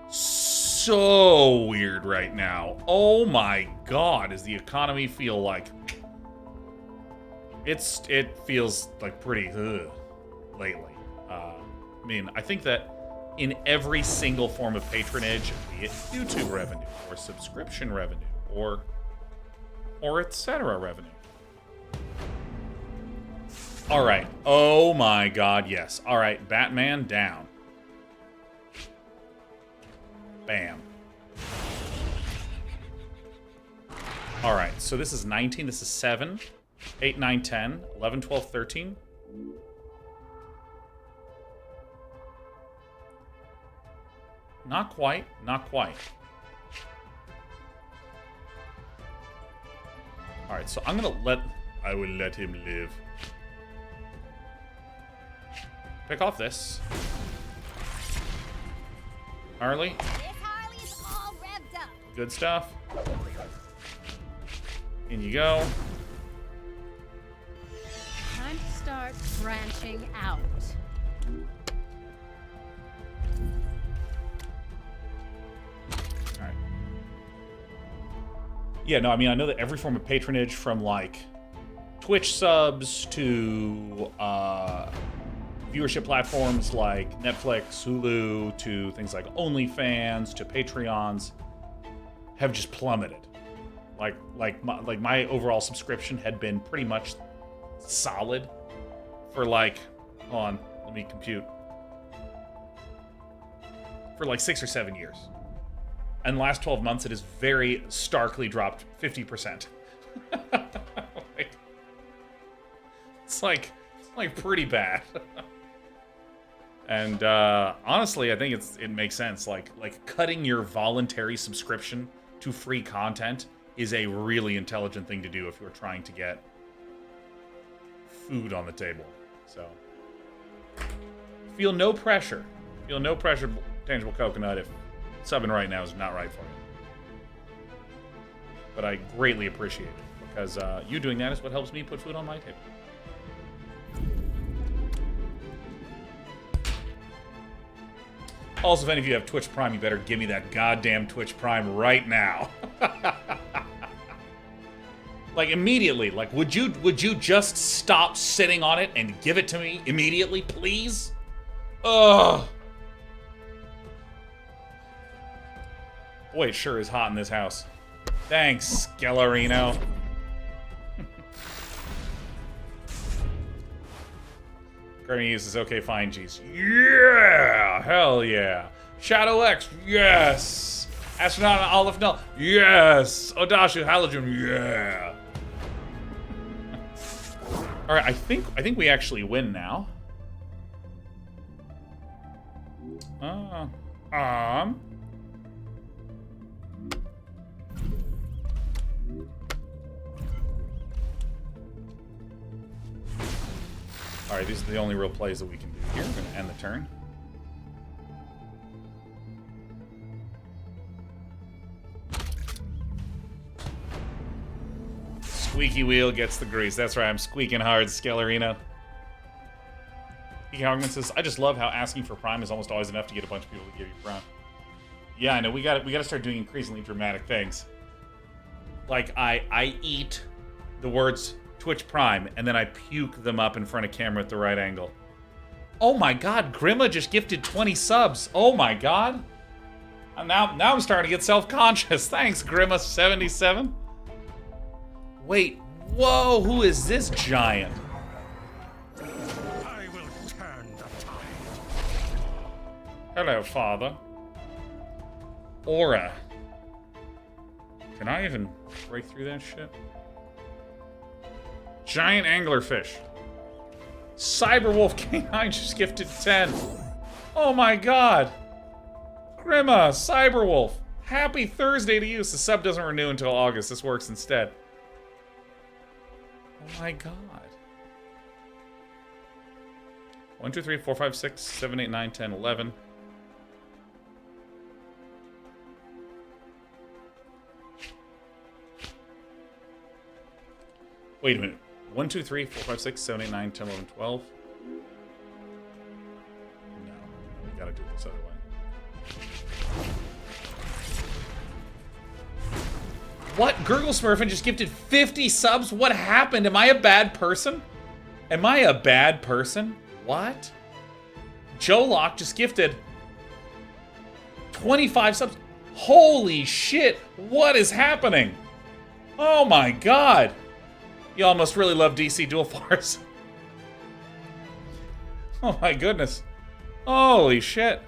so weird right now. Oh my god, does the economy feel like... It feels like pretty lately. I mean, I think that in every single form of patronage, be it YouTube revenue, or subscription revenue, or etc. revenue. Alright. Oh my god, yes. Alright, Batman down. Bam. Alright, so this is 19, this is 7, 8, 9, 10, 11, 12, 13. Not quite, not quite. Alright, so I'm gonna I will let him live. Pick off this. Harley. This Harley is all revved up. Good stuff. In you go. Time to start branching out. Alright. Yeah, no, I mean, I know that every form of patronage from, like, Twitch subs to, viewership platforms like Netflix, Hulu, to things like OnlyFans, to Patreons, have just plummeted. Like my overall subscription had been pretty much solid for like, hold on, let me compute, for like 6 or 7 years. And the last 12 months, it has very starkly dropped 50%. It's like pretty bad. And honestly, I think it makes sense. Like cutting your voluntary subscription to free content is a really intelligent thing to do if you're trying to get food on the table. So feel no pressure. Feel no pressure, Tangible Coconut, if subbing right now is not right for you. But I greatly appreciate it, because you doing that is what helps me put food on my table. Also, if any of you have Twitch Prime, you better give me that goddamn Twitch Prime right now. Like, immediately. Like, would you just stop sitting on it and give it to me immediately, please? Ugh. Boy, it sure is hot in this house. Thanks, Skellerino. Grammy uses okay, fine, G's. Yeah! Hell yeah. Shadow X, yes! Astronaut Olive Null, yes! Odashu Halogen, yeah! Alright, I think we actually win now. Alright, these are the only real plays that we can do here. We're going to end the turn. Squeaky wheel gets the grease. That's right, I'm squeaking hard, Skellerino. Hogman says, I just love how asking for Prime is almost always enough to get a bunch of people to give you Prime. Yeah, I know, we gotta start doing increasingly dramatic things. Like, I eat the words Twitch Prime, and then I puke them up in front of camera at the right angle. Oh my god, Grima just gifted 20 subs. Oh my god. Now I'm starting to get self-conscious. Thanks, Grima77. Wait, whoa, who is this giant? I will turn the tide. Hello, father. Aura. Can I even break through that shit? Giant anglerfish. Cyberwolf K9 just gifted 10. Oh my god. Grima, Cyberwolf. Happy Thursday to you. The sub doesn't renew until August. This works instead. Oh my god. 1, 2, 3, 4, 5, 6, 7, 8, 9, 10, 11. Wait a minute. 1, 2, 3, 4, 5, 6, 7, 8, 9, 10, 11, 12. No, we gotta do it this other way. What? Gurgle Smurfin just gifted 50 subs? What happened? Am I a bad person? Am I a bad person? What? Joe Lock just gifted 25 subs. Holy shit. What is happening? Oh my god. Y'all must really love DC Dual Force. Oh my goodness. Holy shit.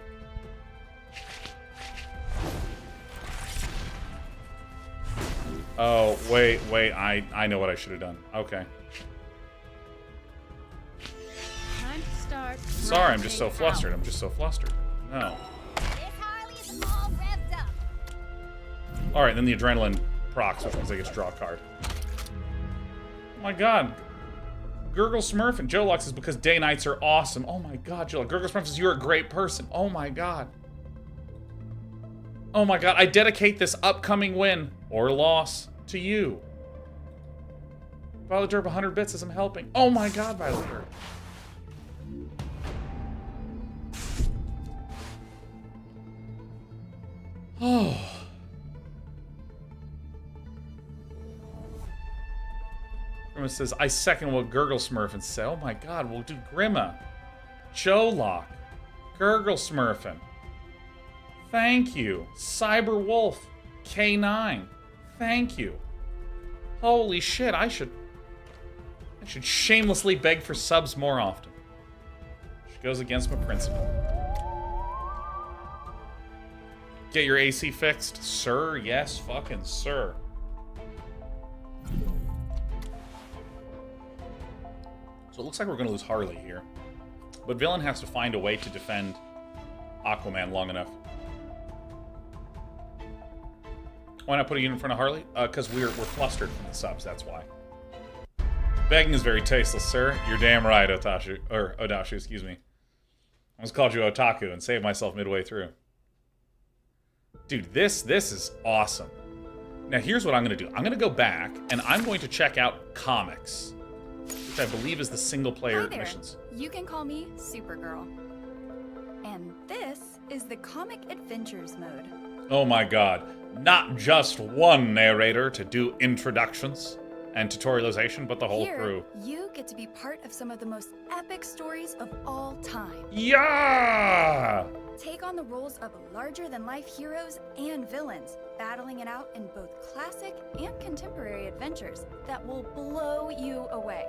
Oh, wait. I know what I should have done. Okay. Time to start. Sorry, I'm just so flustered. No. This Harley is all revved up. Alright, then the adrenaline procs, which means I get to draw a card. Oh my god. Gurgle Smurf and Joe Lux is because day nights are awesome. Oh my god, Joe. Gurgle Smurf says you're a great person. Oh my god. Oh my god, I dedicate this upcoming win or loss to you. Violet Derp 100 bits as I'm helping. Oh my god, Violet Derp. Oh. Grima says, I second what Gurgle Smurfin said. Oh my god, we'll do Grima. Joe Lock. Gurgle Smurfin. Thank you. Cyber Wolf. K9. Thank you. Holy shit, I should shamelessly beg for subs more often. Which goes against my principle. Get your AC fixed, sir? Yes, fucking sir. So it looks like we're gonna lose Harley here. But Villain has to find a way to defend Aquaman long enough. Why not put a unit in front of Harley? Because we're flustered from the subs, that's why. Begging is very tasteless, sir. You're damn right, Otashu. Or Odashu, excuse me. I almost called you Otaku and saved myself midway through. Dude, this is awesome. Now here's what I'm gonna do. I'm gonna go back and I'm going to check out comics, which I believe is the single player Hi there. missions. You can call me Supergirl. And this is the Comic Adventures mode. Oh my god. Not just one narrator to do introductions and tutorialization, but the whole Here, crew. you get to be part of some of the most epic stories of all time. Yeah! Take on the roles of larger-than-life heroes and villains, battling it out in both classic and contemporary adventures that will blow you away.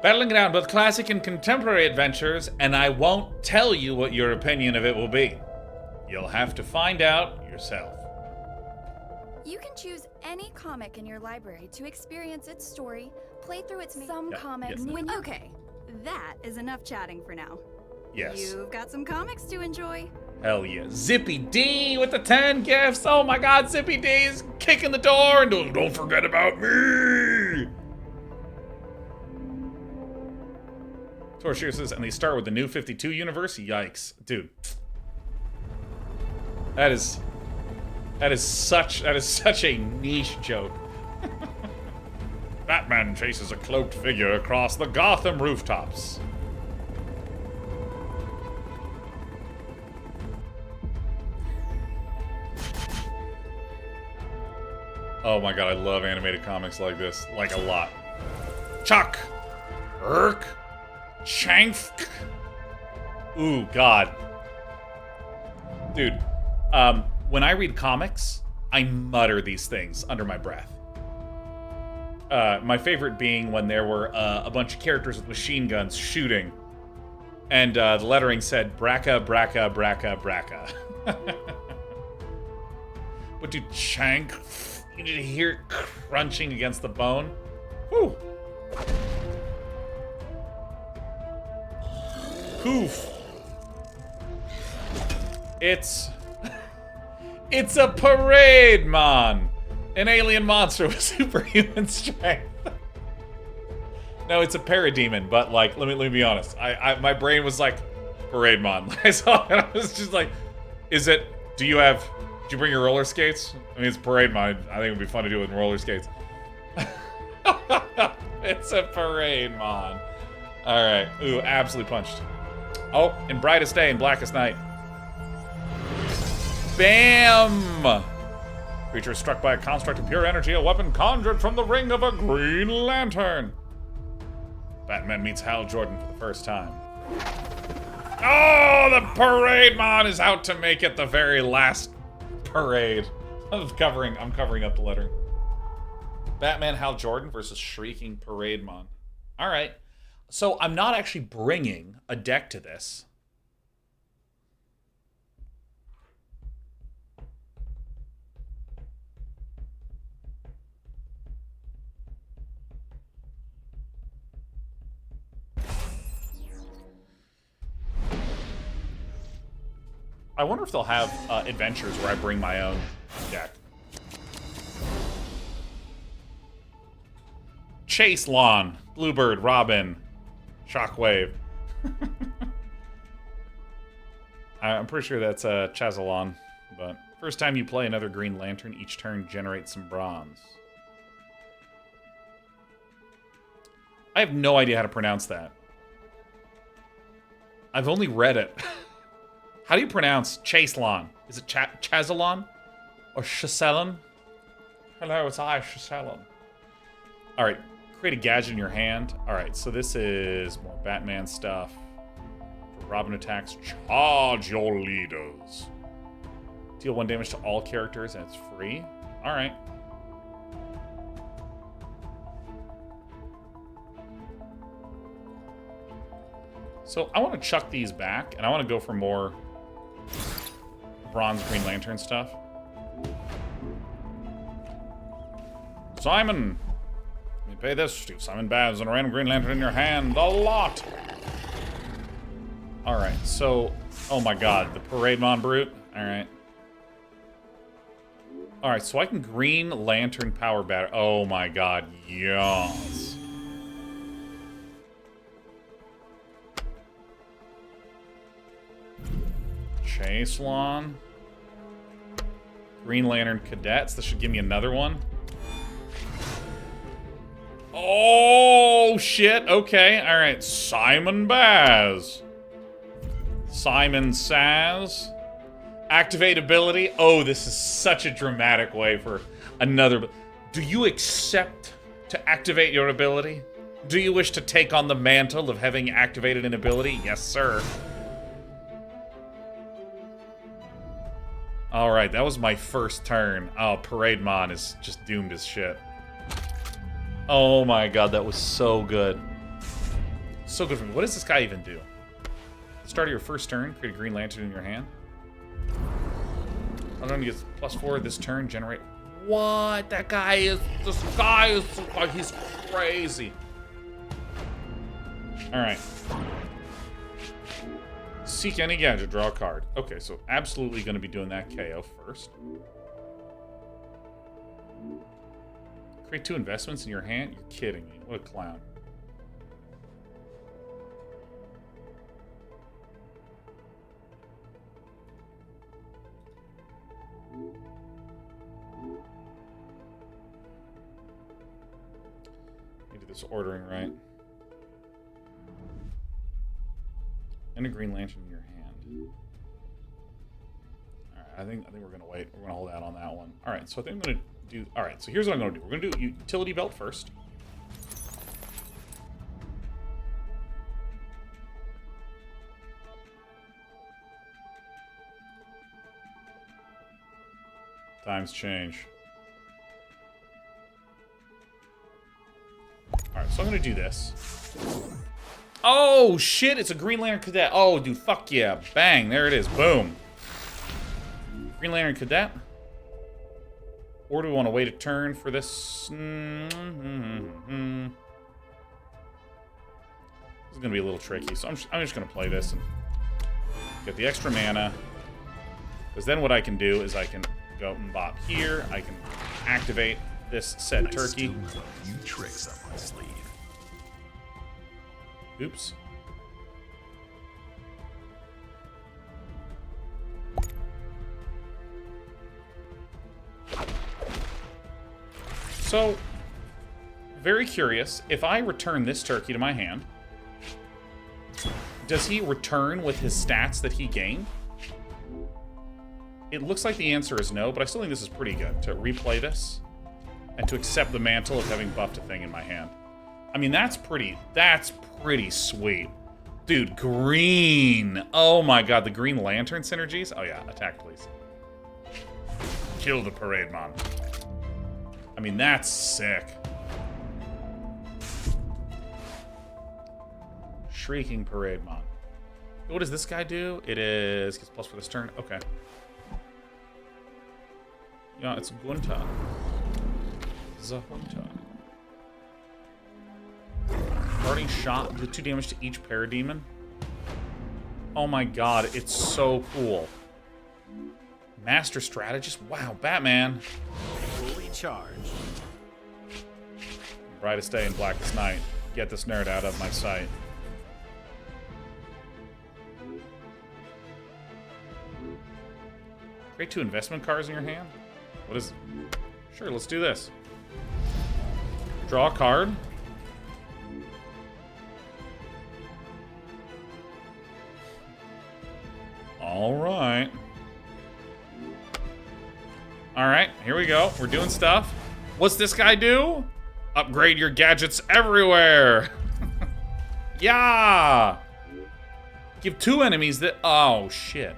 Battling it out in both classic and contemporary adventures, and I won't tell you what your opinion of it will be. You'll have to find out yourself. You can choose any comic in your library to experience its story, play through its some comics. yes. Okay, that is enough chatting for now. Yes. You've got some comics to enjoy. Hell yeah. Zippy D with the 10 gifts. Oh my god, Zippy D is kicking the door and don't forget about me. Torshir says, and they start with the new 52 universe? Yikes. Dude. That is such a niche joke. Batman chases a cloaked figure across the Gotham rooftops. Oh my god, I love animated comics like this. Like a lot. Chuck! Urk! Chankf! Ooh, god. Dude, when I read comics, I mutter these things under my breath. My favorite being when there were a bunch of characters with machine guns shooting, and the lettering said, Braca, Braca, Braca, Braca. But dude, Chank, you need to hear it crunching against the bone. Whew. Poof. It's a parade, man. An alien monster with superhuman strength. No, it's a parademon, but like, let me be honest. My brain was like, parade mon. I saw it and I was just like, did you bring your roller skates? I mean, it's parade mon. I think it would be fun to do it with roller skates. It's a parade, Mon. Alright. Ooh, absolutely punched. Oh, in brightest day and blackest night. Bam! Creature is struck by a construct of pure energy, a weapon conjured from the ring of a Green Lantern. Batman meets Hal Jordan for the first time. Oh, the parade Mon is out to make it the very last parade. I'm covering up the lettering. Batman Hal Jordan versus Shrieking Parade Mon. All right. So I'm not actually bringing a deck to this. I wonder if they'll have adventures where I bring my own deck. Chase Lawn, Bluebird, Robin, Shockwave. I'm pretty sure that's Chazalon, but first time you play another Green Lantern, each turn generates some bronze. I have no idea how to pronounce that. I've only read it. How do you pronounce Chaselon? Is it Chazalon? Or Chaselon? Hello, it's I, Chaselon. Alright, create a gadget in your hand. Alright, so this is more Batman stuff. For Robin attacks, charge your leaders. Deal 1 damage to all characters and it's free. Alright. So I want to chuck these back, and I want to go for more bronze Green Lantern stuff. Simon! Let me pay this to Simon Baz and a random Green Lantern in your hand. A lot! Alright, so... Oh my god, the Parade Mon Brute. Alright. Alright, so I can Green Lantern Power Battery. Oh my god, yes. Chaselon. Green Lantern Cadets. This should give me another one. Oh, shit. Okay. All right. Simon Baz. Simon Saz. Activate ability. Oh, this is such a dramatic way for another. Do you accept to activate your ability? Do you wish to take on the mantle of having activated an ability? Yes, sir. Alright, that was my first turn. Oh, Parade Mon is just doomed as shit. Oh my god, that was so good. So good for me. What does this guy even do? Start of your first turn, create a Green Lantern in your hand. I don't know, he gets +4 this turn, generate... What? This guy is like, he's crazy. Alright. Seek any gadget, draw a card. Okay, so absolutely going to be doing that KO first. Create 2 investments in your hand? You're kidding me. What a clown. Need to do this ordering right. And a Green Lantern in your hand. Alright, I think we're gonna wait. We're gonna hold out on that one. Alright, so I think I'm gonna do... Alright, so here's what I'm gonna do. We're gonna do Utility Belt first. Times change. Alright, so I'm gonna do this. Oh, shit, it's a Green Lantern Cadet. Oh, dude, fuck yeah. Bang, there it is. Boom. Green Lantern Cadet. Or do we want to wait a turn for this? This is going to be a little tricky, so I'm just going to play this and get the extra mana. Because then what I can do is I can go and bop here. I can activate this said turkey. New tricks up my sleeve. Oops. So, very curious. If I return this turkey to my hand, does he return with his stats that he gained? It looks like the answer is no, but I still think this is pretty good to replay this and to accept the mantle of having buffed a thing in my hand. I mean, that's pretty sweet. Dude, green. Oh my god, the Green Lantern synergies. Oh yeah, attack please. Kill the Parade Mon. I mean, that's sick. Shrieking Parade Mon. What does this guy do? It is... gets plus for this turn. Okay. Yeah, it's Gunta. Zahunta. Parting shot. Do 2 damage to each Parademon. Oh my god, it's so cool. Master Strategist? Wow, Batman. Fully charged. Brightest day and blackest night. Get this nerd out of my sight. Create 2 investment cards in your hand? What is... Sure, let's do this. Draw a card. Alright. Alright, here we go. We're doing stuff. What's this guy do? Upgrade your gadgets everywhere. Yeah! Give 2 enemies that... Oh, shit.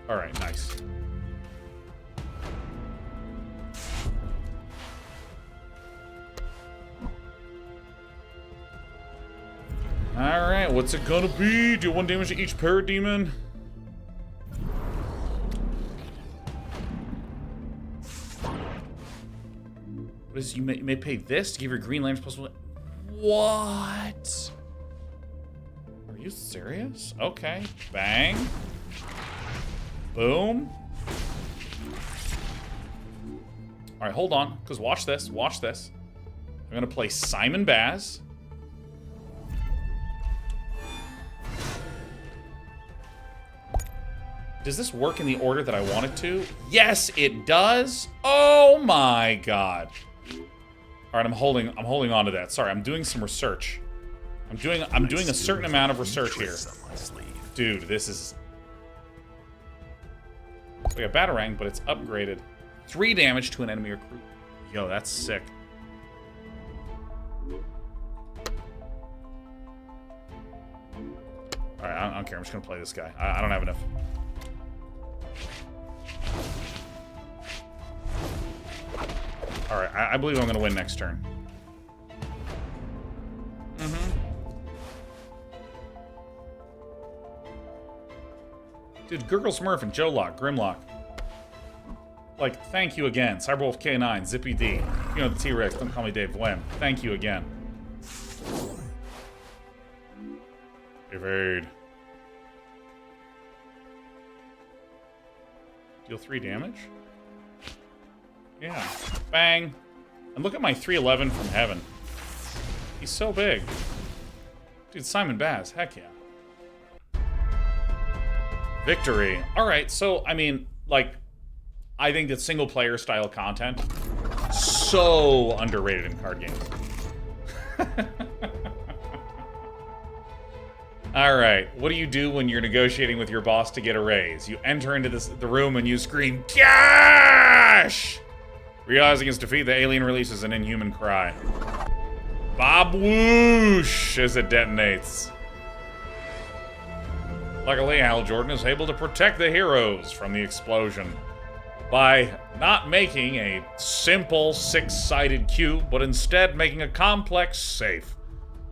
Alright, nice. Alright, what's it gonna be? Do 1 damage to each Parademon. What is... you may pay this to give your Green Lantern plus 1... What? Are you serious? Okay. Bang. Boom. Alright, hold on, because watch this, watch this. I'm gonna play Simon Baz. Does this work in the order that I want it to? Yes, it does. Oh my god. Alright, I'm holding on to that. Sorry, I'm doing some research. I'm doing a certain amount of research here. Dude, this is... We got Batarang, but it's upgraded. 3 damage to an enemy recruit. Yo, that's sick. Alright, I don't care. I'm just gonna play this guy. I don't have enough. Alright, I believe I'm gonna win next turn. Dude, Gurgle Smurf and Joe Lock, Grimlock. Like, thank you again. Cyberwolf K9, Zippy D. You know, the T-Rex, don't call me Dave Wem. Thank you again. Evade. Deal 3 damage? Yeah. Bang. And look at my 311 from heaven. He's so big. Dude, Simon Baz, heck yeah. Victory. Alright, so, I mean, like, I think that single-player style content, so underrated in card games. Alright, what do you do when you're negotiating with your boss to get a raise? You enter into the room and you scream, "Cash!" Realizing his defeat, the alien releases an inhuman cry. Bob whoosh as it detonates. Luckily, Hal Jordan is able to protect the heroes from the explosion by not making a simple 6-sided cube, but instead making a complex safe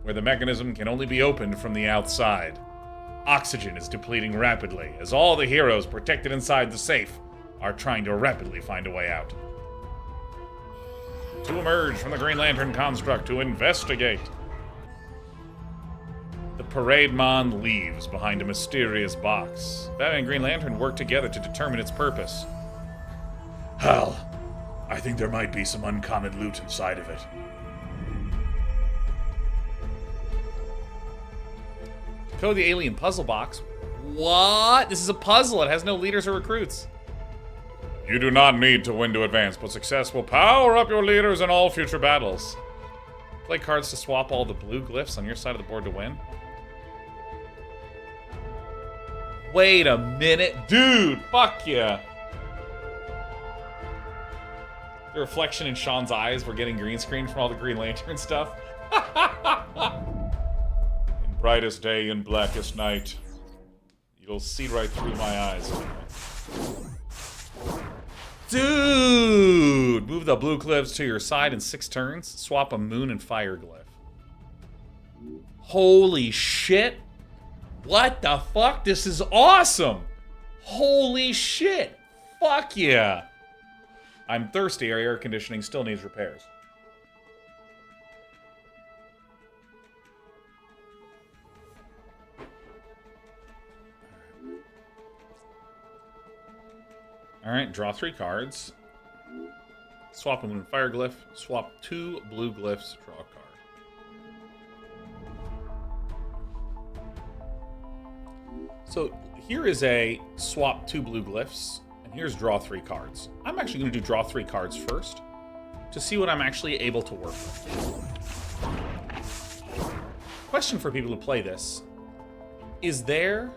where the mechanism can only be opened from the outside. Oxygen is depleting rapidly as all the heroes protected inside the safe are trying to rapidly find a way out. To emerge from the Green Lantern construct to investigate. The Parade Mon leaves behind a mysterious box. Batman and Green Lantern work together to determine its purpose. Hal, I think there might be some uncommon loot inside of it. Code the alien puzzle box. What? This is a puzzle. It has no leaders or recruits. You do not need to win to advance, but success will power up your leaders in all future battles. Play cards to swap all the blue glyphs on your side of the board to win. Wait a minute. Dude, fuck yeah. The reflection in Sean's eyes, we're getting green screen from all the Green Lantern stuff. In brightest day and blackest night, you'll see right through my eyes. Dude! Move the blue glyphs to your side in 6 turns. Swap a moon and fire glyph. Holy shit! What the fuck? This is awesome! Holy shit! Fuck yeah! I'm thirsty. Our air conditioning still needs repairs. Alright, draw 3 cards. Swap a moon and fire glyph. Swap 2 blue glyphs. Draw a card. So here is a swap 2 blue glyphs. And here's draw 3 cards. I'm actually going to do draw 3 cards first to see what I'm actually able to work with. Question for people who play this. Is there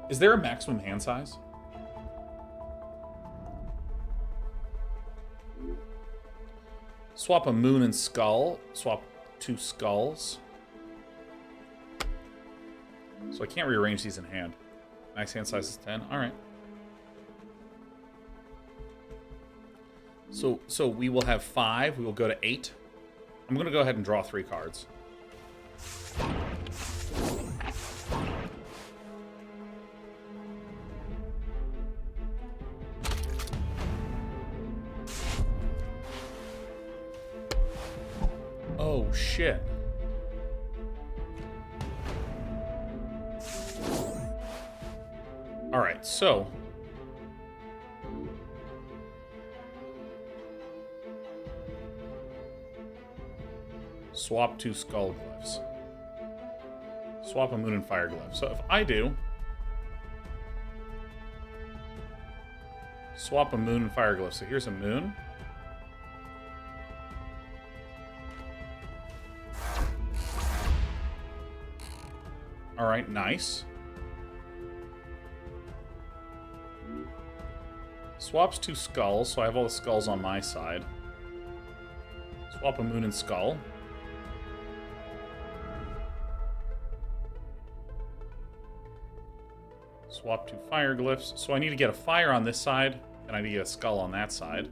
a maximum hand size? Swap a moon and skull. Swap 2 skulls. So I can't rearrange these in hand. Max hand size is 10. All right. So we will have 5. We will go to 8. I'm going to go ahead and draw 3 cards. Oh, shit. All right, so swap 2 skull glyphs. Swap a moon and fire glyph. So if I do swap a moon and fire glyph. So here's a moon. All right, nice. Swaps 2 skulls, so I have all the skulls on my side. Swap a moon and skull. Swap 2 fire glyphs. So I need to get a fire on this side, and I need to get a skull on that side.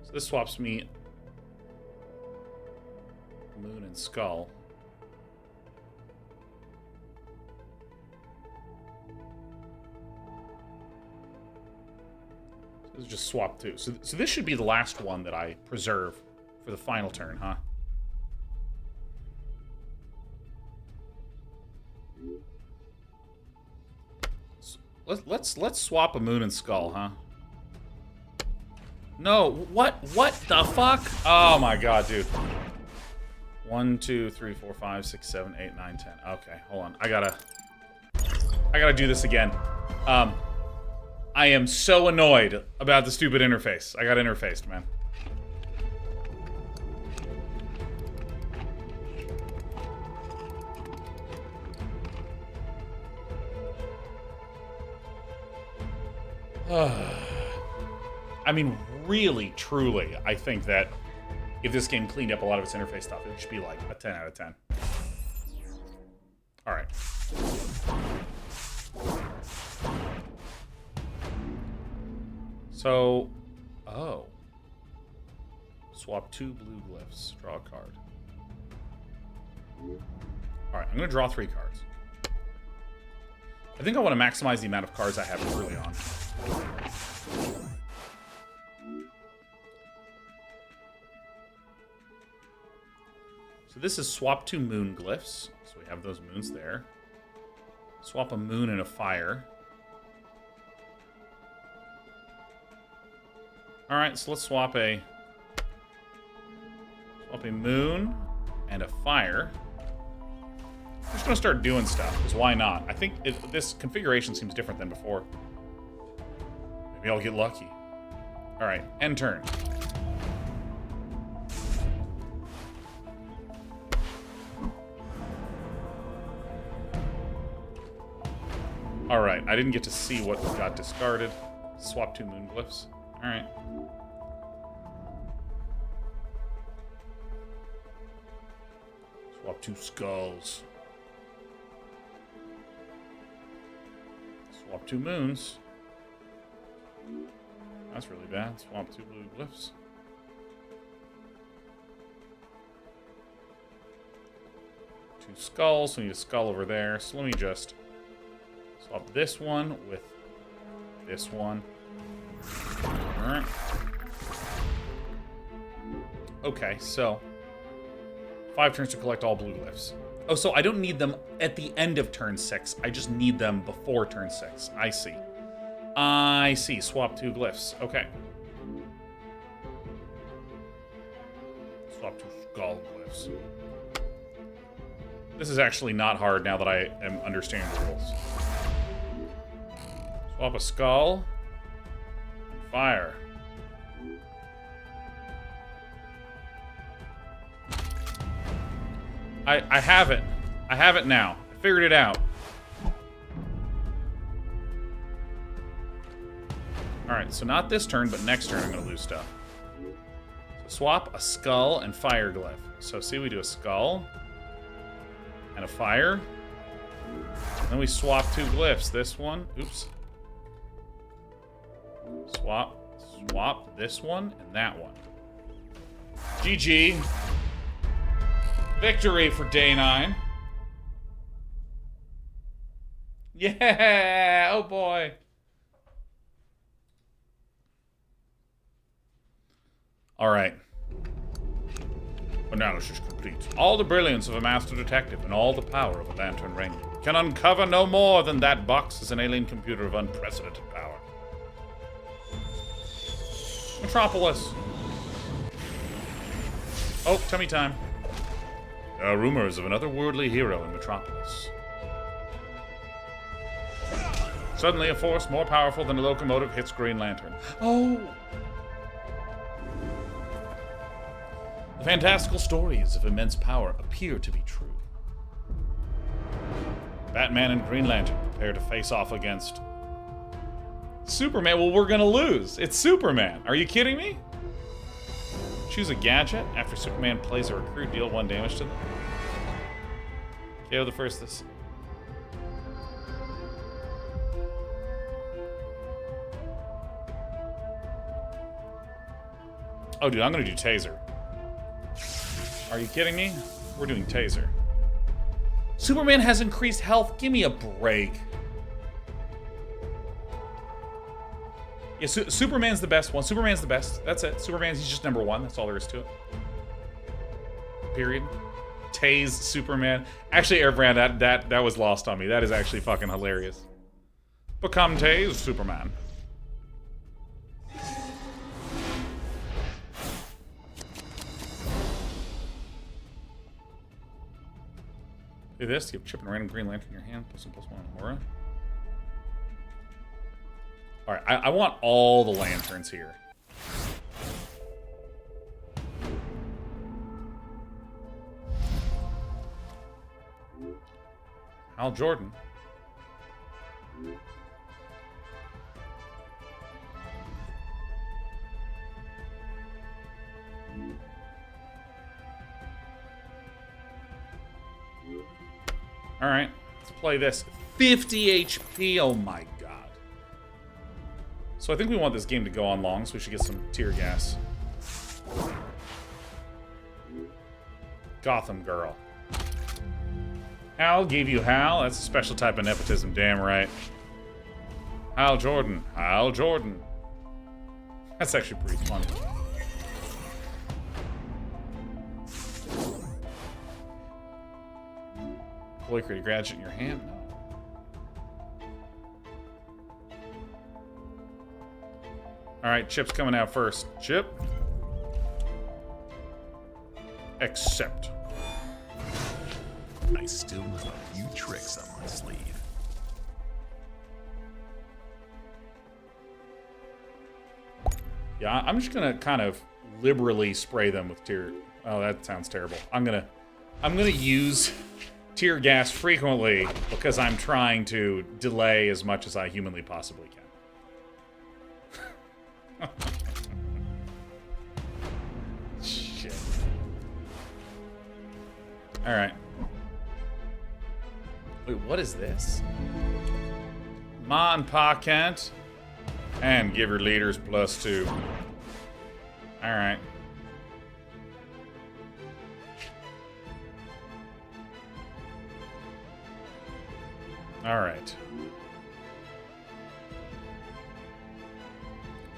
So this swaps me moon and skull. This is just swap 2. So this should be the last one that I preserve for the final turn, huh? So let's swap a moon and skull, huh? No, what the fuck? Oh my god, dude. 1, 2, 3, 4, 5, 6, 7, 8, 9, 10. Okay, hold on. I gotta do this again. I am so annoyed about the stupid interface. I got interfaced, man. I mean, really, truly, I think that if this game cleaned up a lot of its interface stuff, it should be like a 10 out of 10. All right. So, oh. Swap 2 blue glyphs. Draw a card. Alright, I'm going to draw 3 cards. I think I want to maximize the amount of cards I have early on. So this is swap 2 moon glyphs. So we have those moons there. Swap a moon and a fire. Alright, so let's swap a moon and a fire. just gonna start doing stuff, because why not? I think this configuration seems different than before. Maybe I'll get lucky. Alright, end turn. Alright, I didn't get to see what got discarded. Swap 2 moon glyphs. Alright. Swap 2 skulls. Swap 2 moons. That's really bad. Swap 2 blue glyphs. Two skulls. We need a skull over there. So let me just swap this one with this one. Alright. Okay, so 5 turns to collect all blue glyphs. Oh, so I don't need them at the end of turn 6. I just need them before turn 6. I see. I see. Swap 2 glyphs. Okay. Swap 2 skull glyphs. This is actually not hard now that I am understanding the rules. Swap a skull. Fire. I have it. I have it now. I figured it out. Alright, so not this turn, but next turn I'm going to lose stuff. So swap a skull and fire glyph. So see, we do a skull and a fire. Then we swap 2 glyphs. This one. Oops. Swap this one and that one. GG. Victory for day 9. Yeah! Oh boy. Alright. Analysis complete. All the brilliance of a master detective and all the power of a lantern ring can uncover no more than that box is an alien computer of unprecedented power. Metropolis. Oh, tummy time. There are rumors of an otherworldly hero in Metropolis. Suddenly, a force more powerful than a locomotive hits Green Lantern. Oh! The fantastical stories of immense power appear to be true. Batman and Green Lantern prepare to face off against Superman. Well, we're gonna lose. It's Superman. Are you kidding me? Choose a gadget. After Superman plays a recruit, deal 1 damage to them. KO the first this. Oh, dude, I'm gonna do Taser. Are you kidding me? We're doing Taser. Superman has increased health. Give me a break. Yeah, Superman's the best one. Superman's the best. That's it. He's just number 1. That's all there is to it. Period. Tase Superman. Actually, Airbrand, that was lost on me. That is actually fucking hilarious. Become Tase Superman. Do this. You have chip and random Green Lantern in your hand. +1/+1 on aura. Alright, I want all the lanterns here. Hal Jordan. Alright, let's play this. 50 HP, oh my god. So I think we want this game to go on long, so we should get some tear gas. Gotham Girl. Hal gave you Hal? That's a special type of nepotism, damn right. Hal Jordan. Hal Jordan. That's actually pretty funny. Fully create a gadget in your hand? No. Alright, Chip's coming out first. Chip. Accept. I still have a few tricks up my sleeve. Yeah, I'm just gonna kind of liberally spray them with tear. Oh, that sounds terrible. I'm gonna use tear gas frequently because I'm trying to delay as much as I humanly possibly can. Shit. All right. Wait, what is this? Ma and Pa can't. And give your leaders +2. Alright. Alright.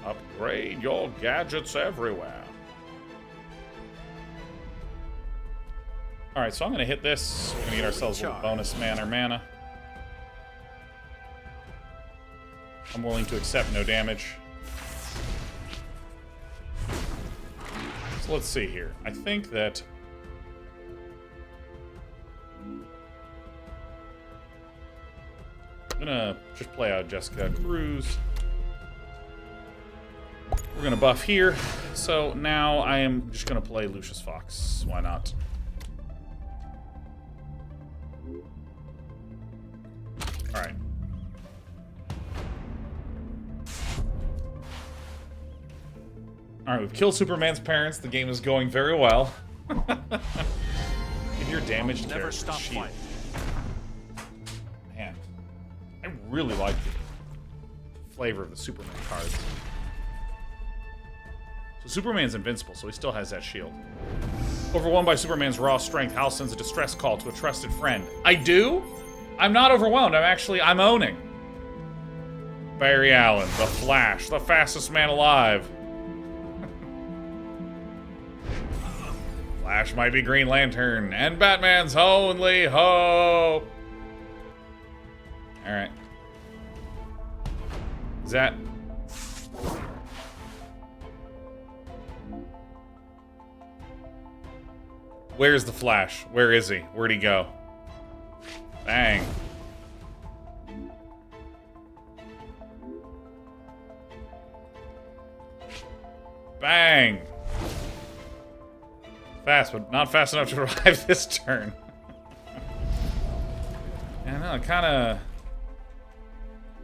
Upgrade your gadgets everywhere. Alright, so I'm gonna hit this. We're gonna get ourselves a little bonus mana. I'm willing to accept no damage. So let's see here. I think that... I'm gonna just play out Jessica Cruz. We're gonna buff here. So now I am just gonna play Lucius Fox. Why not? Alright. Alright, we've killed Superman's parents. The game is going very well. Give your damaged Never character stop shield. fighting. Man, I really like the flavor of the Superman cards. So Superman's invincible, so he still has that shield. Overwhelmed by Superman's raw strength, Hal sends a distress call to a trusted friend. I do? I'm not overwhelmed. I'm owning. Barry Allen, the Flash, the fastest man alive. Flash might be Green Lantern, and Batman's only hope. Alright. Is that... Where's the Flash? Where is he? Where'd he go? Bang. Bang. Fast, but not fast enough to revive this turn. I know, it kind of...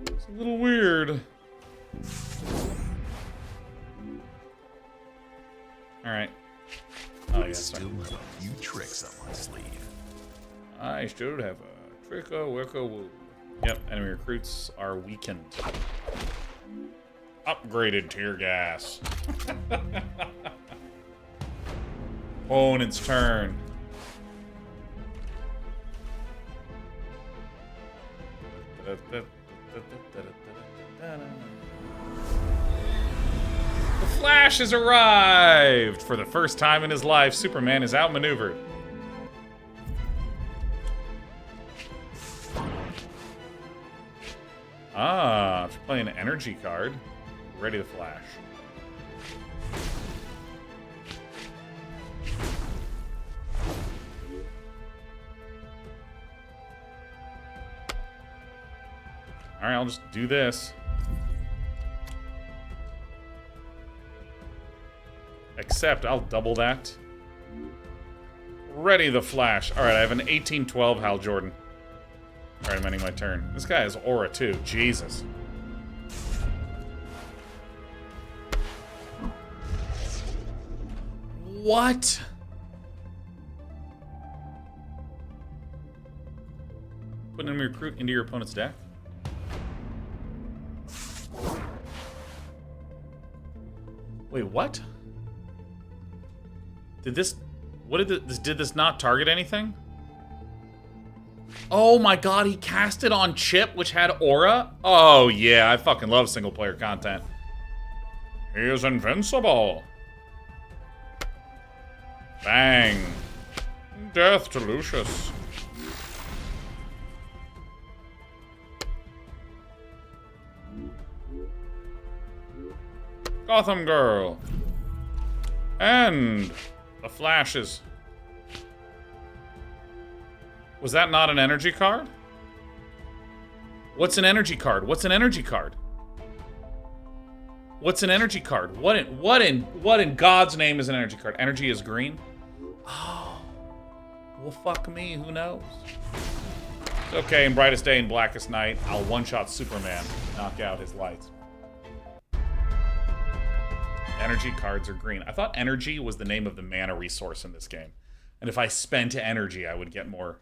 It's a little weird. Alright. Oh, yeah, I still have a few tricks up my sleeve. I still have a trick-a-wick-a-woo. Yep, enemy recruits are weakened. Upgraded tear gas. Opponent's turn. The Flash has arrived! For the first time in his life, Superman is outmaneuvered. Ah, if you play an energy card, ready to Flash. Alright, I'll just do this. Except I'll double that. Ready the Flash. Alright, I have an 1812 Hal Jordan. Alright, I'm ending my turn. This guy has aura too. Jesus. What? Put an enemy recruit into your opponent's deck? Wait, what? Did this... What did this... Did this not target anything? Oh my god, he cast it on Chip, which had aura? Oh yeah, I fucking love single-player content. He is invincible. Bang. Death to Lucius. Gotham Girl. And the Flash is... Was that not an energy card? What's an energy card? What's an energy card? What's an energy card? What in God's name is an energy card? Energy is green? Oh. Well, fuck me. Who knows? It's okay. In Brightest Day and Blackest Night, I'll one-shot Superman. Knock out his lights. Energy cards are green. I thought energy was the name of the mana resource in this game. And if I spent energy, I would get more.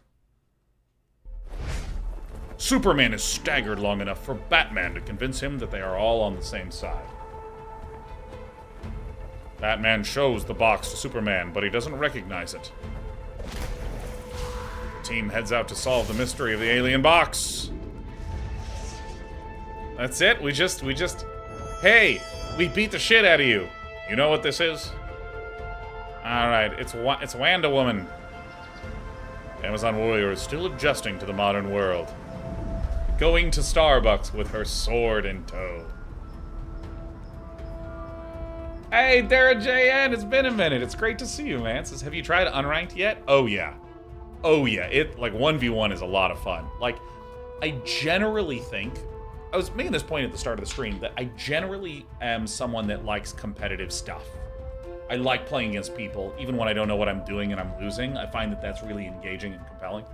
Superman is staggered long enough for Batman to convince him that they are all on the same side. Batman shows the box to Superman, but he doesn't recognize it. The team heads out to solve the mystery of the alien box. That's it? We just... Hey, we beat the shit out of you. You know what this is? Alright, it's Wanda Woman. Amazon warrior is still adjusting to the modern world. Going to Starbucks with her sword in tow. Hey, Dara JN, it's been a minute. It's great to see you, man. Says, have you tried Unranked yet? Oh, yeah. Oh, yeah. It, like, 1v1 is a lot of fun. Like, I generally think... I was making this point at the start of the stream, that I generally am someone that likes competitive stuff. I like playing against people, even when I don't know what I'm doing and I'm losing. I find that that's really engaging and compelling.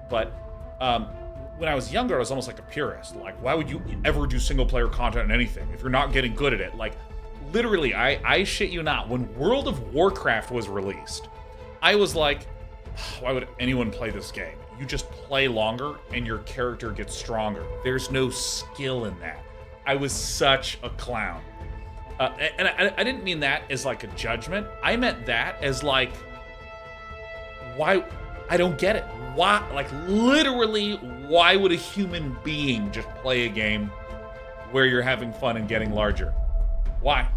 But, when I was younger, I was almost like a purist. Like, why would you ever do single-player content in anything if you're not getting good at it? Like, literally, I shit you not, when World of Warcraft was released, I was like, why would anyone play this game? You just play longer and your character gets stronger. There's no skill in that. I was such a clown. And I didn't mean that as like a judgment. I meant that as like, why? I don't get it. Why? Like, literally, why would a human being just play a game where you're having fun and getting larger? Why?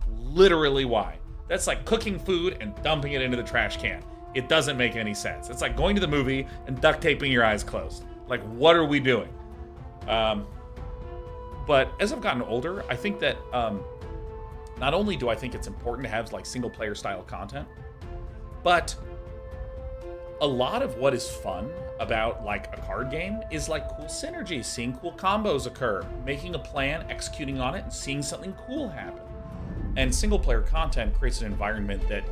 Literally, why? That's like cooking food and dumping it into the trash can. It doesn't make any sense. It's like going to the movie and duct taping your eyes closed. Like, what are we doing? But as I've gotten older, I think that not only do I think it's important to have like single player style content, but a lot of what is fun about like a card game is like cool synergies, seeing cool combos occur, making a plan, executing on it, and seeing something cool happen. And single player content creates an environment that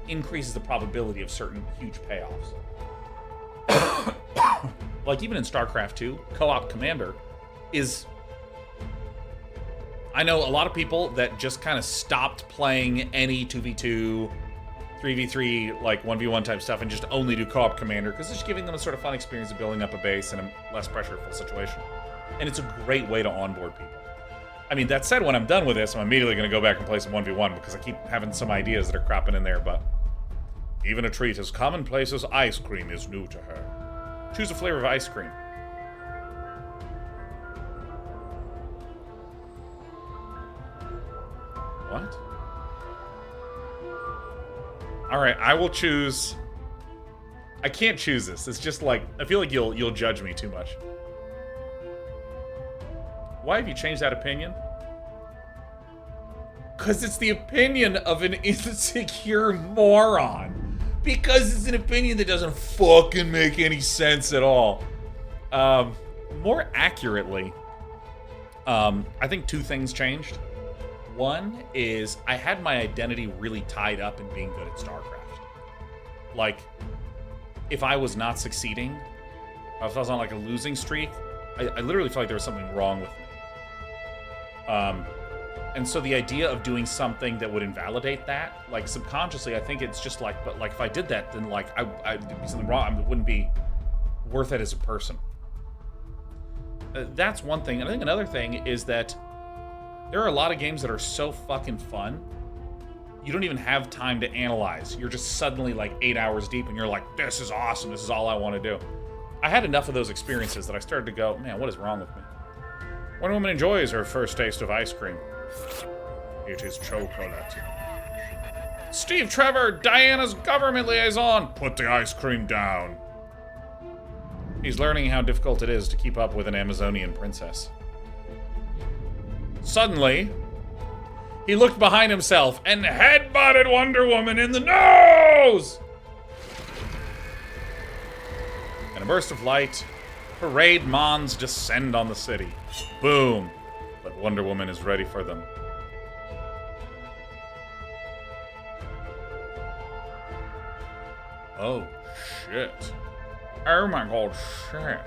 increases the probability of certain huge payoffs. Like even in StarCraft 2, co-op commander is... I know a lot of people that just kind of stopped playing any 2v2, 3v3, like 1v1 type stuff and just only do co-op commander because it's just giving them a sort of fun experience of building up a base in a less pressureful situation. And it's a great way to onboard people. I mean, that said, when I'm done with this, I'm immediately going to go back and play some 1v1 because I keep having some ideas that are cropping in there, but... Even a treat as commonplace as ice cream is new to her. Choose a flavor of ice cream. What? Alright, I will choose... I can't choose this. It's just like... I feel like you'll judge me too much. Why have you changed that opinion? Because it's the opinion of an insecure moron. Because it's an opinion that doesn't fucking make any sense at all. More accurately, I think two things changed. One is I had my identity really tied up in being good at StarCraft. Like, if I was not succeeding, if I was on like a losing streak, I literally felt like there was something wrong with me. And so the idea of doing something that would invalidate that, like subconsciously, I think it's just like, but like if I did that, then like I'd be something wrong. It wouldn't be worth it as a person. That's one thing. And I think another thing is that there are a lot of games that are so fucking fun, you don't even have time to analyze. You're just suddenly like 8 hours deep and you're like, this is awesome. This is all I want to do. I had enough of those experiences that I started to go, man, what is wrong with me? One woman enjoys her first taste of ice cream. It is chocolate. Steve Trevor, Diana's government liaison. Put the ice cream down. He's learning how difficult it is to keep up with an Amazonian princess. Suddenly, he looked behind himself and headbutted Wonder Woman in the nose! a burst of light, parade mons descend on the city. Boom. But Wonder Woman is ready for them. Oh, shit. Oh my god, shit.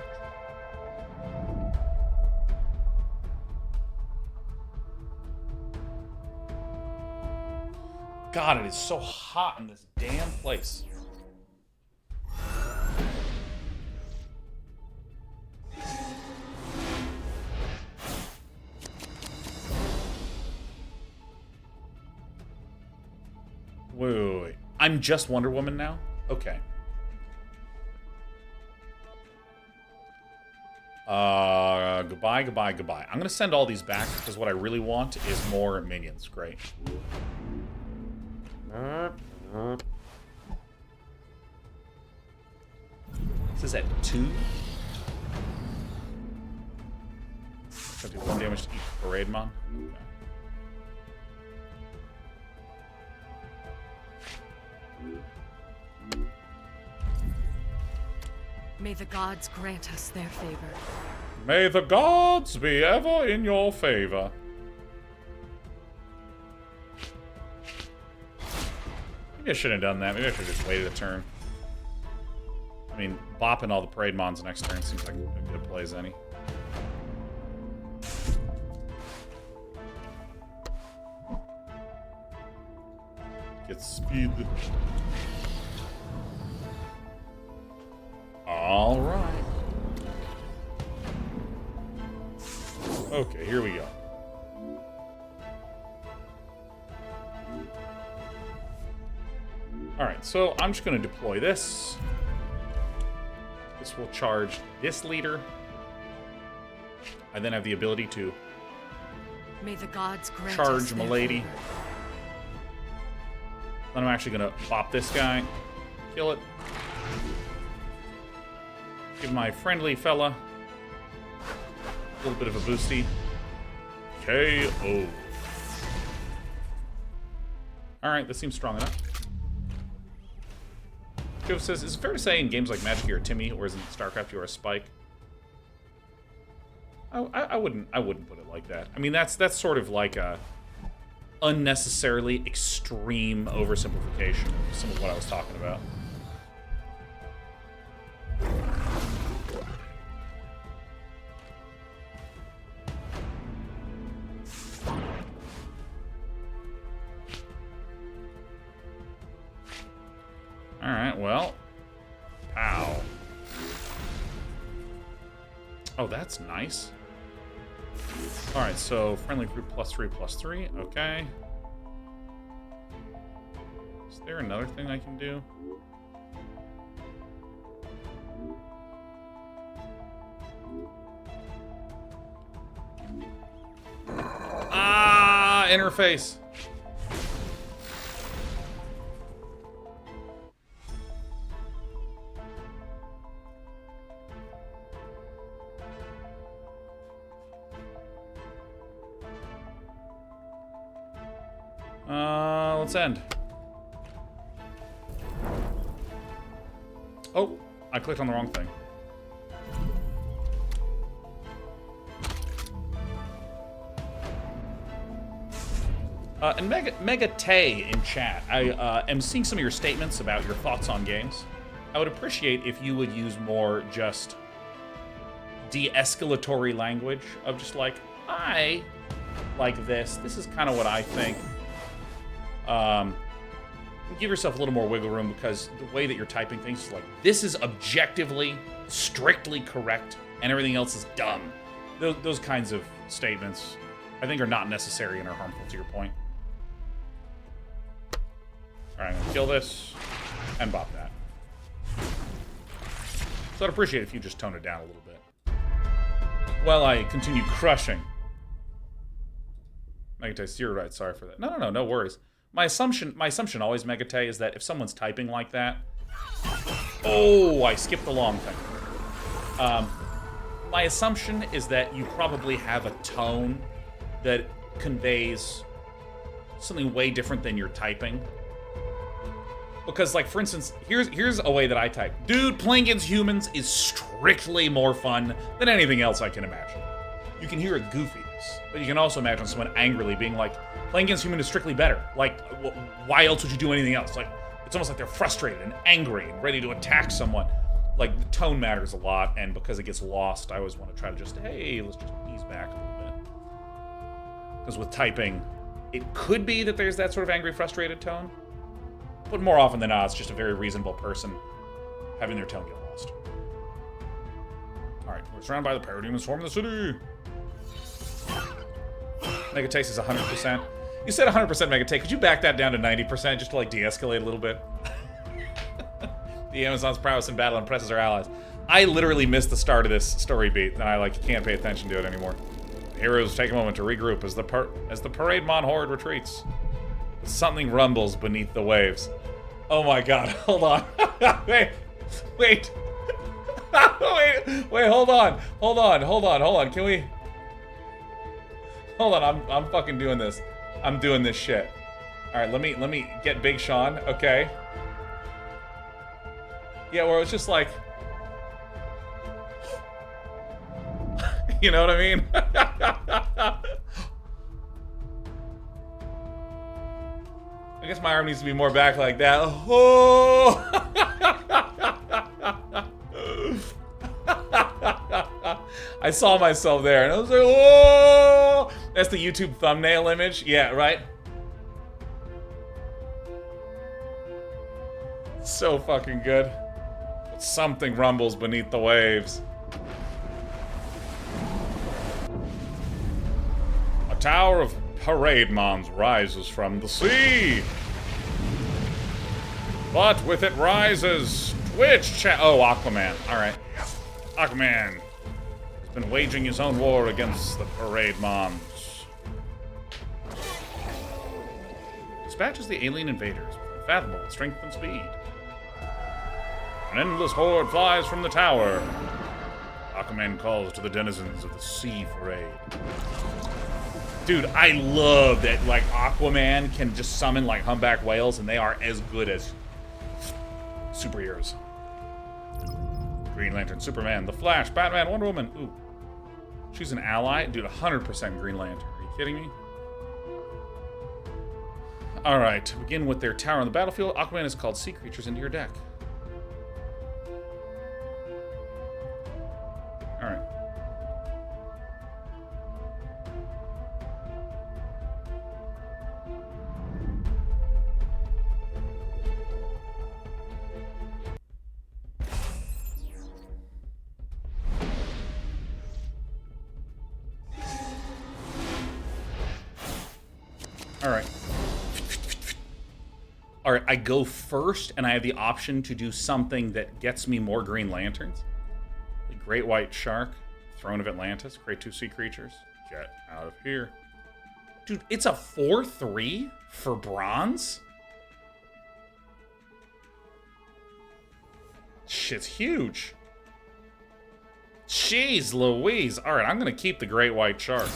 God, it is so hot in this damn place. Wait. I'm just Wonder Woman now? Okay. Goodbye. I'm gonna send all these back because what I really want is more minions. Great. This is at 2. Should do 1 damage to each parade mon. Okay. May the gods grant us their favor. May the gods be ever in your favor. Maybe I shouldn't have done that. Maybe I should have just waited a turn. I mean, bopping all the parade mons next turn seems like a good play as any. Get speed. All right. Okay, here we go. All right, so I'm just going to deploy this. This will charge this leader. I then have the ability to May the gods grant charge us their Milady. favor. Then I'm actually going to bop this guy. Kill it. Give my friendly fella a little bit of a boosty. KO. Alright, this seems strong enough. Joe says, is it fair to say in games like Magic you're a Timmy, or is in StarCraft you're a Spike? I wouldn't put it like that. I mean, that's sort of like a unnecessarily extreme oversimplification of some of what I was talking about. Alright, well. Ow. Oh, that's nice. Alright, so friendly group +3/+3. Okay. Is there another thing I can do? Ah, interface. Let's end. Oh, I clicked on the wrong thing. And Mega Tay in chat, I am seeing some of your statements about your thoughts on games. I would appreciate if you would use more just de-escalatory language of just like, I like this. This is kind of what I think. Give yourself a little more wiggle room because the way that you're typing things is like, this is objectively, strictly correct, and everything else is dumb. Those kinds of statements, I think, are not necessary and are harmful to your point. All right, I'm gonna kill this and bop that. So I'd appreciate it if you just tone it down a little bit. While I continue crushing. Megatay, you're right. Sorry for that. No worries. My assumption always, Megatay, is that if someone's typing like that... Oh, I skipped the long thing. My assumption is that you probably have a tone that conveys something way different than you're typing. Because, like, for instance, here's a way that I type. Dude, playing against humans is strictly more fun than anything else I can imagine. You can hear a goofiness, but you can also imagine someone angrily being like, playing against human is strictly better. Like, why else would you do anything else? Like, it's almost like they're frustrated and angry and ready to attack someone. Like, the tone matters a lot, and because it gets lost, I always want to try to just, hey, let's just ease back a little bit. Because with typing, it could be that there's that sort of angry, frustrated tone, but more often than not, it's just a very reasonable person having their tone get lost. Alright, we're surrounded by the parademons swarming the city. Megatase is 100%. You said 100% Megatase. Could you back that down to 90% just to, like, de-escalate a little bit? The Amazon's prowess in battle impresses our allies. I literally missed the start of this story beat, and I, like, can't pay attention to it anymore. The heroes take a moment to regroup as the Parade Mon horde retreats. Something rumbles beneath the waves. Oh my god, hold on. Wait. Wait, hold on. Can we... Hold on, I'm fucking doing this. I'm doing this shit. Alright, let me get Big Sean, okay. Yeah, where it's just like... You know what I mean? I guess my arm needs to be more back like that. Oh! I saw myself there, and I was like, oh! That's the YouTube thumbnail image? Yeah, right? So fucking good. Something rumbles beneath the waves. A tower of Parade Mons rises from the sea. But with it rises Aquaman. Alright. Aquaman has been waging his own war against the Parade Mons. Dispatches the alien invaders with unfathomable strength and speed. An endless horde flies from the tower. Aquaman calls to the denizens of the sea parade. Dude, I love that, like, Aquaman can just summon, like, humpback whales, and they are as good as superheroes. Green Lantern, Superman, The Flash, Batman, Wonder Woman. Ooh. She's an ally? Dude, 100% Green Lantern. Are you kidding me? Alright, to begin with their tower on the battlefield, Aquaman has called sea creatures into your deck. Alright. Alright. Alright, I go first, and I have the option to do something that gets me more Green Lanterns. The Great White Shark, Throne of Atlantis, create 2 sea creatures. Get out of here. Dude, it's a 4/3 for bronze? Shit's huge. Jeez Louise. Alright, I'm gonna keep the Great White Shark.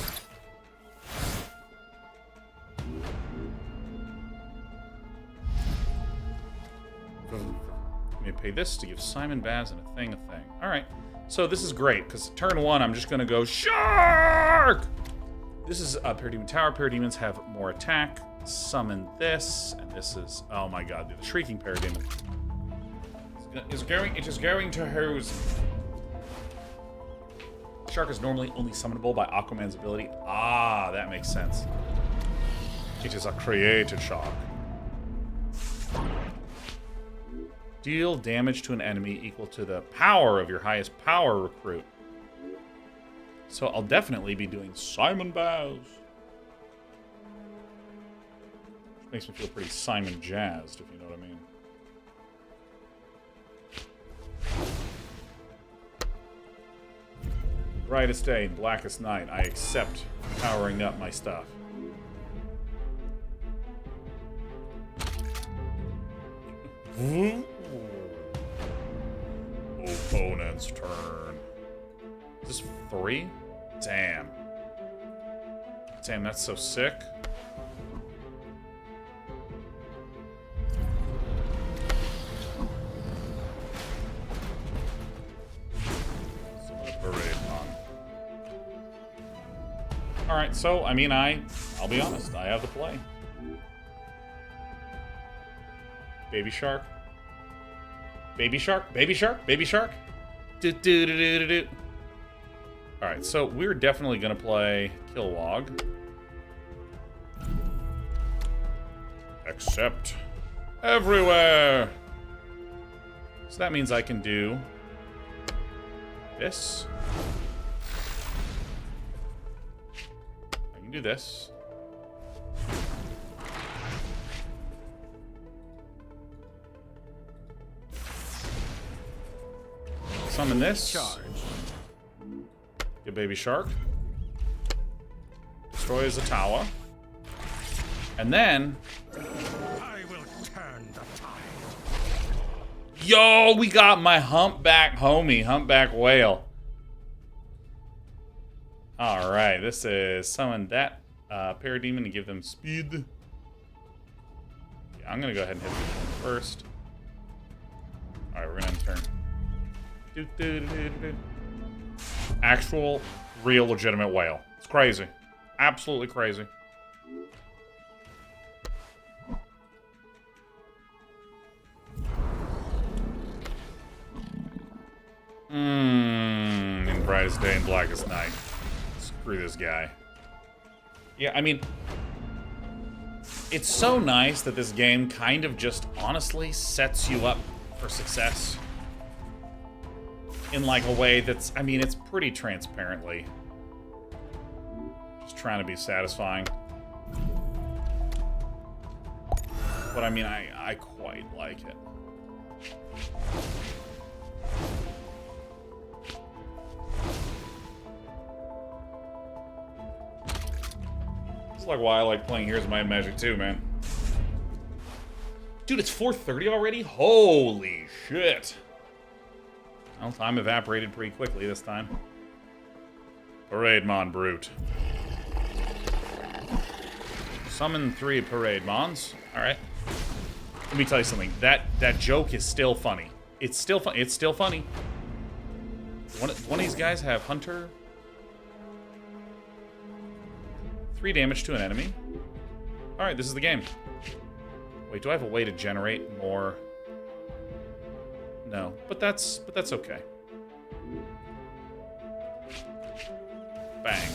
Let me pay this to give Simon Baz and a thing. Alright, so this is great, because turn 1, I'm just gonna go Shark! This is a Parademon Tower. Parademons have more attack. Summon this, and this is, oh my god, the Shrieking Parademon. It is going to hose. Shark is normally only summonable by Aquaman's ability. Ah, that makes sense. It is a created shark. Deal damage to an enemy equal to the power of your highest power recruit. So I'll definitely be doing Simon Baz. Which makes me feel pretty Simon jazzed, if you know what I mean. Brightest day, blackest night. I accept powering up my stuff. Opponent's turn. Is this 3? Damn. Damn, that's so sick. Alright, so, I mean, I'll be honest, I have the play. Baby shark. Baby shark, baby shark, baby shark. Do-do-do-do-do-do. Alright, so we're definitely gonna play Kilowog. Except everywhere. So that means I can do this. I can do this. Summon this. Charge. Get baby shark. Destroy Zatawa. And then I will turn the tide. yo, we got my humpback homie, humpback whale. Alright, this is summon that parademon and give them speed. Yeah, I'm gonna go ahead and hit this one first. Alright, we're gonna end turn. Actual, real, legitimate whale. It's crazy. Absolutely crazy. In brightest day and blackest night. Screw this guy. Yeah, I mean, it's so nice that this game kind of just honestly sets you up for success. In like a way that's, I mean, it's pretty transparently just trying to be satisfying. But I mean, I quite like it. It's like why I like playing Heroes of Might and Magic too, man. Dude, it's 4:30 already? Holy shit. Well, time evaporated pretty quickly this time. Parade Mon Brute. Summon 3 Parade Mons. Alright. Let me tell you something. That joke is still funny. It's still fun. It's still funny. One of these guys have Hunter. 3 damage to an enemy. Alright, this is the game. Wait, do I have a way to generate more? No, but that's okay. Bang.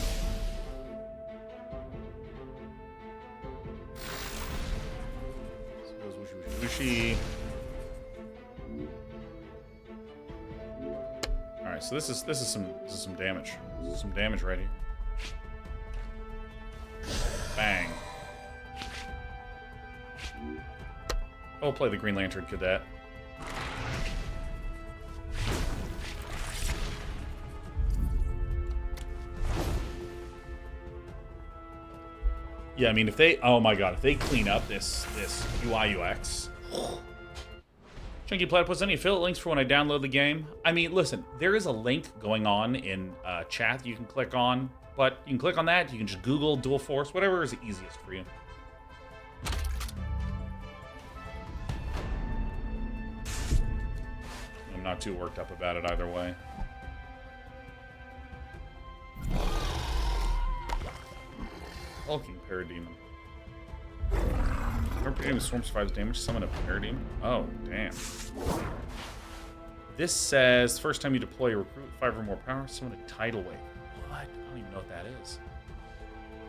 So it goes whooshy, whooshy, whooshy. All right, so this is some damage. This is some damage right here. Bang. I'll play the Green Lantern Cadet. Yeah, I mean, if they, oh my god, if they clean up this UI UX. Chunky Platypus, any affiliate links for when I download the game? I mean, listen, there is a link going on in chat you can click on, but you can click on that, you can just Google Dual Force, whatever is the easiest for you. I'm not too worked up about it either way. Hulking Parademon. Whenever Parademon Storm survives damage, summon a Parademon. Oh, damn. This says, first time you deploy a recruit with 5 or more power, summon a Tidal Wave. What? I don't even know what that is.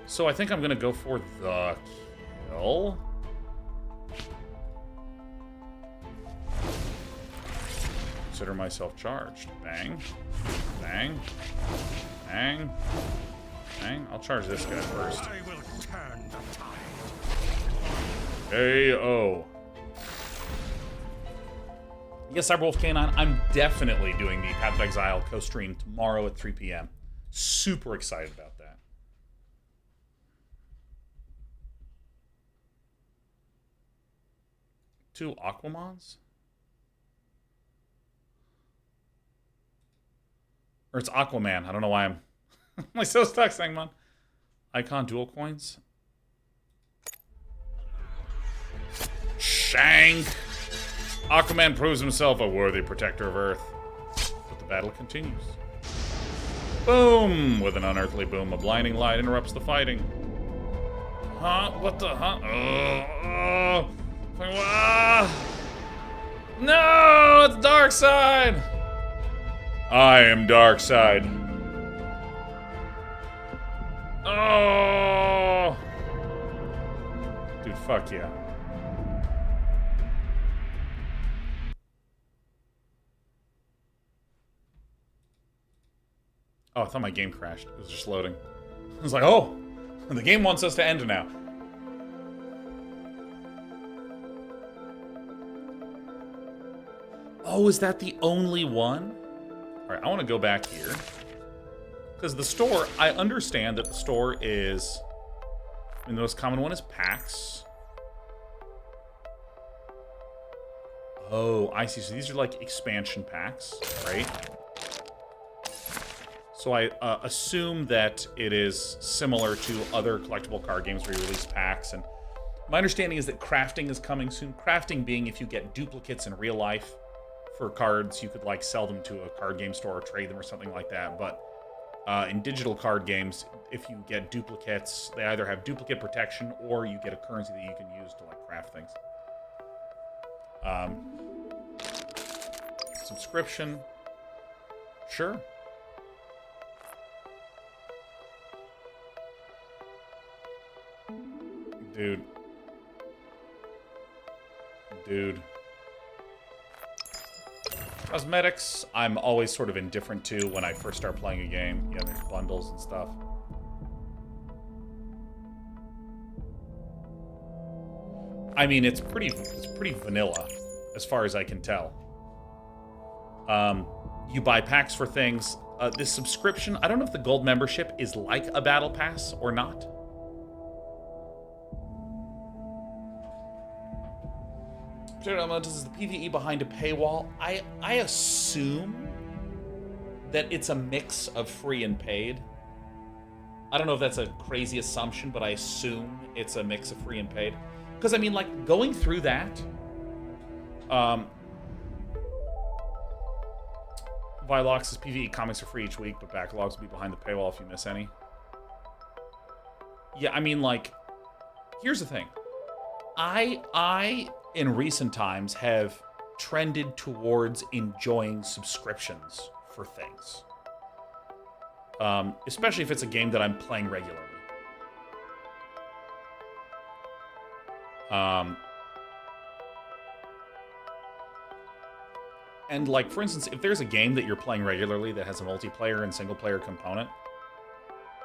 So I think I'm going to go for the kill. Consider myself charged. Bang. Bang. Bang. Bang. I'll charge this guy first. I will turn the tide. KO. Yes, Cyberwolf K9, I'm definitely doing the Path of Exile co-stream tomorrow at 3 p.m. Super excited about that. Two Aquamons? Or it's Aquaman. I don't know why I'm like so stuck saying, man. Icon dual coins. Shank. Aquaman proves himself a worthy protector of Earth. But the battle continues. Boom! With an unearthly boom, a blinding light interrupts the fighting. Huh? What the? Huh? No! It's Darkseid! I am Darkseid. Oh! Dude, fuck yeah. Oh, I thought my game crashed. It was just loading. I was like, oh! The game wants us to end now. Oh, is that the only one? Alright, I want to go back here. Because the store, I understand that the store is... I mean, the most common one is packs. Oh, I see. So these are like expansion packs, right? So I assume that it is similar to other collectible card games where you release packs. And my understanding is that crafting is coming soon. Crafting being if you get duplicates in real life for cards, you could like sell them to a card game store or trade them or something like that. But in digital card games, if you get duplicates, they either have duplicate protection or you get a currency that you can use to like craft things. Subscription. Sure. Dude. Cosmetics, I'm always sort of indifferent to when I first start playing a game. You know, there's bundles and stuff. I mean, it's pretty vanilla, as far as I can tell. You buy packs for things. This subscription, I don't know if the gold membership is like a battle pass or not. Is the PvE behind a paywall? I assume that it's a mix of free and paid. I don't know if that's a crazy assumption, but I assume it's a mix of free and paid. Because, I mean, like, going through that... Vilox says PvE comics are free each week, but backlogs will be behind the paywall if you miss any. Yeah, I mean, like... Here's the thing. I in recent times, have trended towards enjoying subscriptions for things. Especially if it's a game that I'm playing regularly. And, like, for instance, if there's a game that you're playing regularly that has a multiplayer and single-player component,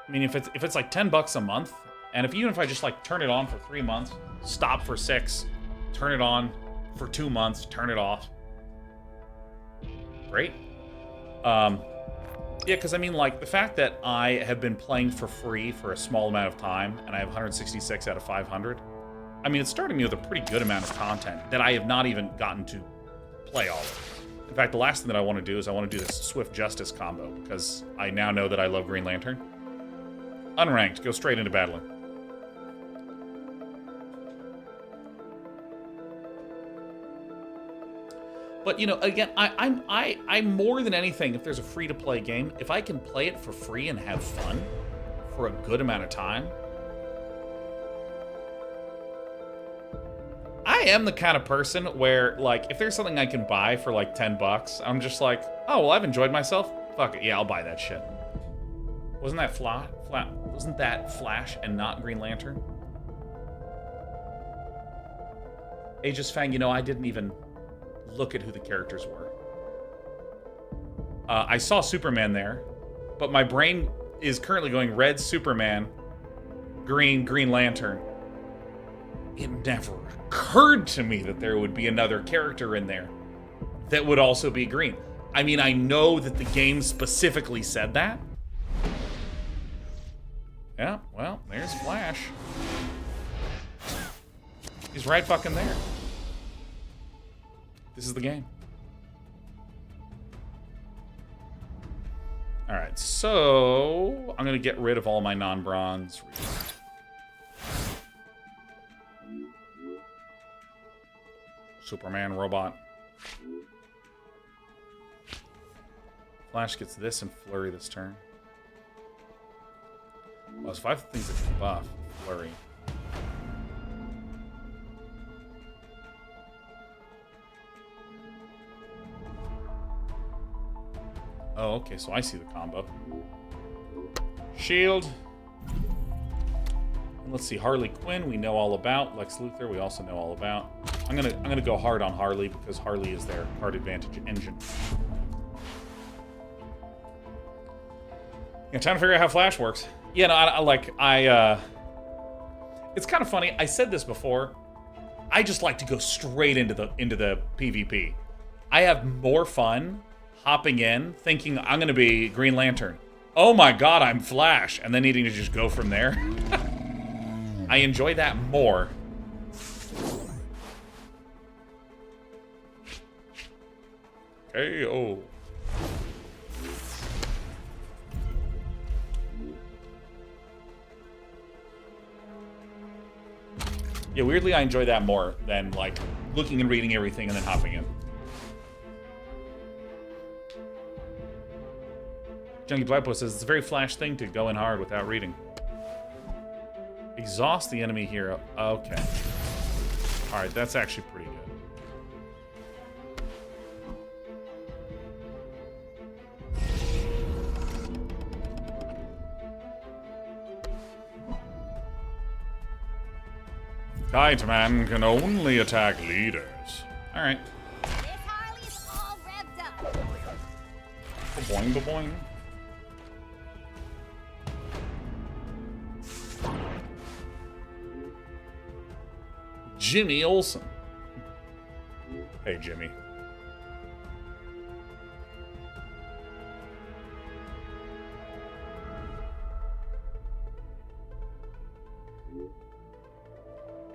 I mean, if it's like $10 a month, and even if I just, like, turn it on for 3 months, stop for 6, turn it on for 2 months, turn it off. Great. Yeah, because I mean, like, the fact that I have been playing for free for a small amount of time, and I have 166 out of 500, I mean, it's starting me with a pretty good amount of content that I have not even gotten to play all of. In fact, the last thing that I want to do is I want to do this Swift Justice combo, because I now know that I love Green Lantern. Unranked, go straight into battling. But, you know, again, I'm more than anything, if there's a free-to-play game, if I can play it for free and have fun for a good amount of time, I am the kind of person where, like, if there's something I can buy for, like, $10, I'm just like, oh, well, I've enjoyed myself. Fuck it, yeah, I'll buy that shit. Wasn't that wasn't that Flash and not Green Lantern? Aegis Fang, you know, I didn't even look at who the characters were. I saw Superman there, but my brain is currently going red Superman, Green Lantern. It never occurred to me that there would be another character in there that would also be green. I mean, I know that the game specifically said that. Yeah, well, there's Flash. He's right fucking there. This is the game. Alright, so I'm gonna get rid of all my non-bronze. Superman robot. Flash gets this and Flurry this turn. Well, there's 5 things that can buff. Flurry. Oh, okay, so I see the combo. Shield. And let's see, Harley Quinn, we know all about. Lex Luthor, we also know all about. I'm gonna go hard on Harley because Harley is their card advantage engine. Yeah, trying to figure out how Flash works. Yeah, no, it's kind of funny. I said this before. I just like to go straight into the PvP. I have more fun hopping in, thinking I'm gonna be Green Lantern. Oh my God, I'm Flash, and then needing to just go from there. I enjoy that more. KO. Yeah, weirdly, I enjoy that more than, like, looking and reading everything and then hopping in. Junkie Blackpool says, it's a very Flash thing to go in hard without reading. Exhaust the enemy hero. Okay. Alright, that's actually pretty good. Kite Man can only attack leaders. Alright. This Harley's all revved up. Ba-boing, ba-boing. Jimmy Olsen. Hey, Jimmy.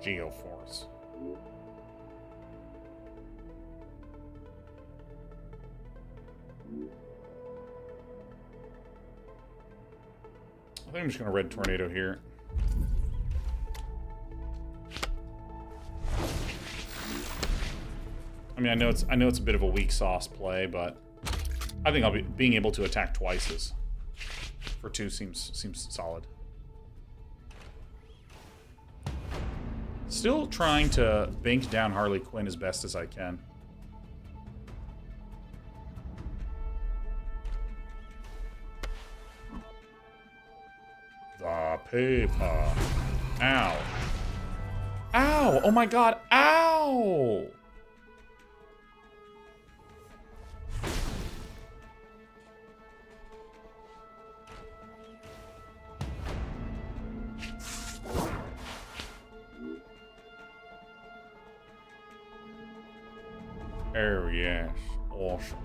Geoforce. I think I'm just gonna Red Tornado here. I mean, I know it's a bit of a weak sauce play, but I think I'll be being able to attack twice for 2 seems solid. Still trying to bank down Harley Quinn as best as I can. The paper. Ow. Ow! Oh my God! Ow! Oh, yes. Awesome.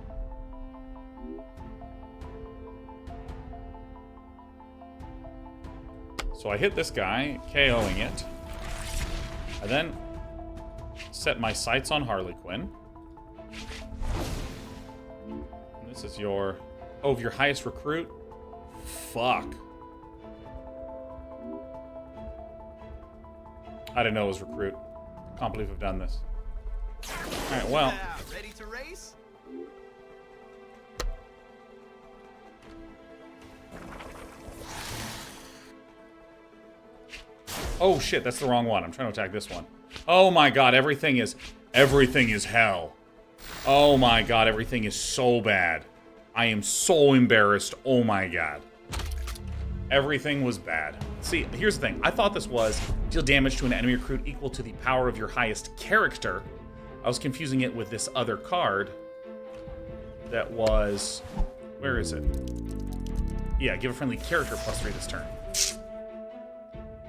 So I hit this guy, KOing it. I then set my sights on Harley Quinn. And this is your... Oh, your highest recruit? Fuck. I didn't know it was recruit. Can't believe I've done this. Alright, well. Ready to race? Oh shit, that's the wrong one. I'm trying to attack this one. Oh my God, everything is hell. Oh my God, everything is so bad. I am so embarrassed. Oh my God. Everything was bad. See, here's the thing. I thought this was deal damage to an enemy recruit equal to the power of your highest character. I was confusing it with this other card that was... Where is it? Yeah, give a friendly character +3 this turn.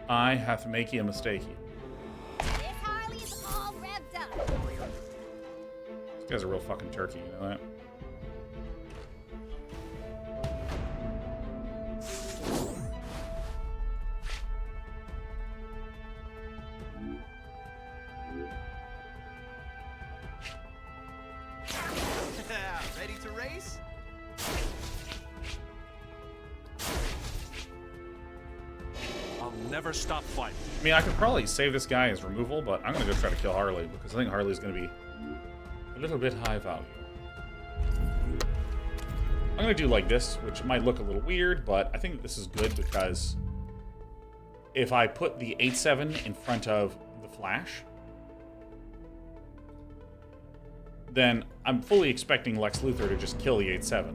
I have to make you a mistake. This Harley's all revved up. This guy's a real fucking turkey, you know that? Ready to race? I'll never stop fighting. I mean, I could probably save this guy as removal, but I'm gonna go try to kill Harley because I think Harley's gonna be a little bit high value. I'm gonna do like this, which might look a little weird, but I think this is good because if I put the 8-7 in front of the Flash, then I'm fully expecting Lex Luthor to just kill the 8-7.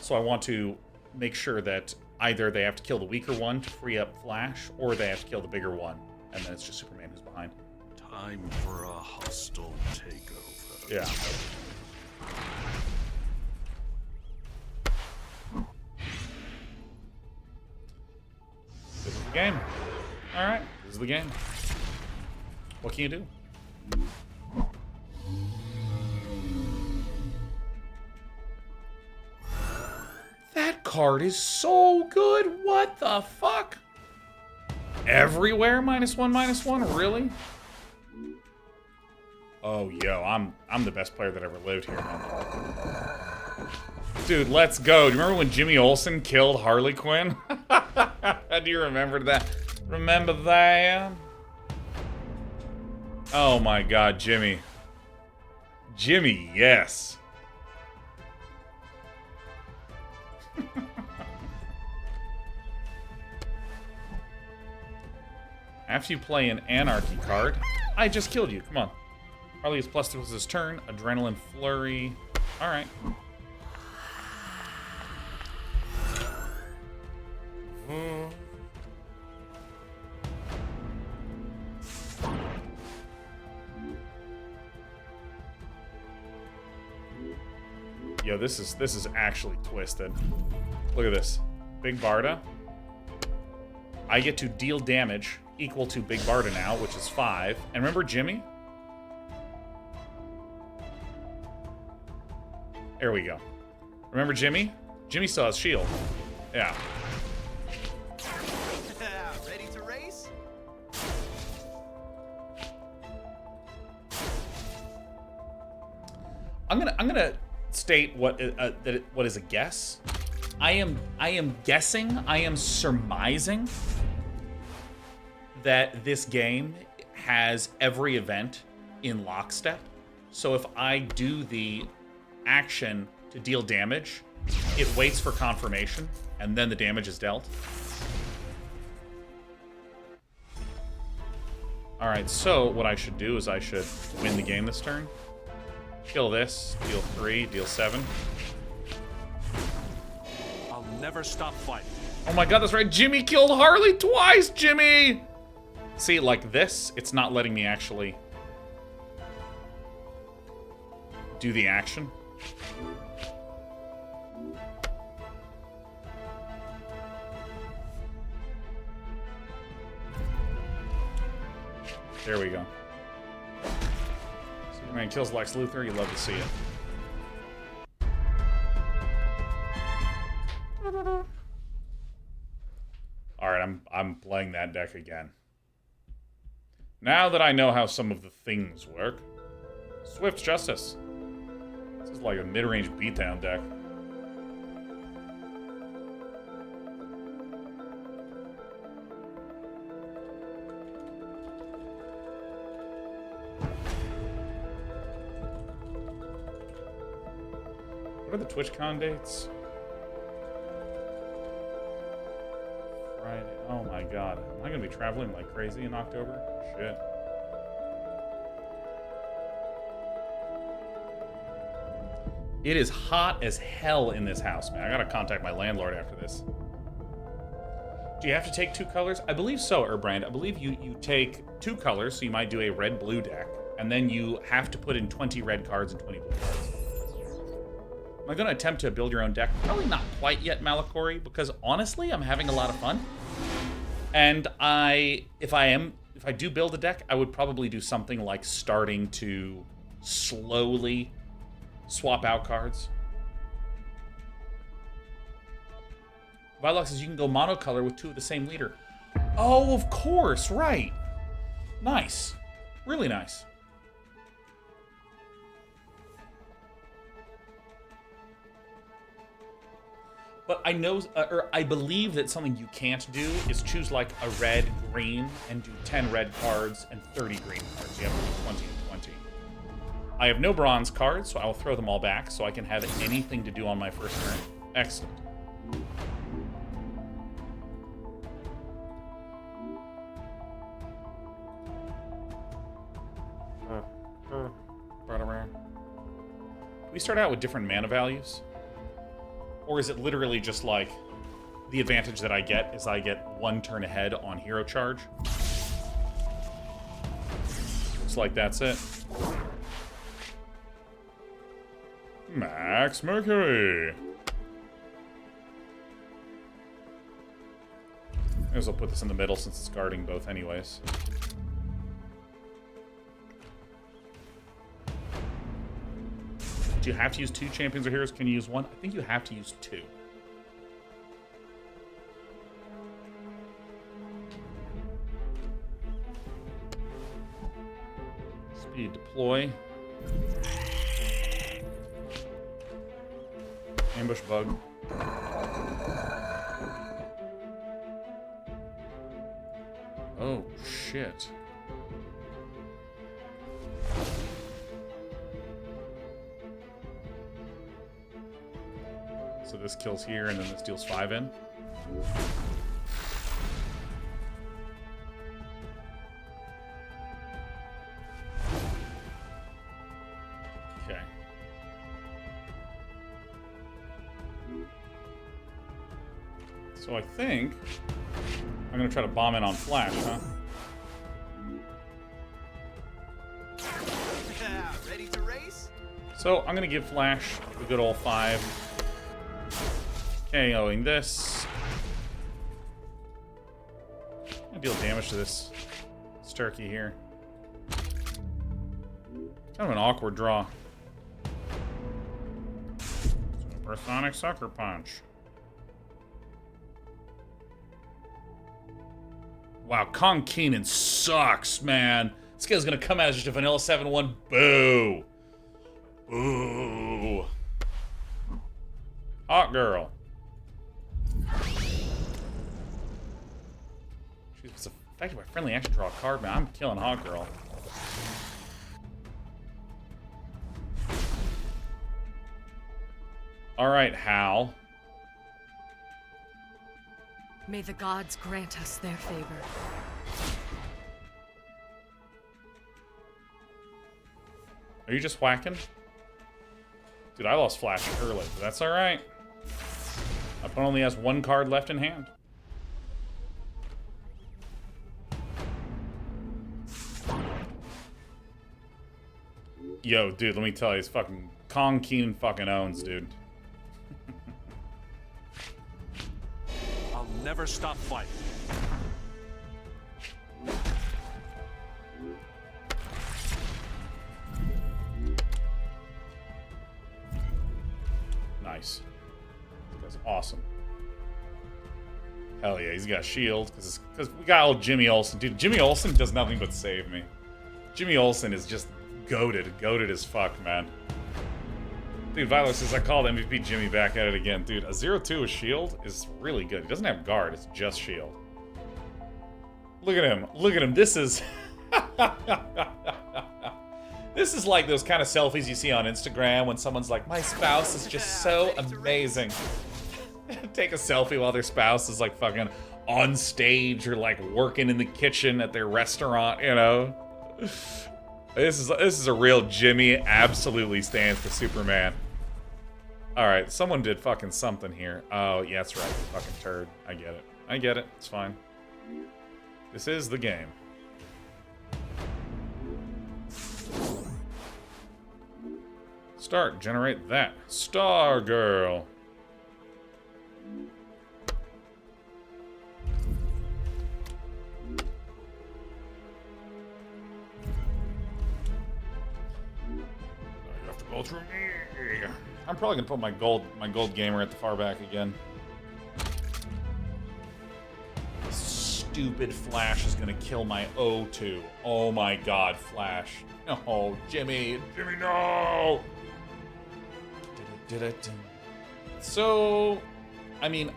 So I want to make sure that either they have to kill the weaker one to free up Flash, or they have to kill the bigger one, and then it's just Superman who's behind. Time for a hostile takeover. Yeah. This is the game. Alright, this is the game. What can you do? That card is so good. What the fuck? Everywhere -1/-1, really? Oh, yo, I'm the best player that ever lived here, man. Dude, let's go. Do you remember when Jimmy Olsen killed Harley Quinn? Do you remember that? Remember that? Oh my god, Jimmy. Jimmy, yes. After you play an Anarchy card, I just killed you. Come on. Harley is +2 this turn. Adrenaline Flurry. Alright. Yo, this is actually twisted. Look at this. Big Barda. I get to deal damage equal to Big Barda now, which is 5. And remember Jimmy? There we go. Remember Jimmy? Jimmy still has shield. Yeah. Ready to race? I'm gonna state what is a guess. I am guessing. I am surmising that this game has every event in lockstep. So if I do the action to deal damage, it waits for confirmation, and then the damage is dealt. Alright, so what I should do is I should win the game this turn. Kill this, deal 3, deal 7. I'll never stop fighting. Oh my god, that's right. Jimmy killed Harley twice, Jimmy! See, like this, it's not letting me actually do the action. There we go. Superman kills Lex Luthor. You love to see it. Alright, I'm playing that deck again. Now that I know how some of the things work. Swift Justice. This is like a mid-range beatdown deck. What are the TwitchCon dates? Friday. Oh my god. Am I gonna be traveling like crazy in October? Shit. It is hot as hell in this house, man. I gotta contact my landlord after this. Do you have to take 2 colors? I believe so, Urbrand. I believe you take 2 colors, so you might do a red-blue deck, and then you have to put in 20 red cards and 20 blue cards. Am I going to attempt to build your own deck? Probably not quite yet, Malakori, because honestly, I'm having a lot of fun. And if I do build a deck, I would probably do something like starting to slowly swap out cards. Vilux says you can go monocolor with 2 of the same leader. Oh, of course, right. Nice. Really nice. But I know, or I believe that something you can't do is choose like a red, green, and do 10 red cards and 30 green cards. You have to do 20 and 20. I have no bronze cards, so I will throw them all back so I can have anything to do on my first turn. Excellent. we start out with different mana values? Or is it literally just like the advantage that I get is I get 1 turn ahead on hero charge? Looks like that's it. Max Mercury. I guess I'll put this in the middle since it's guarding both anyways. Do you have to use 2 champions or heroes? Can you use 1? I think you have to use 2. Speed deploy. Ambush bug. Oh, shit. So this kills here, and then this deals 5 in. Okay. So I think I'm gonna try to bomb in on Flash, huh? Ready to race? So I'm gonna give Flash the good old 5. KOing this. I deal damage to this Sturkey here. Kind of an awkward draw. Supersonic Sucker Punch. Wow, Kong Keenan sucks, man. This guy's gonna come out as just a vanilla 7-1. Boo. Boo. Hot girl. She's affected by friendly action. Draw a card, man. I'm killing Hot Girl. Alright, Hal. May the gods grant us their favor. Are you just whacking? Dude, I lost Flash early, but that's alright. My opponent only has 1 card left in hand. Yo, dude, let me tell you, it's fucking Kong Keenan fucking owns, dude. I'll never stop fighting. Nice. That's awesome. Hell yeah, he's got a shield because we got old Jimmy Olsen. Dude, Jimmy Olsen does nothing but save me. Jimmy Olsen is just goated as fuck, man. Dude, Violet says I called MVP Jimmy back at it again. Dude, a 0-2 with shield is really good. He doesn't have guard, it's just shield. Look at him. Look at him. This is this is like those kind of selfies you see on Instagram when someone's like, my spouse is just so amazing. Take a selfie while their spouse is like fucking on stage or like working in the kitchen at their restaurant, you know? This is a real Jimmy. Absolutely stands for Superman. Alright, someone did fucking something here. Oh, yeah, that's right. Fucking turd. I get it. I get it. It's fine. This is the game. Start. Generate that. Star Girl. You have to go through me. I'm probably gonna put my gold gamer at the far back again. Stupid Flash is gonna kill my O2. Oh my god, Flash. Oh, Jimmy. Jimmy, no! So, I mean,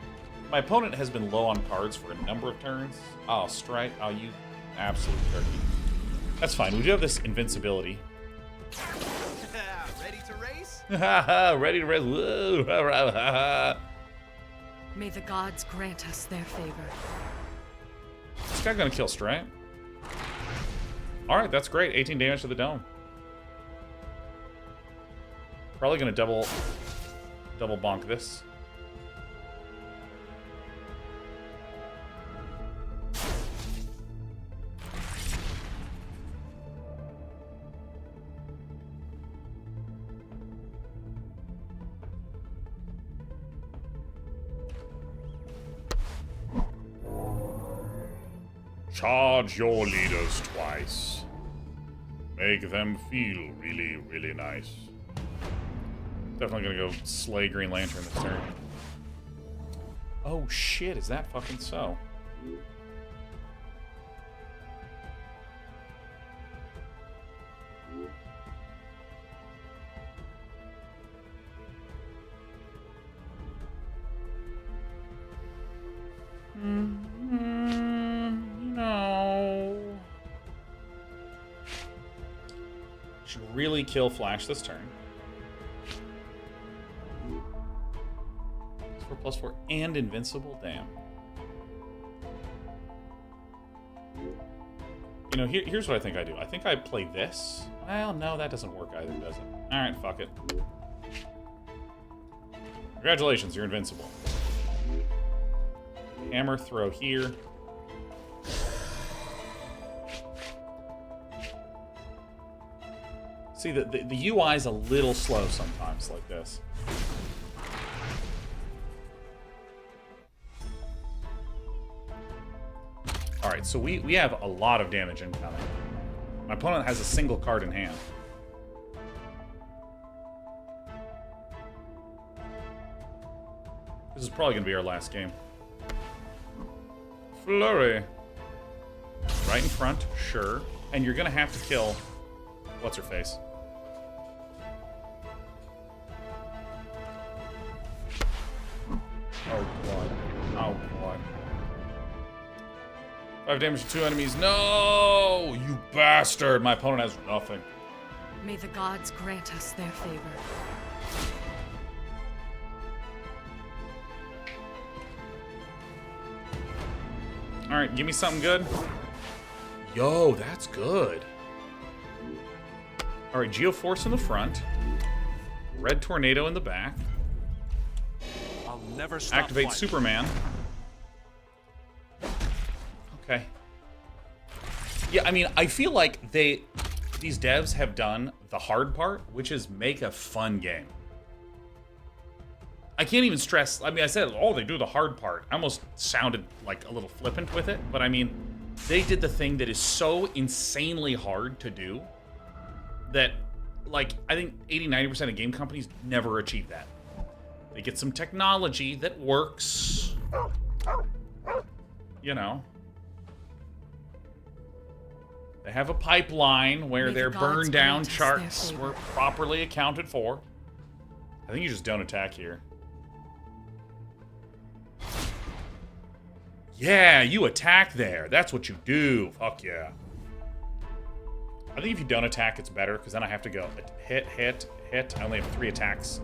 my opponent has been low on cards for a number of turns. Oh, strike. Oh, you absolute turkey. That's fine. We do have this invincibility. Ready to race? Ready to race. Whoa. May the gods grant us their favor. This guy gonna kill Strike. Alright, that's great. 18 damage to the dome. Probably gonna double bonk this. Charge your leaders twice. Make them feel really, really nice. Definitely gonna go slay Green Lantern this turn. Oh shit, is that fucking so? Should really kill Flash this turn. +4/+4 and invincible, damn. You know, here's what I think I do. I think I play this. Well, no, that doesn't work either, does it? Alright, fuck it. Congratulations, you're invincible. Hammer throw here. See, the UI is a little slow sometimes like this. Alright, so we have a lot of damage incoming. My opponent has a single card in hand. This is probably going to be our last game. Flurry. Right in front, sure. And you're going to have to kill... What's-her-face? Oh, God. Oh, God. 5 damage to 2 enemies. No! You bastard! My opponent has nothing. May the gods grant us their favor. Alright, give me something good. Yo, that's good. Alright, Geoforce in the front. Red Tornado in the back. I'll never stop Activate fighting. Superman. Okay. Yeah, I mean, I feel like these devs have done the hard part, which is make a fun game. I can't even stress, I mean, I said, oh, they do the hard part. I almost sounded like a little flippant with it, but I mean, they did the thing that is so insanely hard to do that, like, I think 80-90% of game companies never achieve that. They get some technology that works, you know. They have a pipeline where their burned down charts were properly accounted for. I think you just don't attack here. Yeah, you attack there. That's what you do. Fuck yeah. I think if you don't attack, it's better, because then I have to go hit, hit, hit. I only have 3 attacks.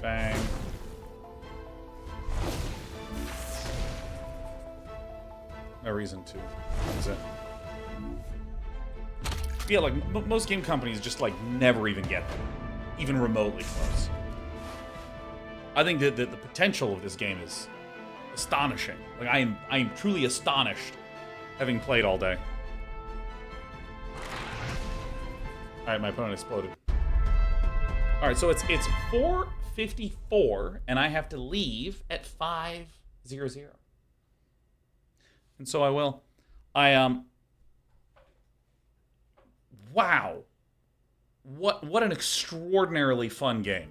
Bang. No reason to. That's it. Yeah, like, most game companies just, like, never even get them. Even remotely close. I think that the potential of this game is astonishing. Like, I am truly astonished, having played all day. Alright, my opponent exploded. Alright, so it's 4:54, and I have to leave at 5:00. And so I will. Wow. What an extraordinarily fun game.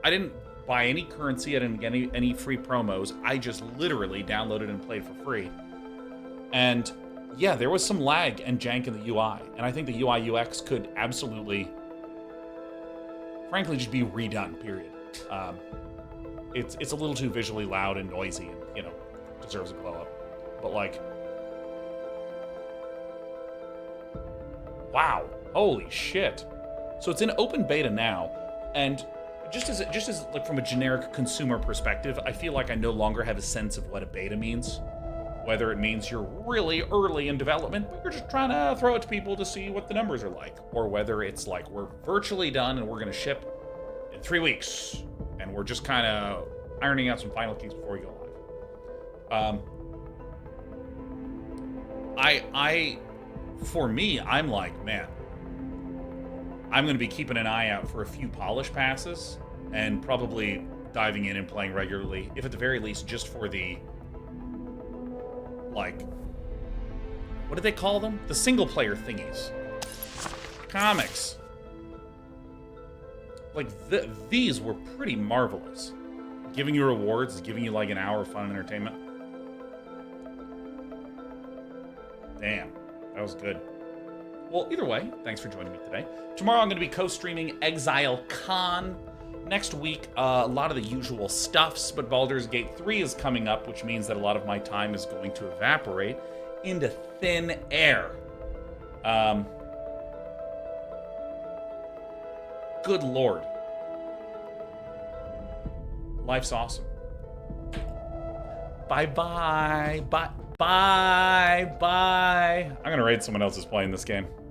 I didn't buy any currency, I didn't get any free promos. I just literally downloaded and played for free. And yeah, there was some lag and jank in the UI. And I think the UI UX could absolutely, frankly, just be redone, period. It's a little too visually loud and noisy and, you know, deserves a glow up. But like, wow, holy shit. So it's in open beta now, and just as like from a generic consumer perspective, I feel like I no longer have a sense of what a beta means. Whether it means you're really early in development, but you're just trying to throw it to people to see what the numbers are like, or whether it's like we're virtually done and we're going to ship in 3 weeks, and we're just kind of ironing out some final kinks before we go live. For me, I'm like, man, I'm going to be keeping an eye out for a few polish passes and probably diving in and playing regularly, if at the very least just for the, like, what do they call them? The single player thingies. Comics. Like, these were pretty marvelous. Giving you rewards, giving you like an hour of fun and entertainment. Damn, that was good. Well, either way, thanks for joining me today. Tomorrow I'm going to be co-streaming Exile Con. Next week, a lot of the usual stuffs, but Baldur's Gate 3 is coming up, which means that a lot of my time is going to evaporate into thin air. Good Lord. Life's awesome. Bye-bye. Bye. I'm gonna raid someone else who's playing this game.